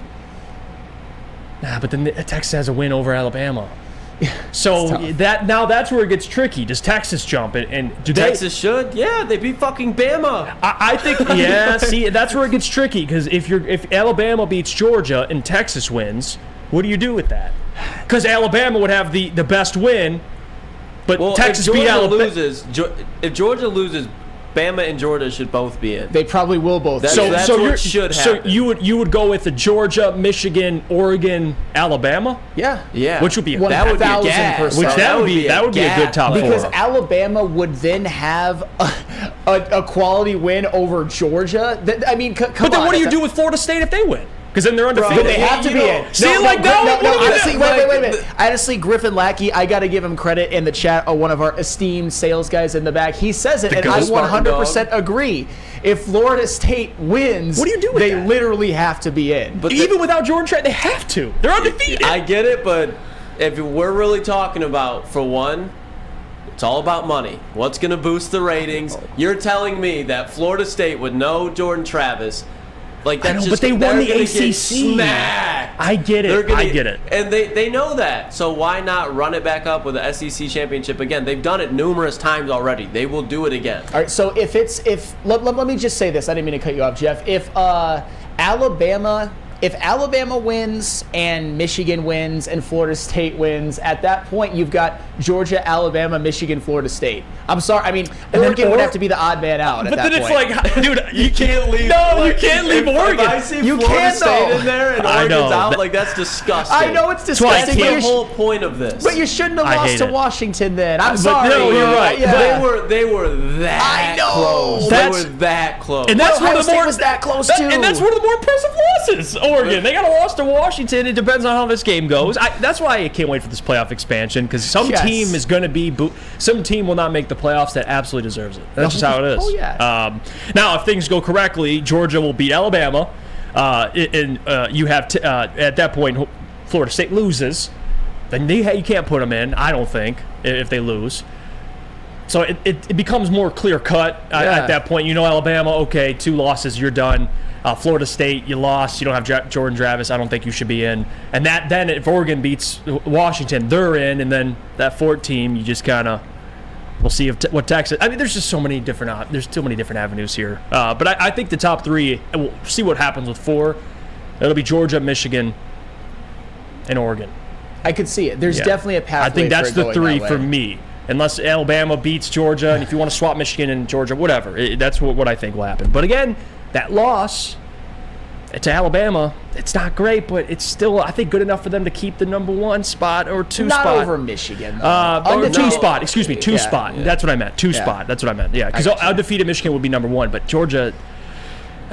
But then Texas has a win over Alabama. So that's where it gets tricky. Does Texas jump? And Texas should? Yeah, they beat fucking Bama. I think, yeah, see, that's where it gets tricky, because if Alabama beats Georgia and Texas wins, what do you do with that? Because Alabama would have the best win, but Texas beat Alabama. If Georgia loses, Bama and Georgia should both be in. They probably will both. That's what should happen. So you would go with the Georgia, Michigan, Oregon, Alabama? Yeah. Which would be that would be a gas. That would be a good top 4. Because Alabama would then have a quality win over Georgia. I mean, come on. But then what do you do with Florida State if they win? Because then they're undefeated. But they have to be in. Honestly, wait a minute. Honestly, Griffin Lackey, I got to give him credit in the chat. One of our esteemed sales guys in the back, he says it, and I 100% agree. If Florida State wins, what do you do with that? They literally have to be in. But even without Jordan Trapp, they have to. They're undefeated. I get it, but if we're really talking about, for one, it's all about money. What's going to boost the ratings? You're telling me that Florida State with no Jordan Travis Like that's but they won the ACC. Smacked. I get it. I get it. And they know that. So why not run it back up with the SEC championship again? They've done it numerous times already. They will do it again. All right. So let me just say this. I didn't mean to cut you off, Jeff. If Alabama wins and Michigan wins and Florida State wins, at that point you've got Georgia, Alabama, Michigan, Florida State. I'm sorry. I mean, Oregon would have to be the odd man out at that point. But then it's like, dude, you can't leave. No, you can't leave Oregon. If I see Florida State in there and Oregon's out, like that's disgusting. I know it's disgusting. That's the whole point of this. But you shouldn't have lost to Washington then. I'm sorry. No, you're right. Yeah. They were that close. They were that close. And that's Ohio State was that close too. And that's one of the more impressive losses. Oregon, they got a loss to Washington. It depends on how this game goes. That's why I can't wait for this playoff expansion, because some team is going to be some team will not make the playoffs that absolutely deserves it. That's just how it is. Oh yeah. Now, if things go correctly, Georgia will beat Alabama, and you have at that point Florida State loses, then you can't put them in. I don't think if they lose. So it becomes more clear cut at that point. You know, Alabama, okay, 2 losses, you're done. Florida State, you lost. You don't have Jordan Travis. I don't think you should be in. And then if Oregon beats Washington, they're in. And then that 4th team, you just kind of we'll see what Texas. I mean, there's just so many different avenues here. But I think the top 3. We'll see what happens with 4. It'll be Georgia, Michigan, and Oregon. I could see it. There's definitely a pathway. I think that's the 3 for me. Unless Alabama beats Georgia, and if you want to swap Michigan and Georgia, whatever. That's what I think will happen. But again, that loss to Alabama, it's not great, but it's still, I think, good enough for them to keep the number 1 spot or 2 spot. Not over Michigan. 2 spot. Excuse me, 2 spot. Yeah. That's what I meant. 2 spot. That's what I meant. Yeah, because undefeated Michigan would be number 1, but Georgia.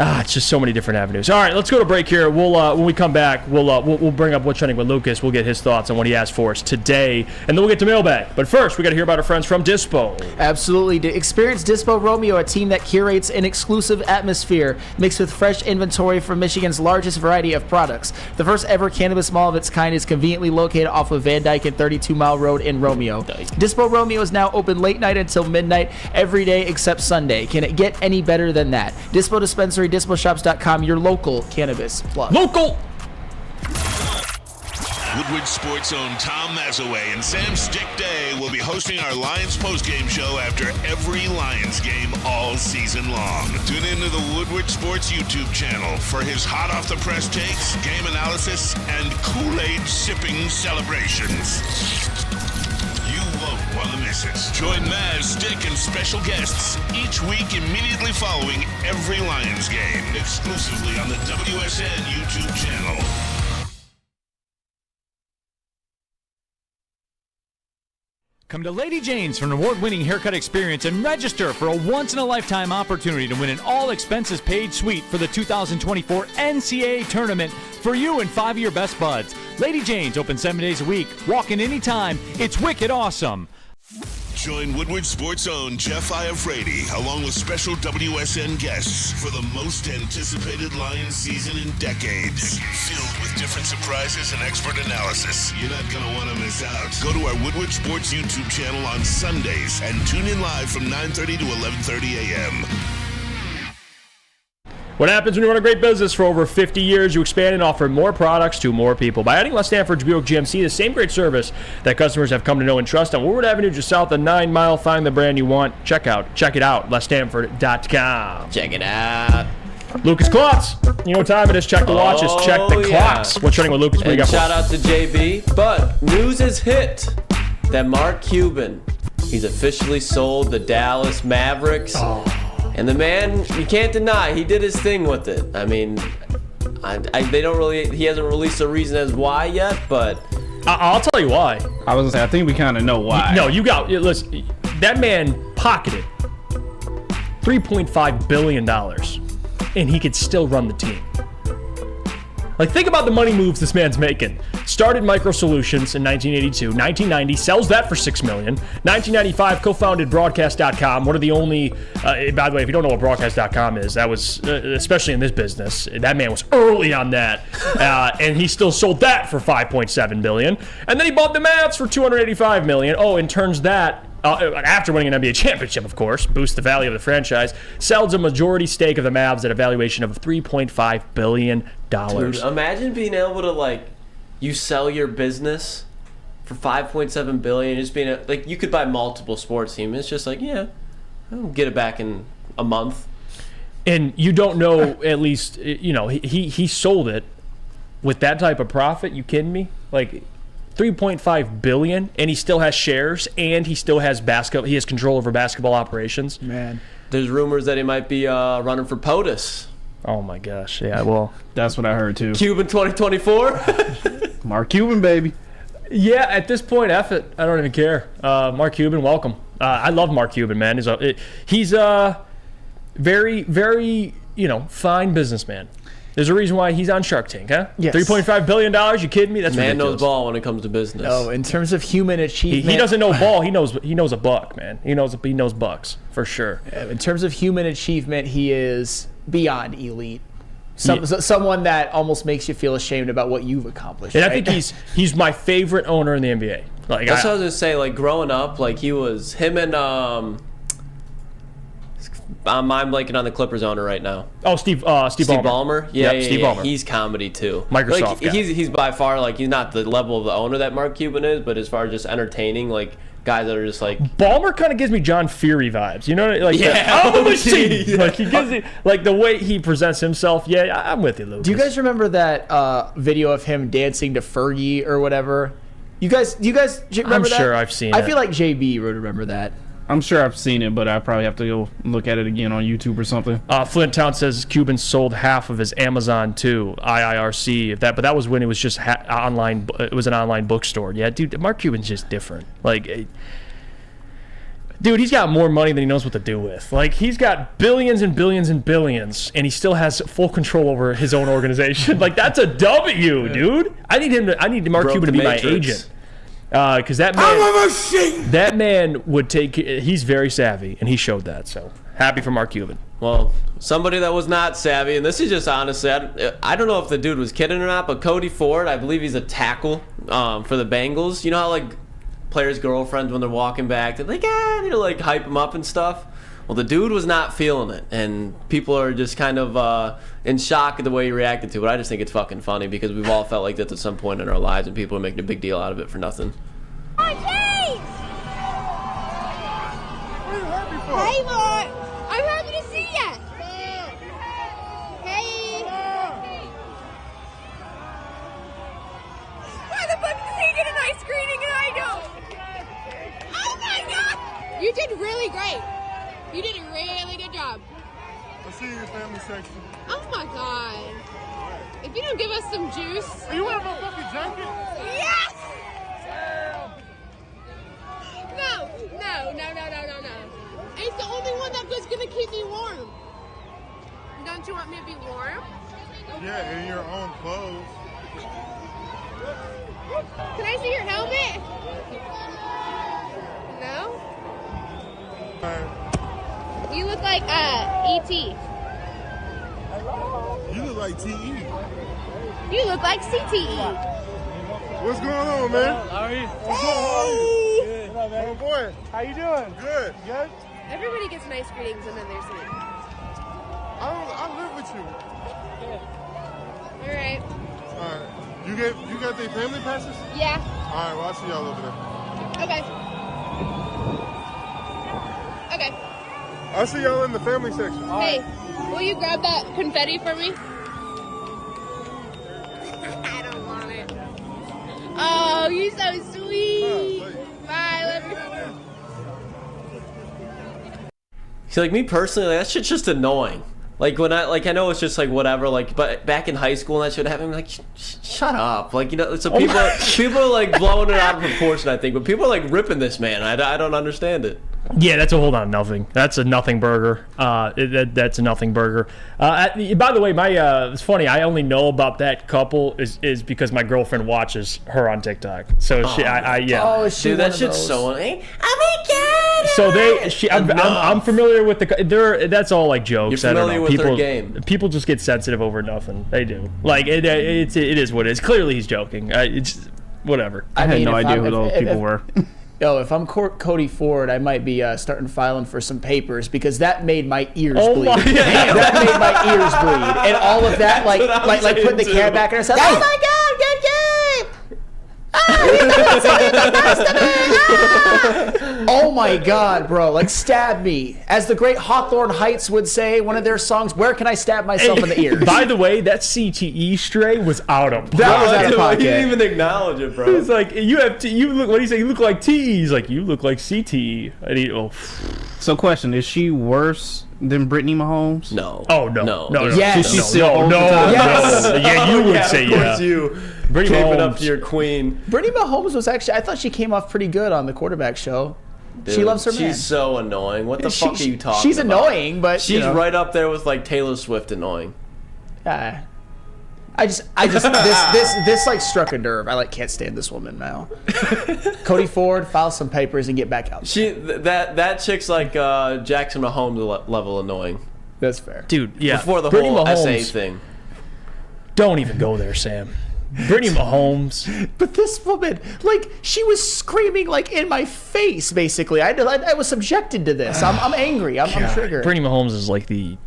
It's just so many different avenues. All right, let's go to break here. We'll when we come back, we'll bring up what's trending with Lucas. We'll get his thoughts on what he has for us today, and then we'll get to mailbag. But first, we got to hear about our friends from Dispo. Absolutely. Experience Dispo Romeo, a team that curates an exclusive atmosphere mixed with fresh inventory from Michigan's largest variety of products. The first ever cannabis mall of its kind is conveniently located off of Van Dyke and 32 Mile Road in Romeo. Dispo Romeo is now open late night until midnight every day except Sunday. Can it get any better than that? Dispo Dispensary, DispoShops.com, your local cannabis plug. Local! Woodward Sports' own Tom Mazaway and Sam Stick Day will be hosting our Lions postgame show after every Lions game all season long. Tune into the Woodward Sports YouTube channel for his hot-off-the-press takes, game analysis, and Kool-Aid sipping celebrations. You won't want to miss it. Join Maz, Stick, and special guests each week immediately following every Lions game, exclusively on the WSN YouTube channel. Come to Lady Jane's for an award-winning haircut experience and register for a once-in-a-lifetime opportunity to win an all-expenses-paid suite for the 2024 NCAA tournament for you and 5 of your best buds. Lady Jane's open 7 days a week. Walk in anytime. It's wicked awesome. Join Woodward Sports' own Jeff Iafrate, along with special WSN guests for the most anticipated Lions season in decades. Filled with different surprises and expert analysis. You're not going to want to miss out. Go to our Woodward Sports YouTube channel on Sundays and tune in live from 9:30 to 11:30 a.m. What happens when you run a great business for over 50 years? You expand and offer more products to more people. By adding Les Stanford's Buick GMC, the same great service that customers have come to know and trust on Woodward Avenue, just south of 9 Mile. Find the brand you want. Check it out, LesStanford.com. Check it out. Lucas Klotz. You know what time it is. Check the watches. Check the clocks. What's trending with Lucas? What do you got for shout out to JB. But news is hit that Mark Cuban, he's officially sold the Dallas Mavericks. And the man, you can't deny, he did his thing with it. I mean, he hasn't released a reason as why yet, but I'll tell you why. I was gonna say, I think we kind of know why. Listen, that man pocketed $3.5 billion, and he could still run the team. Like, think about the money moves this man's making. Started Micro Solutions in 1982. 1990, sells that for $6 million. 1995, co-founded Broadcast.com. One of the only, by the way, if you don't know what Broadcast.com is, that was, especially in this business, that man was early on that. And he still sold that for $5.7 billion. And then he bought the Mavs for $285 million. Oh, and turns that after winning an NBA championship, of course, boost the value of the franchise, sells a majority stake of the Mavs at a valuation of $3.5 billion. Dude, imagine being able to, like, you sell your business for $5.7 billion, just being like, you could buy multiple sports teams. It's just like, yeah, I'll get it back in a month. And you don't know, at least, you know, he sold it with that type of profit. You kidding me? Like, $3.5 billion, and he still has shares, and he still has he has control over basketball operations. Man, there's rumors that he might be running for POTUS. Oh my gosh, yeah. Well, that's what I heard too. Cuban 2024. Mark Cuban, baby. Yeah, at this point, F it. I don't even care. Mark Cuban, welcome. I love Mark Cuban, man. He's a very, very, fine businessman. There's a reason why he's on Shark Tank, huh? Yes. $3.5 billion? You kidding me? That's man ridiculous. knows ball when it comes to business. No, in terms of human achievement, he doesn't know ball. He knows a buck, man. He knows bucks for sure. In terms of human achievement, he is beyond elite. Someone that almost makes you feel ashamed about what you've accomplished. And right? I think he's my favorite owner in the NBA. Like, that's what I was gonna say. Like, growing up, like, he was him and I'm blanking on the Clippers owner right now. Oh, Steve Ballmer. Yeah, Steve Ballmer. He's comedy too. Microsoft Like, guy. he's by far, like, he's not the level of the owner that Mark Cuban is, but as far as just entertaining, like, guys that are just like, Ballmer kind of gives me John Fury vibes. You know, like, yeah, I'm a machine. Yeah. Like, he gives me, like, the way he presents himself. Yeah, I'm with you, Lucas. Do you guys remember that video of him dancing to Fergie or whatever? Do you guys remember that? I'm sure I've seen it. I feel like JB would remember that. I'm sure I've seen it, but I probably have to go look at it again on YouTube or something. Flint Town says Cuban sold half of his Amazon to IIRC. But that was when it was just online. It was an online bookstore. Yeah, dude, Mark Cuban's just different. Like, dude, he's got more money than he knows what to do with. Like, he's got billions and billions and billions, and he still has full control over his own organization. Like, that's a W, dude. I need Mark Cuban to be my agent. Because that man would take. He's very savvy, and he showed that. So happy for Mark Cuban. Well, somebody that was not savvy, and this is just honestly, I don't know if the dude was kidding or not, but Cody Ford, I believe he's a tackle for the Bengals. You know how, like, players' girlfriends, when they're walking back, they're like, they like hype him up and stuff. Well, the dude was not feeling it, and people are just kind of in shock at the way he reacted to it. I just think it's fucking funny because we've all felt like that at some point in our lives, and people are making a big deal out of it for nothing. Hey, Mark! I'm happy to see ya! Hey! Why the fuck does he get a nice greeting and I don't? Oh my god! You did really great. You did a really good job. I'll see you in the family section. Oh my god. If you don't give us some juice. Are you wearing my fucking jacket? Yes! No. It's the only one that's gonna keep me warm. Don't you want me to be warm? Yeah, in your own clothes. Can I see your helmet? No? You look like E.T. You look like T.E. You look like CTE. What's going on, man? How are you? Hey! Oh boy. How you doing? Good. Good? Everybody gets nice greetings and then there's me. I live with you. Alright. Alright. You got the family passes? Yeah. Alright, well I'll see y'all over there. Okay. I'll see y'all in the family section. Hey, will you grab that confetti for me? I don't want it. Oh, you're so sweet. Bye, love you. See, like, me personally, like, that shit's just annoying. Like, when I know it's just like whatever, like, but back in high school and that shit happened, like, shut up. Like, so people are like blowing it out of proportion, I think, but people are like ripping this man. I don't understand it. Yeah, that's a hold on nothing. That's a nothing burger. That's a nothing burger. By the way, it's funny. I only know about that couple is because my girlfriend watches her on TikTok. So yeah. Oh, is she dude, one that of shit's those? so. So I'm familiar with that's all like jokes. You're I don't familiar know. with her game. People just get sensitive over nothing. They do. Like it is what it is. Clearly he's joking. It's whatever. I had no idea who those people were. Yo, if I'm Cody Ford, I might be starting filing for some papers because that made my ears bleed. That made my ears bleed, and all of that, like putting the camera back and I said, "Oh my God, good game! Oh my God, bro! Like stab me, as the great Hawthorne Heights would say, one of their songs. Where can I stab myself in the ears? By the way, that CTE stray was out of pocket. That was out of pocket. He didn't even acknowledge it, bro. He's like, you look. What do you say? You look like TE. He's like, you look like CTE. So, question: is she worse than Brittany Mahomes? No. Oh no. Yes. She's still Yeah, you would say of yeah. course you. Brittany Keep it Mahomes. up to your queen. Brittany Mahomes was actually, I thought she came off pretty good on the quarterback show. Dude, she loves her man. She's so annoying. What the fuck are you talking She's about? annoying, but she's right up there with like Taylor Swift annoying. I just this like struck a nerve. I like can't stand this woman now. Cody Ford, file some papers and get back out. That chick's like Jackson Mahomes level annoying. That's fair, dude. Yeah, before the Brittany whole Mahomes, SA thing. Don't even go there, Sam. Brittany Mahomes. But this woman, like, she was screaming like in my face. Basically, I was subjected to this. I'm angry. I'm triggered. Brittany Mahomes is like the.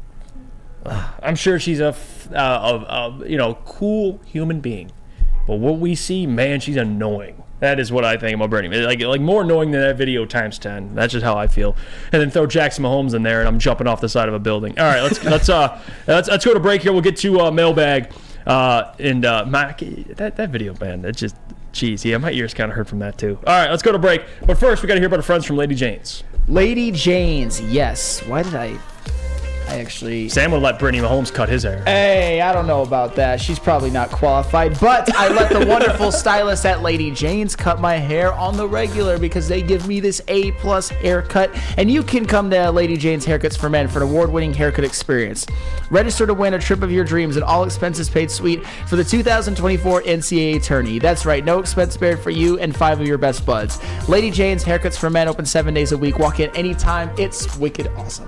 I'm sure she's a cool human being, but what we see, man, she's annoying. That is what I think about Brittany. Like more annoying than that video times 10. That's just how I feel. And then throw Jackson Mahomes in there, and I'm jumping off the side of a building. All right, let's go to break here. We'll get to mailbag. That video, man, that just, jeez, yeah, my ears kind of hurt from that too. All right, let's go to break. But first, we got to hear about our friends from Lady Jane's. Lady Jane's, yes. Why did I actually... Sam would let Brittany Mahomes cut his hair. Hey, I don't know about that. She's probably not qualified, but I let the wonderful stylist at Lady Jane's cut my hair on the regular because they give me this A+ haircut, and you can come to Lady Jane's Haircuts for Men for an award-winning haircut experience. Register to win a trip of your dreams and all expenses paid suite for the 2024 NCAA tourney. That's right, no expense spared for you and 5 of your best buds. Lady Jane's Haircuts for Men open 7 days a week. Walk in anytime. It's wicked awesome.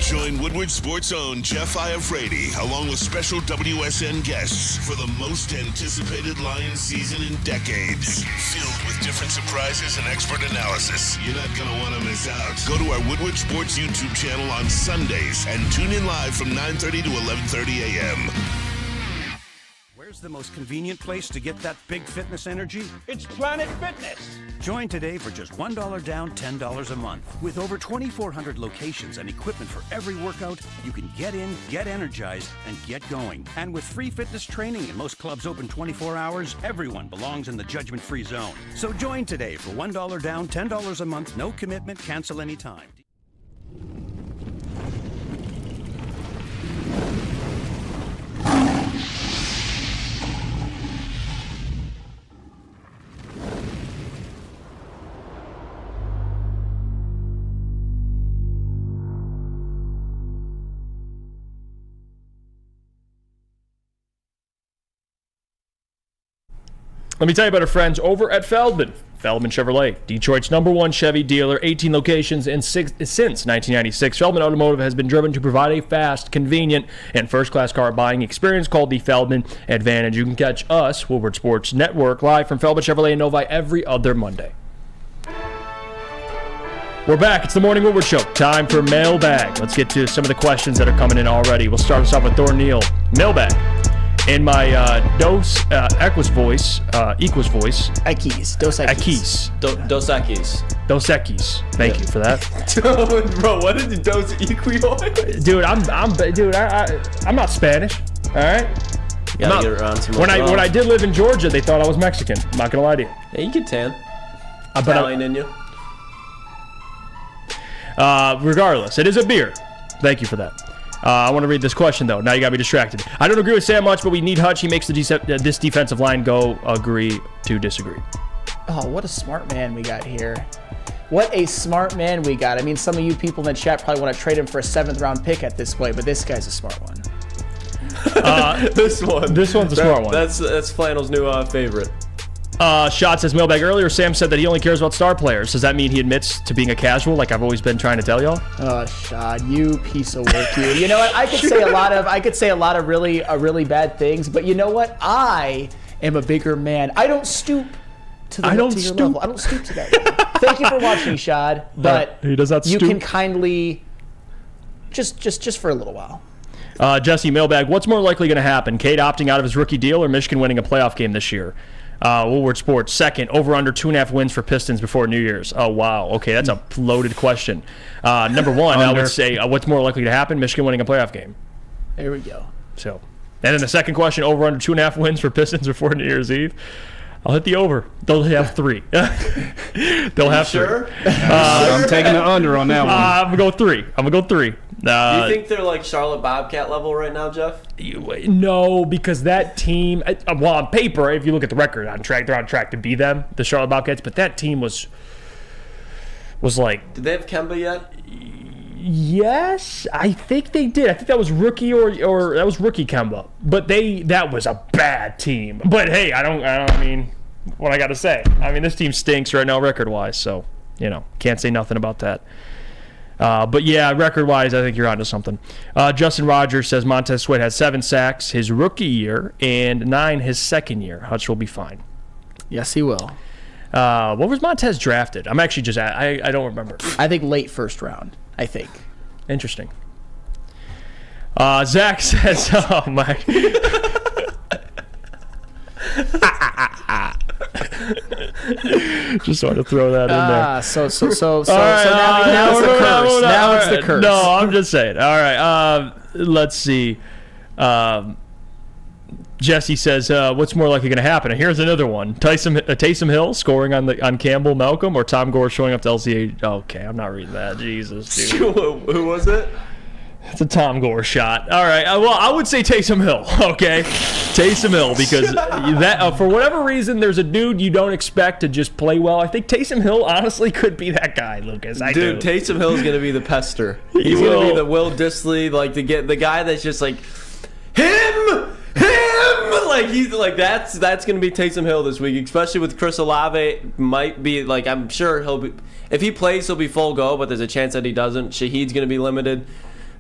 Join Woodward Sports' own Jeff Iafrate, along with special WSN guests for the most anticipated Lions season in decades. Filled with different surprises and expert analysis. You're not going to want to miss out. Go to our Woodward Sports YouTube channel on Sundays and tune in live from 9:30 to 11:30 a.m. Where's the most convenient place to get that big fitness energy? It's Planet Fitness. Join today for just $1 down, $10 a month. With over 2,400 locations and equipment for every workout, you can get in, get energized, and get going. And with free fitness training and most clubs open 24 hours, everyone belongs in the judgment-free zone. So join today for $1 down, $10 a month, no commitment, cancel anytime. Let me tell you about our friends over at Feldman. Feldman Chevrolet, Detroit's #1 Chevy dealer, 18 locations since 1996. Feldman Automotive has been driven to provide a fast, convenient, and first-class car buying experience called the Feldman Advantage. You can catch us, Woodward Sports Network, live from Feldman Chevrolet in Novi every other Monday. We're back. It's the Morning Woodward Show. Time for mailbag. Let's get to some of the questions that are coming in already. We'll start us off with Thor Neal. Mailbag. In my Dos Equis voice, Equis. Dos Equis. Thank you for that. Bro, what is Dos Equis? Dude, I'm not Spanish. All right. Gotta get around some when I did live in Georgia, they thought I was Mexican. I'm not gonna lie to you. Yeah, you can tan. Italian in you. Regardless, it is a beer. Thank you for that. I want to read this question, though. Now you got me distracted. I don't agree with Sam much, but we need Hutch. He makes this defensive line go. Agree to disagree. Oh, what a smart man we got here. What a smart man we got. I mean, some of you people in the chat probably want to trade him for a 7th-round pick at this point, but this guy's a smart one. This one's a smart one. That's Flannel's new favorite. Shot says mailbag earlier. Sam said that he only cares about star players. Does that mean he admits to being a casual, like I've always been trying to tell y'all? Oh, Shad, you piece of work, you. You know what? I could say a lot of really bad things, but you know what? I am a bigger man. I don't stoop to your level. I don't stoop to that level. Thank you for watching, Shad, but he does not stoop. You can kindly just for a little while. Jesse, mailbag, what's more likely going to happen? Cade opting out of his rookie deal or Michigan winning a playoff game this year? Woodward Sports, second, over under 2.5 wins for Pistons before New Year's. Oh, wow. Okay, that's a loaded question. Number one, I would say, what's more likely to happen? Michigan winning a playoff game. There we go. So, and then the second question, over under 2.5 wins for Pistons before New Year's Eve. I'll hit the over. They'll have 3. They'll have 3. Sure? I'm taking the under on that one. I'm going to go 3. Do you think they're like Charlotte Bobcat level right now, Jeff? No, because that team, well, on paper, if you look at the record, they're on track to be them, the Charlotte Bobcats, but that team was like... Did they have Kemba yet? Yes, I think they did. I think that was rookie or that was rookie Kemba. But that was a bad team. But hey, I mean, what I got to say? I mean, this team stinks right now record-wise, so, can't say nothing about that. But yeah, record-wise, I think you're onto something. Justin Rogers says Montez Sweat has 7 sacks his rookie year and 9 his second year. Hutch will be fine. Yes, he will. What was Montez drafted? I'm actually just I don't remember. I think late first round. I think. Interesting. Zach says, "Oh my." Just wanted to throw that in there. So now it's the curse. Now it's the curse. No, I'm just saying. All right. Let's see. Jesse says, "What's more likely going to happen?" And here's another one: Taysom Hill scoring on Campbell Malcolm, or Tom Gore showing up to LCA. Okay, I'm not reading that. Jesus, dude. Who was it? It's a Tom Gore shot. All right. Well, I would say Taysom Hill. Okay, Taysom Hill, because that for whatever reason, there's a dude you don't expect to just play well. I think Taysom Hill honestly could be that guy, Lucas. Taysom Hill is going to be the pester. He's going to be the Will Dissly, like the guy that's just like him. Like he's like that's gonna be Taysom Hill this week, especially with Chris Olave. Might be like, I'm sure he'll be, if he plays he'll be full go, but there's a chance that he doesn't. Shaheed's gonna be limited.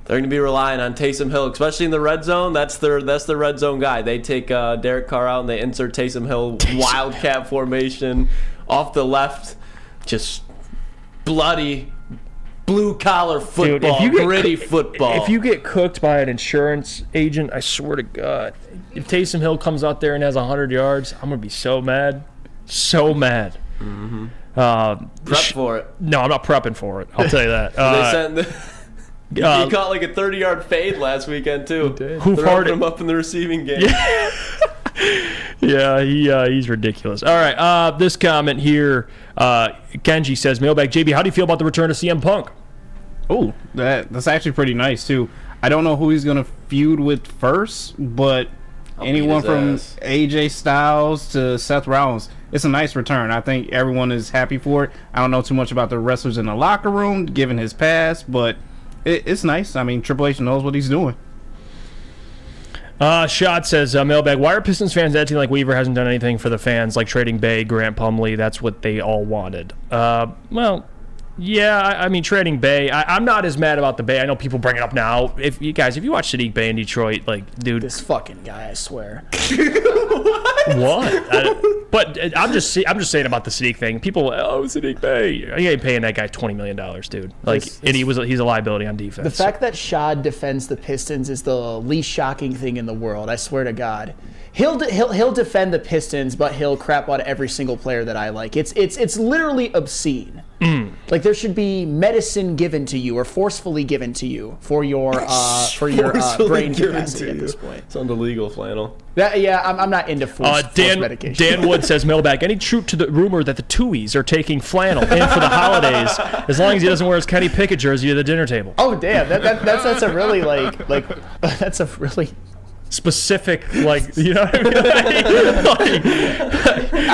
They're gonna be relying on Taysom Hill, especially in the red zone. That's the red zone guy. They take Derek Carr out and they insert Taysom Hill wildcat formation off the left, just bloody blue collar football, dude, gritty football. If you get cooked by an insurance agent, I swear to God, if Taysom Hill comes out there and has 100 yards, I'm gonna be so mad, so mad. Mm-hmm. Prep for it. No, I'm not prepping for it. I'll tell you that. He caught like a 30-yard fade last weekend too. They're farted him up in the receiving game. Yeah, he's ridiculous. All right, this comment here, Kenji says, Mailbag JB, how do you feel about the return of CM Punk? Oh, that's actually pretty nice too. I don't know who he's gonna feud with first, but anyone from AJ Styles to Seth Rollins, it's a nice return. I think everyone is happy for it. I don't know too much about the wrestlers in the locker room, given his past, but it's nice. I mean, Triple H knows what he's doing. Shot says, Mailbag, why are Pistons fans acting like Weaver hasn't done anything for the fans, like trading Bay, Grant Plumlee? That's what they all wanted. Well, yeah, I mean, trading Bay, I'm not as mad about the Bay. I know people bring it up now. If you watch Sadiq Bay in Detroit, like, dude. This fucking guy, I swear. What? But I'm just saying about the Sadiq thing. People, Sadiq Bay. You ain't paying that guy $20 million, dude. Like, and he's a liability on defense. The fact that Shad defends the Pistons is the least shocking thing in the world. I swear to God. He'll defend the Pistons, but he'll crap on every single player that I like. It's literally obscene. Like, there should be medicine given to you or forcefully given to you for your brain capacity at this point. Sounds illegal, Flannel. I'm not into forced medication. Dan Wood says, Mailbag, any truth to the rumor that the Tuies are taking Flannel in for the holidays as long as he doesn't wear his Kenny Pickett jersey to the dinner table? Oh, damn. That's a really, that's a really specific, like, you know what I mean?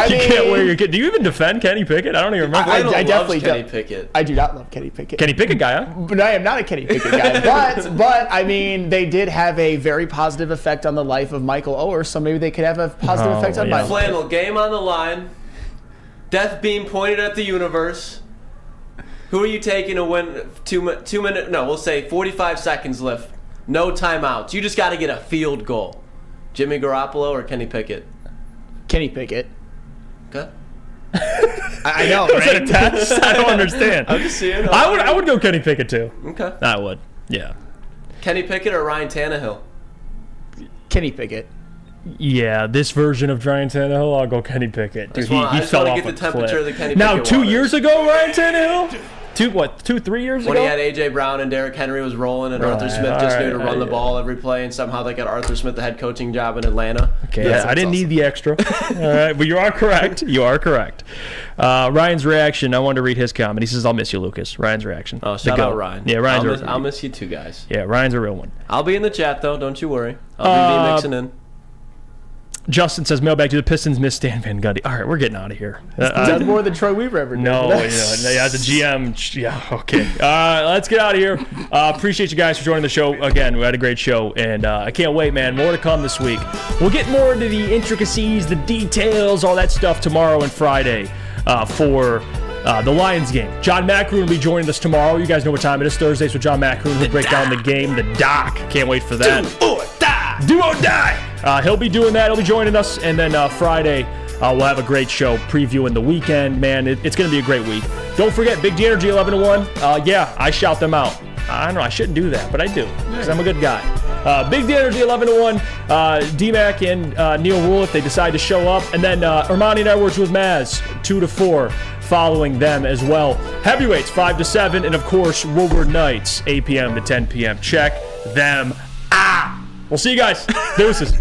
You can't wear your kid. Do you even defend Kenny Pickett? I don't even remember. I definitely Kenny Pickett. I do not love Kenny Pickett. Kenny Pickett guy, huh? But I am not a Kenny Pickett guy. But I mean, they did have a very positive effect on the life of Michael Oher, so maybe they could have a positive effect on my life. Flannel, game on the line. Death beam pointed at the universe. Who are you taking to win 2 minute? No, we'll say 45 seconds left. No timeouts. You just got to get a field goal. Jimmy Garoppolo or Kenny Pickett? Kenny Pickett. Okay. I know, Was right? that a test? I don't understand. I'm just seeing. I would go Kenny Pickett too. Okay. I would. Yeah. Kenny Pickett or Ryan Tannehill? Kenny Pickett. Yeah, this version of Ryan Tannehill, I'll go Kenny Pickett. Dude, I he just fell want off to get a the temperature of the cliff. Kenny Now, Pickett 2 waters. years ago, Ryan Tannehill? 3 years When ago? he had A.J. Brown and Derrick Henry was rolling, and Arthur Smith just knew to run the ball every play, and somehow they got Arthur Smith the head coaching job in Atlanta. Okay, I didn't need the extra. All right, but you are correct. You are correct. Ryan's reaction, I wanted to read his comment. He says, I'll miss you, Lucas. Ryan's reaction. Oh, shout out Ryan. Yeah, I'll miss you too, guys. Yeah, Ryan's a real one. I'll be in the chat, though. Don't you worry. I'll be mixing in. Justin says, mailbag to the Pistons, miss Stan Van Gundy. All right, we're getting out of here. That's more than Troy Weaver ever did. No, yeah, the GM. Yeah, okay. Let's get out of here. Appreciate you guys for joining the show. Again, we had a great show, and I can't wait, man. More to come this week. We'll get more into the intricacies, the details, all that stuff tomorrow and Friday for the Lions game. John Macroon will be joining us tomorrow. You guys know what time it is. Thursdays with John Macroon. He'll break down the game, the doc. Can't wait for that. Do or die. Do or die. He'll be doing that. He'll be joining us. And then Friday, we'll have a great show previewing the weekend. Man, it's going to be a great week. Don't forget, Big D Energy 11 to 1. Yeah, I shout them out. I don't know. I shouldn't do that, but I do because I'm a good guy. Big D Energy 11 to 1. D-Mac and Neil Rule if they decide to show up. And then Ermanni and Edwards with Maz 2 to 4 following them as well. Heavyweights 5 to 7. And, of course, Woodward Nights 8 p.m. to 10 p.m. Check them out. We'll see you guys. Deuces.